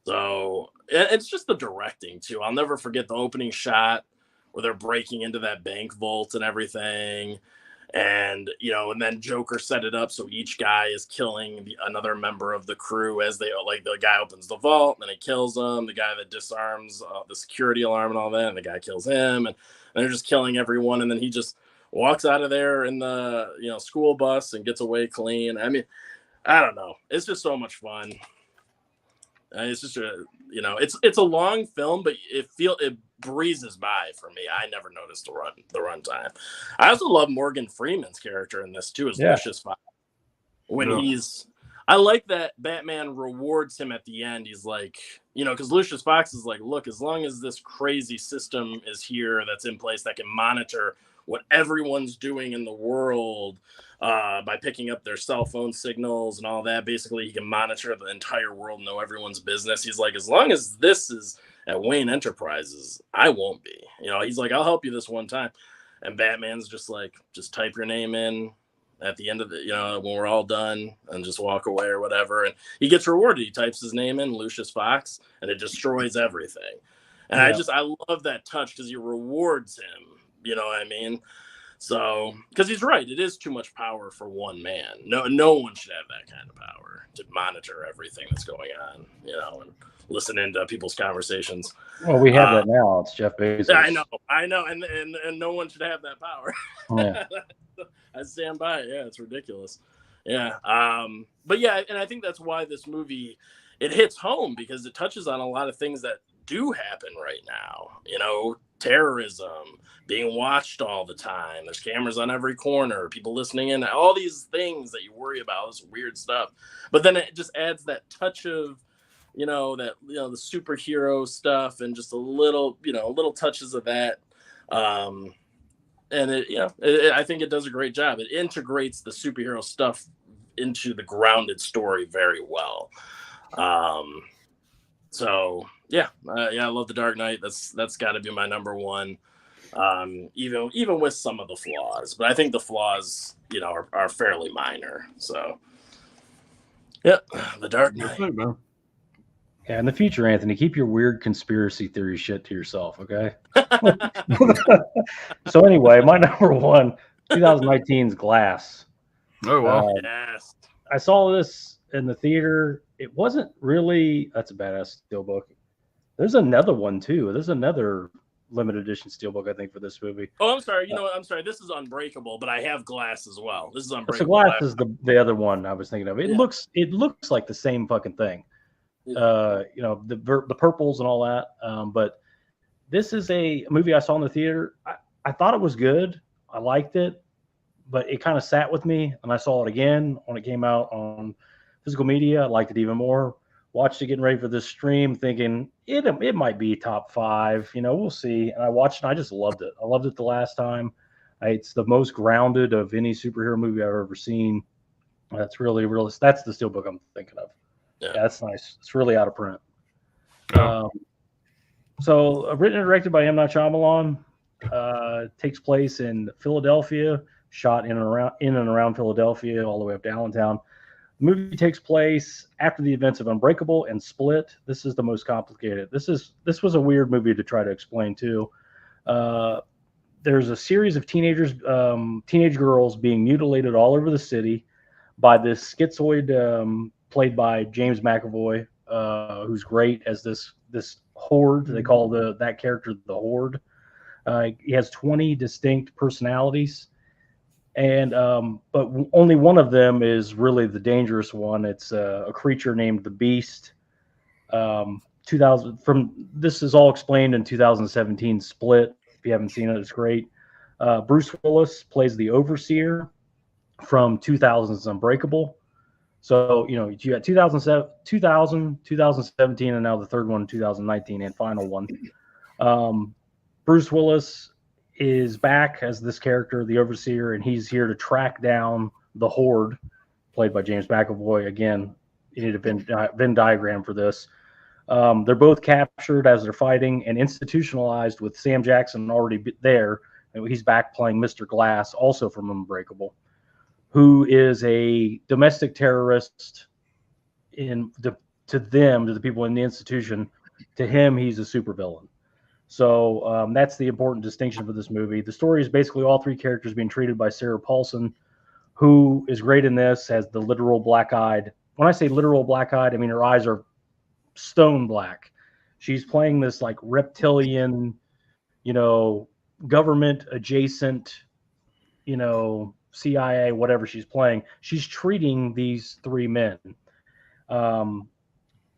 So it's just the directing too. I'll never forget the opening shot where they're breaking into that bank vault and everything. And, you know, and then Joker set it up so each guy is killing another member of the crew as they, like, the guy opens the vault, and then he kills him, the guy that disarms the security alarm and all that, and the guy kills him, and they're just killing everyone, and then he just walks out of there in the, you know, school bus and gets away clean. I mean, I don't know. It's just so much fun. It's just you know, it's a long film, but it breezes by for me. I never noticed the runtime. I also love Morgan Freeman's character in this too, as Lucius Fox. I like that Batman rewards him at the end. He's like, you know, because Lucius Fox is like, look, as long as this crazy system is here that's in place that can monitor what everyone's doing in the world by picking up their cell phone signals and all that. Basically, he can monitor the entire world, know everyone's business. He's like, as long as this is at Wayne Enterprises, I won't be. You know, he's like, I'll help you this one time. And Batman's just like, just type your name in at the end of the, you know, when we're all done, and just walk away or whatever. And he gets rewarded. He types his name in, Lucius Fox, and it destroys everything. And I love that touch because he rewards him. You know what I mean? So, because he's right, it is too much power for one man. No one should have that kind of power to monitor everything that's going on, you know, and listen into people's conversations. Well, we have that now. It's Jeff Bezos. Yeah, I know, and no one should have that power. Yeah. I stand by it. Yeah, it's ridiculous. Yeah, but yeah, and I think that's why this movie, it hits home, because it touches on a lot of things that do happen right now. You know, terrorism, being watched all the time. There's cameras on every corner, people listening in, all these things that you worry about, this weird stuff. But then it just adds that touch of, you know, the superhero stuff, and just little touches of that. And it, you know, I think it does a great job. It integrates the superhero stuff into the grounded story very well. So yeah, I love The Dark Knight. That's got to be my number one. Even with some of the flaws, but I think the flaws, you know, are fairly minor. So, yeah, The Dark Knight. Yeah, in the future, Anthony, keep your weird conspiracy theory shit to yourself, okay? So anyway, my number one, 2019's Glass. Oh wow! Yes, I saw this in the theater. It wasn't really. That's a badass steelbook. There's another one too. There's another limited edition steelbook, I think, for this movie. Oh, I'm sorry. You know what? I'm sorry. This is Unbreakable, but I have Glass as well. This is Unbreakable. So Glass is the other one I was thinking of. It looks like the same fucking thing. You know, the purples and all that. But this is a movie I saw in the theater. I thought it was good. I liked it, but it kind of sat with me, and I saw it again when it came out on physical media. I liked it even more. Watched it getting ready for this stream, thinking it might be top 5. You know, we'll see. And I watched it, and I just loved it. I loved it the last time. It's the most grounded of any superhero movie I've ever seen. That's really realistic. That's the steelbook I'm thinking of. Yeah, that's nice. It's really out of print. Oh. So written and directed by M. Night Shyamalan. Takes place in Philadelphia, shot in and around Philadelphia, all the way up to Allentown. The movie takes place after the events of Unbreakable and Split. This is the most complicated. This was a weird movie to try to explain too. There's a series of teenage girls being mutilated all over the city by this schizoid played by James McAvoy, who's great as this horde. They call that character the Horde. He has 20 distinct personalities. And but only one of them is really the dangerous one. It's a creature named the Beast. This is all explained in 2017 Split. If you haven't seen it, it's great. Bruce Willis plays the Overseer from 2000's Unbreakable. So, you know, you got 2000, 2017, and now the third one, 2019, and final one. Bruce Willis is back as this character, the Overseer, and he's here to track down the Horde, played by James McAvoy. Again, you need a Venn diagram for this. They're both captured as they're fighting and institutionalized with Sam Jackson already there. He's back playing Mr. Glass, also from Unbreakable, who is a domestic terrorist to the people in the institution. To him, he's a supervillain. So that's the important distinction for this movie. The story is basically all three characters being treated by Sarah Paulson, who is great in this as the literal black-eyed. When I say literal black-eyed, I mean her eyes are stone black. She's playing this like reptilian, government adjacent, CIA, whatever she's playing. She's treating these three men.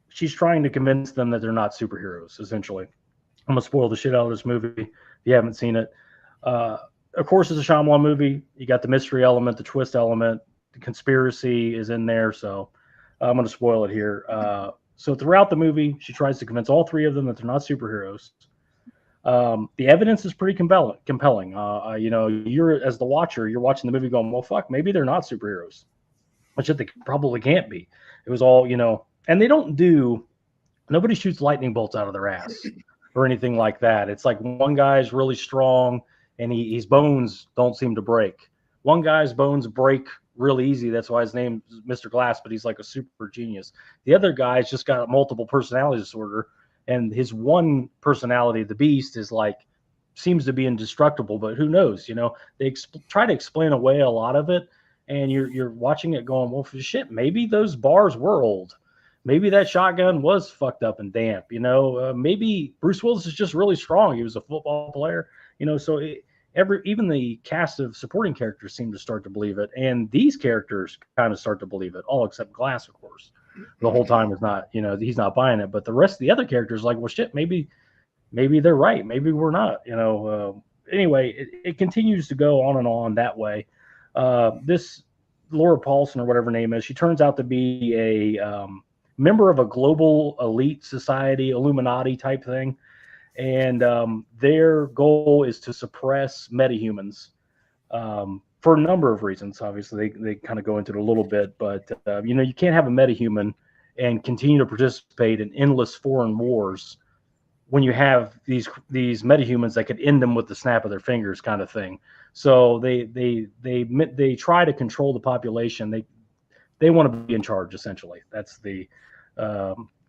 She's trying to convince them that they're not superheroes, essentially. I'm going to spoil the shit out of this movie if you haven't seen it. Of course, it's a Shyamalan movie. You got the mystery element, the twist element, the conspiracy is in there. So I'm going to spoil it here. So throughout the movie, she tries to convince all three of them that they're not superheroes. The evidence is pretty compelling. You're as the watcher, you're watching the movie going, well, fuck, maybe they're not superheroes, which they probably can't be. It was all, and nobody shoots lightning bolts out of their ass or anything like that. It's like one guy's really strong and his bones don't seem to break. One guy's bones break really easy. That's why his name is Mr. Glass, but he's like a super genius. The other guy's just got a multiple personality disorder, and his one personality, the Beast, is like seems to be indestructible, but who knows? They try to explain away a lot of it, and you're watching it going, well, for shit, maybe those bars were old. Maybe that shotgun was fucked up and damp. Maybe Bruce Willis is just really strong. He was a football player. So even the cast of supporting characters seem to start to believe it, and these characters kind of start to believe it, all except Glass, of course. The whole time is not, he's not buying it, but the rest of the other characters like, well, shit, maybe they're right, maybe we're not. Anyway, it continues to go on that way. This Laura Paulson or whatever her name is, she turns out to be a member of a global elite society, Illuminati type thing. And their goal is to suppress metahumans for a number of reasons. Obviously, they kind of go into it a little bit, but you can't have a metahuman and continue to participate in endless foreign wars when you have these metahumans that could end them with the snap of their fingers, kind of thing. So they try to control the population. They want to be in charge, essentially. That's the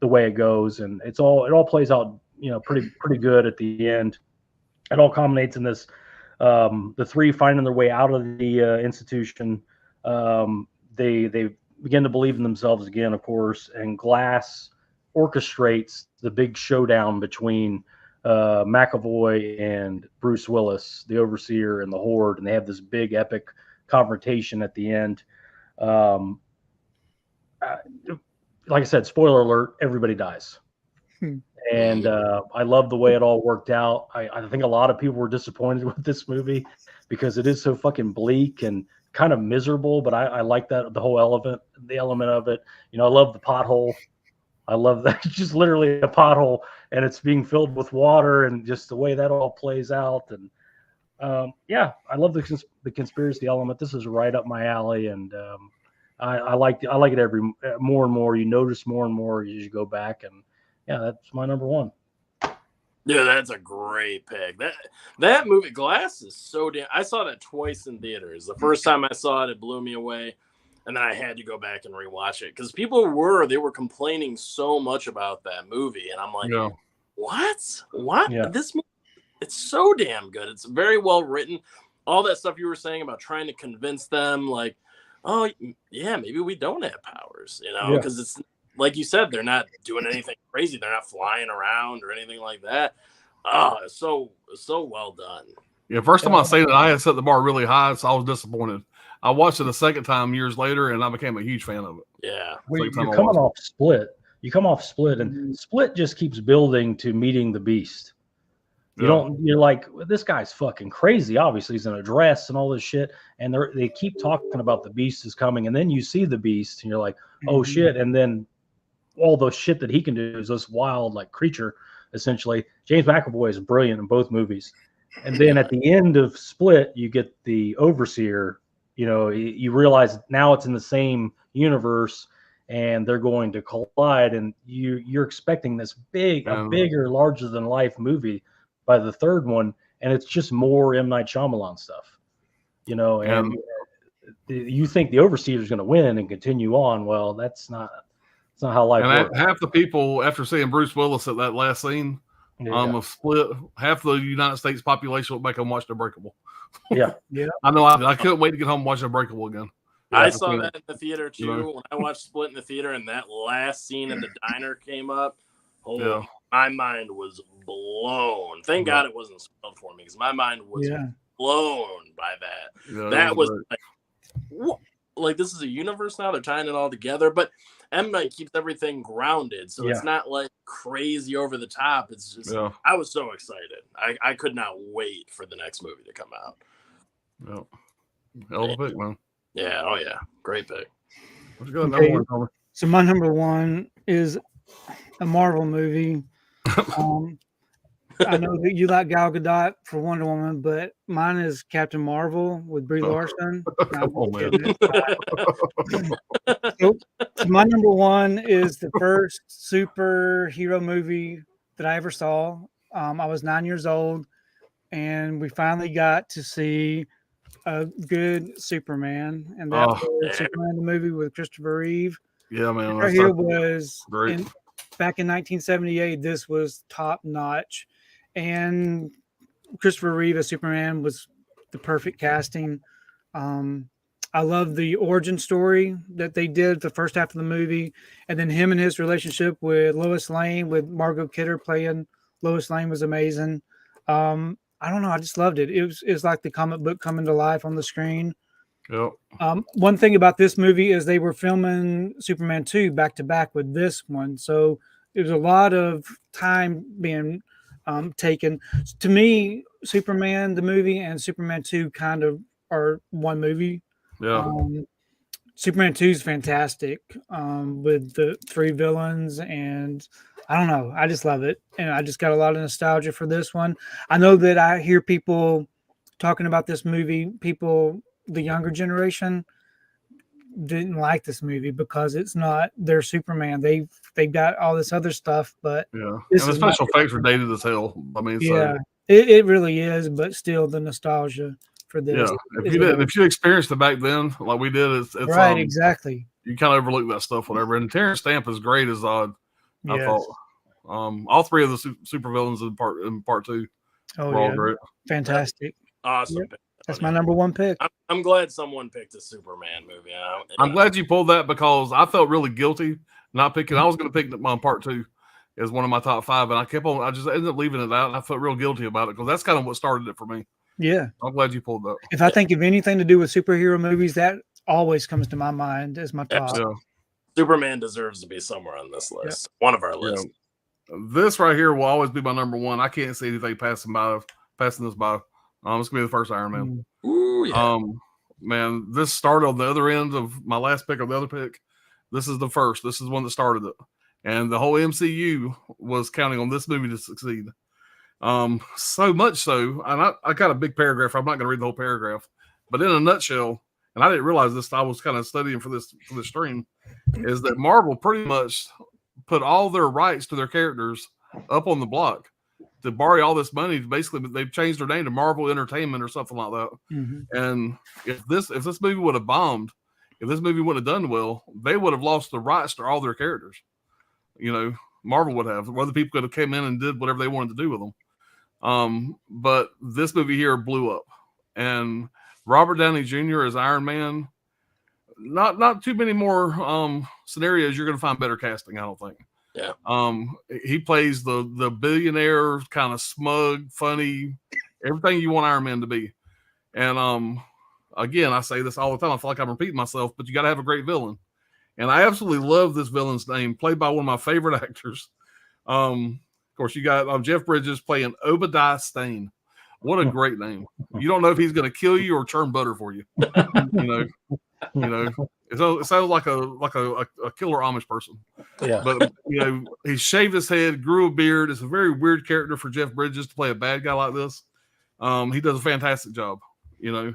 way it goes, and it all plays out pretty good at the end. It all culminates in this the three finding their way out of the institution. They begin to believe in themselves again, of course, and Glass orchestrates the big showdown between McAvoy and Bruce Willis, the Overseer and the Horde, and they have this big epic confrontation at the end. Like I said, spoiler alert, everybody dies. And I love the way it all worked out. I think a lot of people were disappointed with this movie because it is so fucking bleak and kind of miserable, but I like that, the whole element of it. I love the pothole. I love that. It's just literally a pothole and it's being filled with water, and just the way that all plays out. And I love the conspiracy element. This is right up my alley, and I like it more and more. You notice more and more as you go back, and that's my number one. Yeah, that's a great pick. That movie Glass is so damn. I saw that twice in theaters. The first time I saw it, it blew me away, and then I had to go back and rewatch it because people were complaining so much about that movie, and I'm like, what? Yeah. This movie, it's so damn good. It's very well written. All that stuff you were saying about trying to convince them, like, oh yeah, maybe we don't have powers, because it's. Like you said, they're not doing anything crazy. They're not flying around or anything like that. Oh, so well done. Yeah, first time I seen it, I had set the bar really high, so I was disappointed. I watched it a second time years later, and I became a huge fan of it. Yeah. Well, you're coming off Split. You come off Split, and Split just keeps building to meeting the Beast. You're like, this guy's fucking crazy. Obviously, he's in a dress and all this shit. And they keep talking about the Beast is coming. And then you see the Beast, and you're like, oh shit. And then all the shit that he can do is this wild like creature, essentially. James McAvoy is brilliant in both movies. And then at the end of Split, you get the Overseer. You realize now it's in the same universe, and they're going to collide, and you're expecting this bigger, larger than life movie by the third one, and it's just more M. Night Shyamalan stuff, and you think the Overseer is going to win and continue on. Well, that's not how life works. Half the people, after seeing Bruce Willis at that last scene of Split, half the United States population will make them watch Unbreakable. Yeah. I know. I couldn't wait to get home and watch Unbreakable again. I saw that in the theater too. When I watched Split in the theater, and that last scene in the diner came up, my mind was blown. Thank God it wasn't spoiled for me, because my mind was blown by that. Yeah, that was like, this is a universe now. They're tying it all together, but M. Night keeps everything grounded, so it's not like crazy over the top. It's just I was so excited. I could not wait for the next movie to come out. Hell of a pick, man. Yeah, oh yeah, great pick. What's good? Okay. Number one, so my number one is a Marvel movie. I know that you like Gal Gadot for Wonder Woman, but mine is Captain Marvel with Brie Larson. So my number one is the first superhero movie that I ever saw. I was 9 years old, and we finally got to see a good Superman, and that was Superman the movie with Christopher Reeve. Yeah, man. Right here was back in 1978. This was top notch, and Christopher Reeve as Superman was the perfect casting. I love the origin story that they did the first half of the movie, and then him and his relationship with Lois Lane, with Margot Kidder playing Lois Lane, was amazing. I don't know. I just loved it. It's like the comic book coming to life on the screen. Yep. One thing about this movie is they were filming Superman 2 back to back with this one. So there's a lot of time being taken. To me, Superman, the movie, and Superman 2 kind of are one movie. Yeah. Superman 2 is fantastic with the three villains, and I don't know. I just love it. And I just got a lot of nostalgia for this one. I know that I hear people talking about this movie, the younger generation didn't like this movie because it's not their Superman. They've got all this other stuff, but and the special effects are dated as hell. I mean, it really is, but still the nostalgia for this. Yeah, if you experienced it back then, like we did, it's right, exactly. You kind of overlook that stuff, whatever. And Terrence Stamp is great as Zod. I thought all three of the super villains in part two were all great. Fantastic, awesome. Yep. That's my number one pick. I'm glad someone picked a Superman movie. I'm glad you pulled that because I felt really guilty not picking. I was going to pick part two as one of my top five, and I just ended up leaving it out, and I felt real guilty about it because that's kind of what started it for me. Yeah. I'm glad you pulled that. If I think of anything to do with superhero movies, that always comes to my mind as my top. Yeah. Superman deserves to be somewhere on this list. One of our lists. This right here will always be my number one. I can't see anything passing this by. It's gonna be the first Iron Man. Ooh, yeah. Man, this started on the other end of my last pick or the other pick. This is the first. This is one that started it, and the whole MCU was counting on this movie to succeed. So much so, and I got a big paragraph. I'm not going to read the whole paragraph, but in a nutshell, and I didn't realize this. I was kind of studying for this stream, is that Marvel pretty much put all their rights to their characters up on the block to borrow all this money. Basically, they've changed their name to Marvel Entertainment or something like that. Mm-hmm. And if this movie would have bombed, if this movie wouldn't have done well, they would have lost the rights to all their characters. Marvel would have. Other people could have came in and did whatever they wanted to do with them. But this movie here blew up, and Robert Downey Jr. as Iron Man. Not too many more scenarios you're going to find better casting, I don't think. Yeah. He plays the billionaire, kind of smug, funny, everything you want Iron Man to be. And again, I say this all the time. I feel like I'm repeating myself, but you got to have a great villain. And I absolutely love this villain's name, played by one of my favorite actors. Of course, you got Jeff Bridges playing Obadiah Stane. What a great name! You don't know if he's going to kill you or churn butter for you. It sounds like a killer Amish person. Yeah. But he shaved his head, grew a beard. It's a very weird character for Jeff Bridges to play a bad guy like this. He does a fantastic job. Of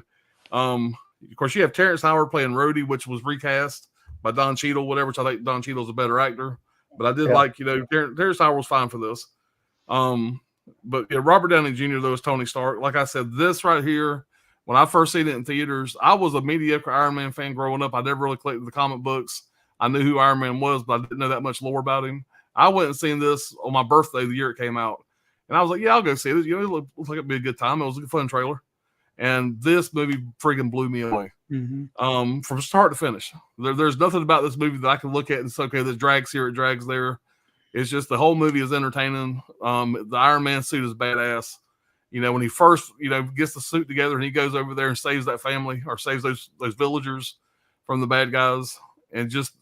course, you have Terrence Howard playing Rhodey, which was recast by Don Cheadle, whatever, which I think Don Cheadle's a better actor. But I did Yeah. like, Terrence Howard was fine for this. But yeah, Robert Downey Jr. though is Tony Stark. Like I said, this right here, when I first seen it in theaters, I was a mediocre Iron Man fan growing up. I never really collected the comic books. I knew who Iron Man was, but I didn't know that much lore about him. I went and seen this on my birthday the year it came out. And I was like, yeah, I'll go see it. It looks like it'd be a good time. It was a fun trailer. And this movie freaking blew me away. Mm-hmm. From start to finish. There's nothing about this movie that I can look at and say, okay, this drags here, it drags there. It's just the whole movie is entertaining. The Iron Man suit is badass. When he first, gets the suit together and he goes over there and saves that family or saves those villagers from the bad guys, and just,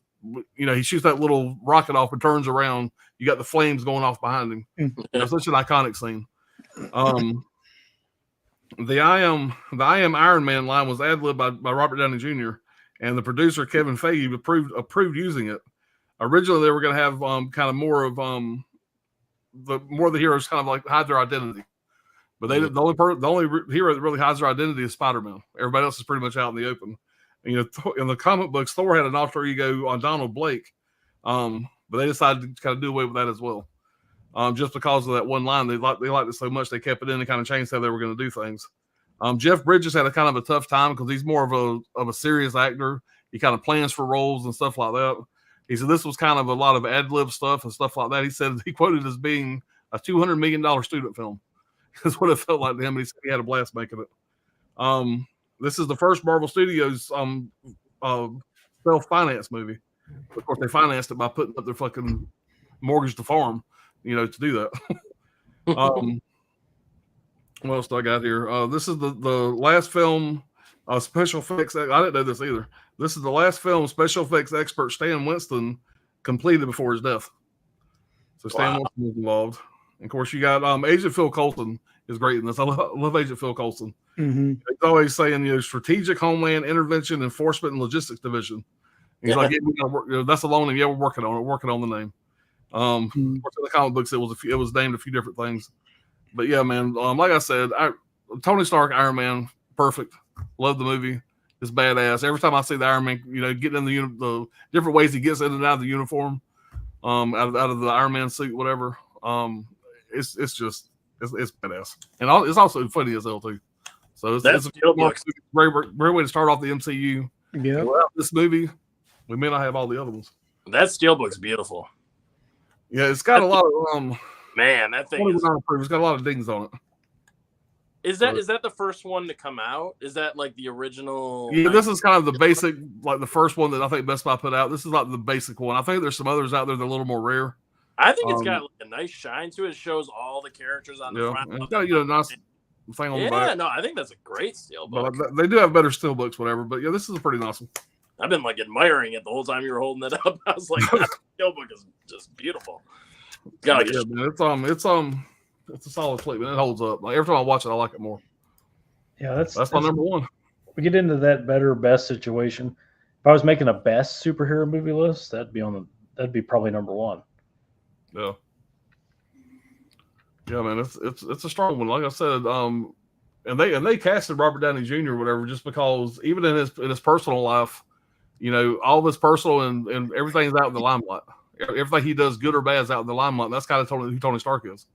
he shoots that little rocket off and turns around. You got the flames going off behind him. It's such an iconic scene. The I am Iron Man line was ad-libbed by Robert Downey Jr. and the producer Kevin Feige approved using it. Originally, they were going to have kind of more of the heroes kind of like hide their identity, but they didn't. The only hero that really hides their identity is Spider-Man. Everybody else is pretty much out in the open. And, in the comic books, Thor had an alter ego on Donald Blake, but they decided to kind of do away with that as well. Just because of that one line, they liked it so much they kept it in and kind of changed how they were going to do things. Jeff Bridges had a kind of a tough time because he's more of a serious actor. He kind of plans for roles and stuff like that. He said this was kind of a lot of ad-lib stuff and stuff like that. He said he quoted as being a $200 million student film. That's what it felt like to him. He said he had a blast making it. This is the first Marvel Studios self-finance movie. Of course, they financed it by putting up their fucking mortgage to farm, to do that. What else do I got here? This is the last film special effects. I didn't know this either. This is the last film special effects expert Stan Winston completed before his death. So Stan Winston was involved. And of course, you got Agent Phil Coulson is great in this. I love Agent Phil Coulson. Mm-hmm. He's always saying, Strategic Homeland Intervention Enforcement and Logistics Division. He's like, yeah, we gotta work, that's the loan name. Yeah, we're working on it. Working on the name. Of course, in the comic books, it was named a few different things. But yeah, man, like I said, Tony Stark, Iron Man, perfect. Love the movie. It's badass. Every time I see the Iron Man, getting in the different ways he gets in and out of the uniform, out of the Iron Man suit, whatever. It's badass, and it's also funny as hell too. So it's a great way to start off the MCU. Yeah, this movie, we may not have all the other ones. That steelbook's beautiful. Yeah, it's got a lot of man, that thing is. It's got a lot of dings on it. Is that the first one to come out? Is that like the original? Yeah, this is kind of the basic, like the first one that I think Best Buy put out. This is like the basic one. I think there's some others out there that are a little more rare. I think it's got like a nice shine to it. It shows all the characters on the front. It's got a nice thing on the back. Yeah, no, I think that's a great steelbook. But they do have better steelbooks, whatever. But yeah, this is a pretty nice one. I've been like admiring it the whole time you were holding it up. I was like, that steelbook is just beautiful. Man, it's a solid flick, man. It holds up. Like every time I watch it, I like it more. Yeah, that's my number one. We get into that better best situation. If I was making a best superhero movie list, that'd be probably number one. Yeah. Yeah, man, it's a strong one. Like I said, and they casted Robert Downey Jr. or whatever just because even in his personal life, all of his personal and everything's out in the limelight. Everything he does, good or bad, is out in the limelight. That's kind of who Tony Stark is,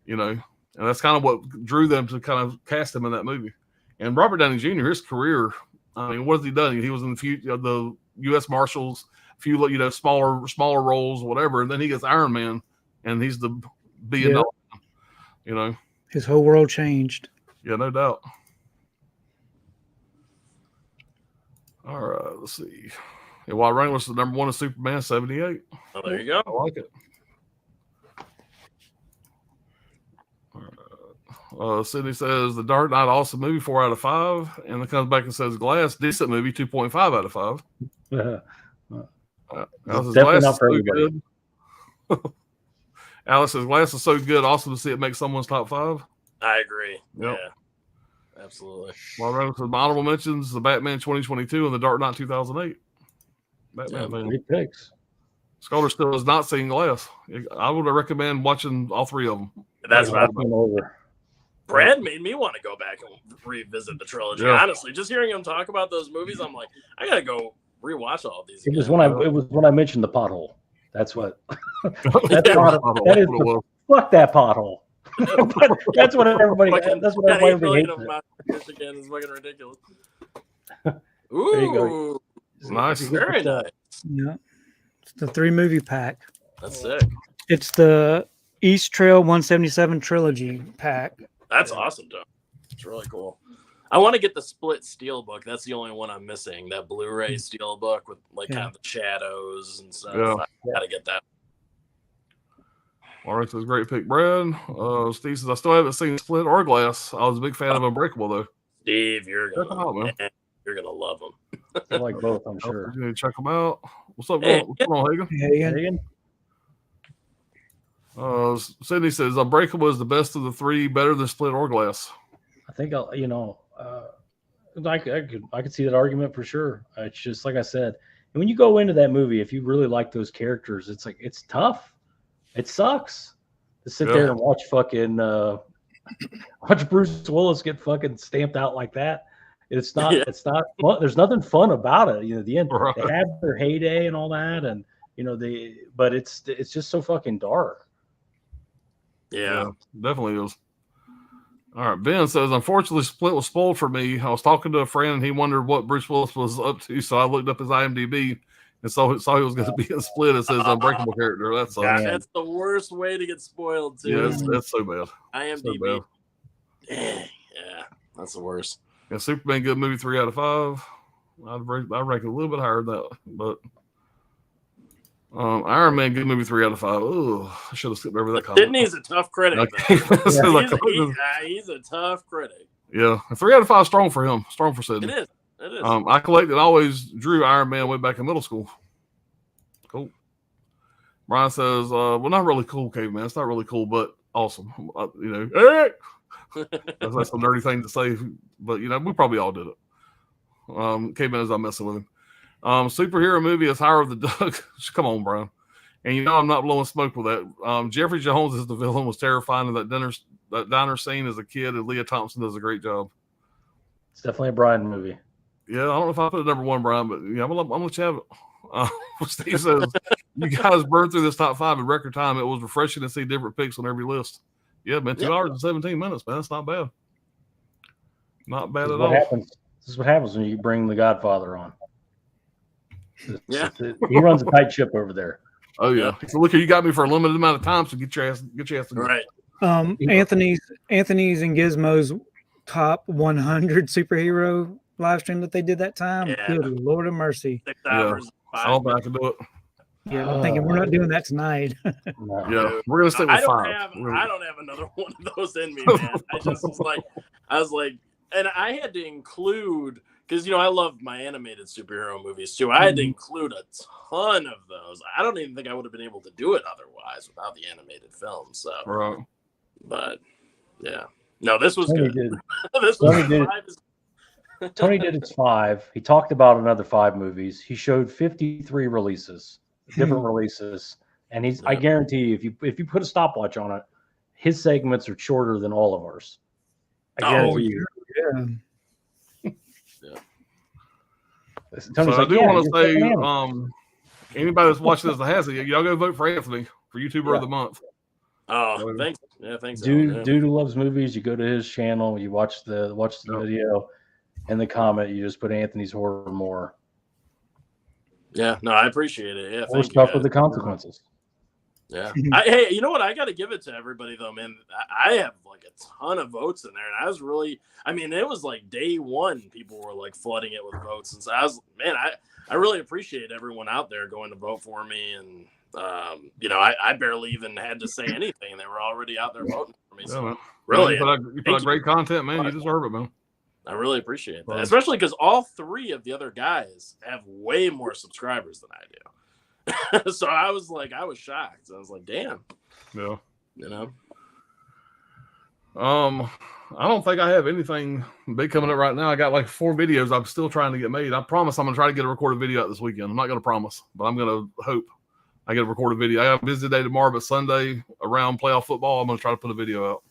and that's kind of what drew them to kind of cast him in that movie. And Robert Downey Jr., his career, I mean, what has he done? He was in the U.S. Marshals, a few smaller roles, whatever, and then he gets Iron Man, and he's the be and all. His whole world changed. Yeah, no doubt. All right, let's see. Yeah, Wild Rain was the number one of Superman 78. Oh, there you go. I like it. Sydney says The Dark Knight, awesome movie, 4 out of 5. And then comes back and says Glass, decent movie, 2.5 out of 5. Definitely not for everybody. Alice says Glass is so good, awesome to see it make someone's top 5. I agree. Yep. Yeah, absolutely. Wild Rain says my honorable mentions: The Batman 2022 and The Dark Knight 2008. Batman, man. Great picks. Scholar still has not seen Glass. I would recommend watching all 3 of them. That's what I'm over. Brad made me want to go back and revisit the trilogy. Yeah. Honestly, just hearing him talk about those movies, I'm like, I gotta go rewatch all of these. It was again. when I mentioned the pothole. That's what. That That is fuck that pothole. That's what everybody. Fucking- That's what got 8 everybody million hates. of them out there, Michigan is fucking ridiculous. There you go. Ooh, Nice. very nice. Yeah, it's the 3-movie pack. That's sick. It's the East Trail 177 trilogy pack. That's awesome, Joe. It's really cool. I want to get the split steel book. That's the only one I'm missing. That Blu-ray steel book with like kind of the shadows and stuff. Yeah. I gotta get that. All right, says great pick, Brad. Steve says I still haven't seen Split or Glass. I was a big fan of Unbreakable though. Steve, you're Check 'em out, man. gonna love them. I like both, I'm sure. You need to check them out. What's up, Hey, what's going on, Hagen? Yeah, Hagen? Sydney says Unbreakable is the best of the 3, better than Split or Glass. I think I'll, I could see that argument for sure. It's just like I said, and when you go into that movie, if you really like those characters, it's like it's tough. It sucks to sit there and watch fucking watch Bruce Willis get fucking stamped out like that. It's not. Yeah. It's not. Fun. There's nothing fun about it. The end. Right. They have their heyday and all that, and but it's just so fucking dark. Yeah. Definitely is. All right, Ben says, unfortunately, Split was spoiled for me. I was talking to a friend, and he wondered what Bruce Willis was up to, so I looked up his IMDb and saw he was going to be in Split as his Unbreakable character. That's God, that's the worst way to get spoiled too. yeah, that's so bad. IMDb. Yeah, that's the worst. Yeah, Superman, good movie, 3 out of 5. I'd rank it a little bit higher than that, but Iron Man, good movie, 3 out of 5. Oh, I should have skipped over that comment. Sydney's a tough critic. He's a tough critic. Yeah, 3 out of 5 strong for him. Strong for Sydney. It is. I collected, always drew Iron Man way back in middle school. Cool. Brian says, well, not really cool, Caveman. It's not really cool, but awesome. Hey! That's a nerdy thing to say, but we probably all did it. Caveman is not messing with him. Superhero movie is Howard the Duck. Come on, Brian. And I'm not blowing smoke with that. Jeffrey Jones as the villain was terrifying in that diner scene as a kid, and Leah Thompson does a great job. It's definitely a Brian movie. Yeah, I don't know if I put it number 1, Brian, but I'm gonna let you have it. Steve says, you guys burned through this top 5 in record time. It was refreshing to see different picks on every list. Yeah, man, 2 hours and 17 minutes, man. That's not bad. Not bad at all. This is what happens when you bring the Godfather on. Yeah. He runs a tight ship over there. Oh yeah. So look here, you got me for a limited amount of time, so get your ass to go. Right. Anthony's and Gizmo's top 100 superhero live stream that they did that time. Yeah. Good Lord of mercy. 6 hours. I don't think I can do it. Yeah, I'm thinking we're not doing that tonight. No. Yeah, we're gonna stick with 5. I don't have another one of those in me, man. I was like, and I had to include, because I love my animated superhero movies too. I had to include a ton of those. I don't even think I would have been able to do it otherwise without the animated film. So, Right. but yeah, no, this was Tony good. did. This was Tony did its 5. He talked about another 5 movies. He showed 53 releases, different releases, and I guarantee you, if you put a stopwatch on it, his segments are shorter than all of ours. I guarantee you. Yeah. Tony's So I like, do want to just say, pick an anybody that's watching this that has it, y'all go vote for Anthony for YouTuber of the month. Oh, thanks. Yeah, thanks. Dude who loves movies, you go to his channel, you watch the video, and the comment, you just put Anthony's Horror More. Yeah, no, I appreciate it. Yeah, Or thank you. stuff guys. with the consequences. Yeah. Hey, you know what? I got to give it to everybody though, man. I have like a ton of votes in there, and I was really, it was like day one, people were like flooding it with votes, and so I really appreciate everyone out there going to vote for me, and I barely even had to say anything; they were already out there voting for me. So man. really, You put out great content, man. You deserve it, man. I really appreciate that, especially because all 3 of the other guys have way more subscribers than I do. So I was shocked. I was like, damn. Yeah. I don't think I have anything big coming up right now. I got like 4 videos I'm still trying to get made. I promise I'm going to try to get a recorded video out this weekend. I'm not going to promise, but I'm going to hope I get a recorded video. I have a busy day tomorrow, but Sunday around playoff football, I'm going to try to put a video out.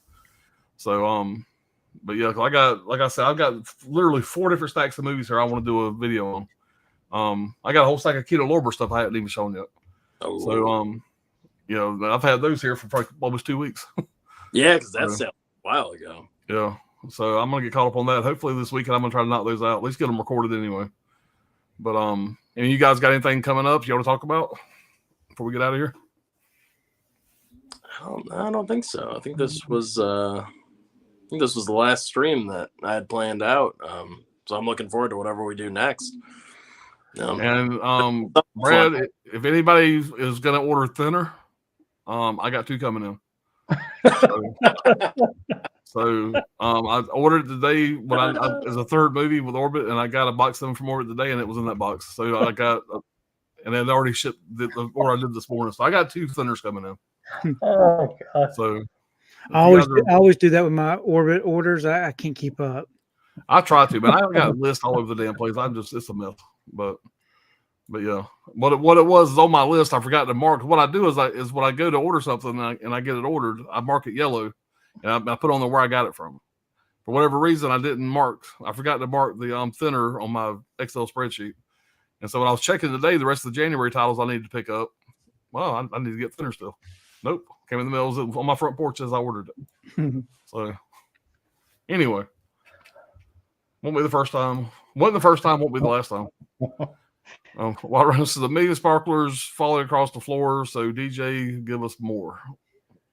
So, but yeah, I got, like I said, I've got literally 4 different stacks of movies here I want to do a video on. I got a whole stack of Keto Lorber stuff I haven't even shown yet. Oh. So, you know, I've had those here for probably almost 2 weeks. Yeah, because that's a while ago. Yeah. So I'm gonna get caught up on that. Hopefully this weekend I'm gonna try to knock those out. At least get them recorded anyway. But and you guys got anything coming up you want to talk about before we get out of here? I don't think so. I think this was the last stream that I had planned out. So I'm looking forward to whatever we do next. And Brad, if anybody is gonna order thinner, I got 2 coming in. So I ordered today when I as a 3rd movie with Orbit, and I got a box of them from Orbit today, and it was in that box. So I got, and then already shipped the order I did this morning. So I got 2 thinners coming in. Oh God. So I always do that with my Orbit orders. I can't keep up. I try to, but I haven't got a list all over the damn place. It's a mess. But yeah, what it was is on my list. I forgot to mark. What I do is when I go to order something and I get it ordered, I mark it yellow, and I put on there where I got it from. For whatever reason, I didn't mark. I forgot to mark the thinner on my Excel spreadsheet. And so when I was checking today, the rest of the January titles I needed to pick up, well, I need to get thinner still. Nope, came in the mail. It was on my front porch as I ordered it. So anyway, won't be the first time. Wasn't the first time. Won't be the last time. While runs to the million sparklers falling across the floor. So DJ, give us more.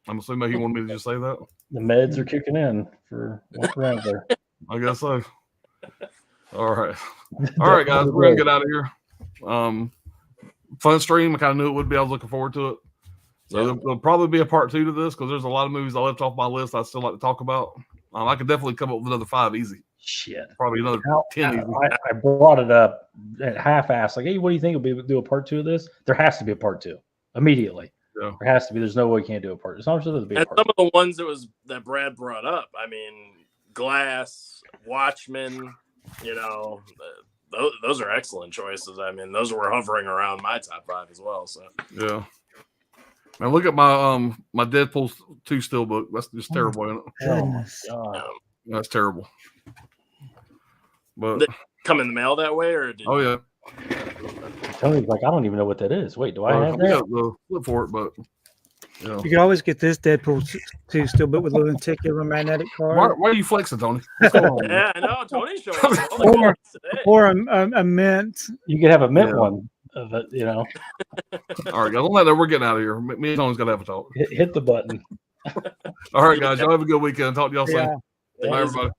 I'm assuming he wanted me to just say that. The meds are kicking in for walk around there. I guess so. All right, guys, we're gonna get out of here. Fun stream. I kind of knew it would be. I was looking forward to it. So there'll probably be a part 2 to this because there's a lot of movies I left off my list I still like to talk about. I could definitely come up with another 5 easy. Shit. Probably another 10 easy. I brought it up at half-assed. Like, hey, what do you think? We'll be able to do a part 2 of this? There has to be a part 2 immediately. Yeah. There has to be. There's no way you can't do a part. It's not sure there'll be a And part some of the ones that Brad brought up. I mean, Glass, Watchmen. You know, those are excellent choices. I mean, those were hovering around my top 5 as well. So yeah. And look at my my Deadpool 2 steelbook. That's just terrible, isn't it? Oh my God. That's terrible. But come in the mail that way, or did yeah. Tony's like, I don't even know what that is. Wait, do I have we that? got the flip for it, but yeah. You can always get this Deadpool 2 still, but with a lenticular magnetic card. Why are you flexing, Tony? What's going on? Yeah, I know. Tony's showing us all the cards today. Or a mint. You could have a mint one of it, you know. All right, guys. On that note, we're getting out of here. Me and Tony's got to have a talk. Hit the button. All right, guys. Y'all have a good weekend. Talk to y'all soon. Yeah. Bye, everybody.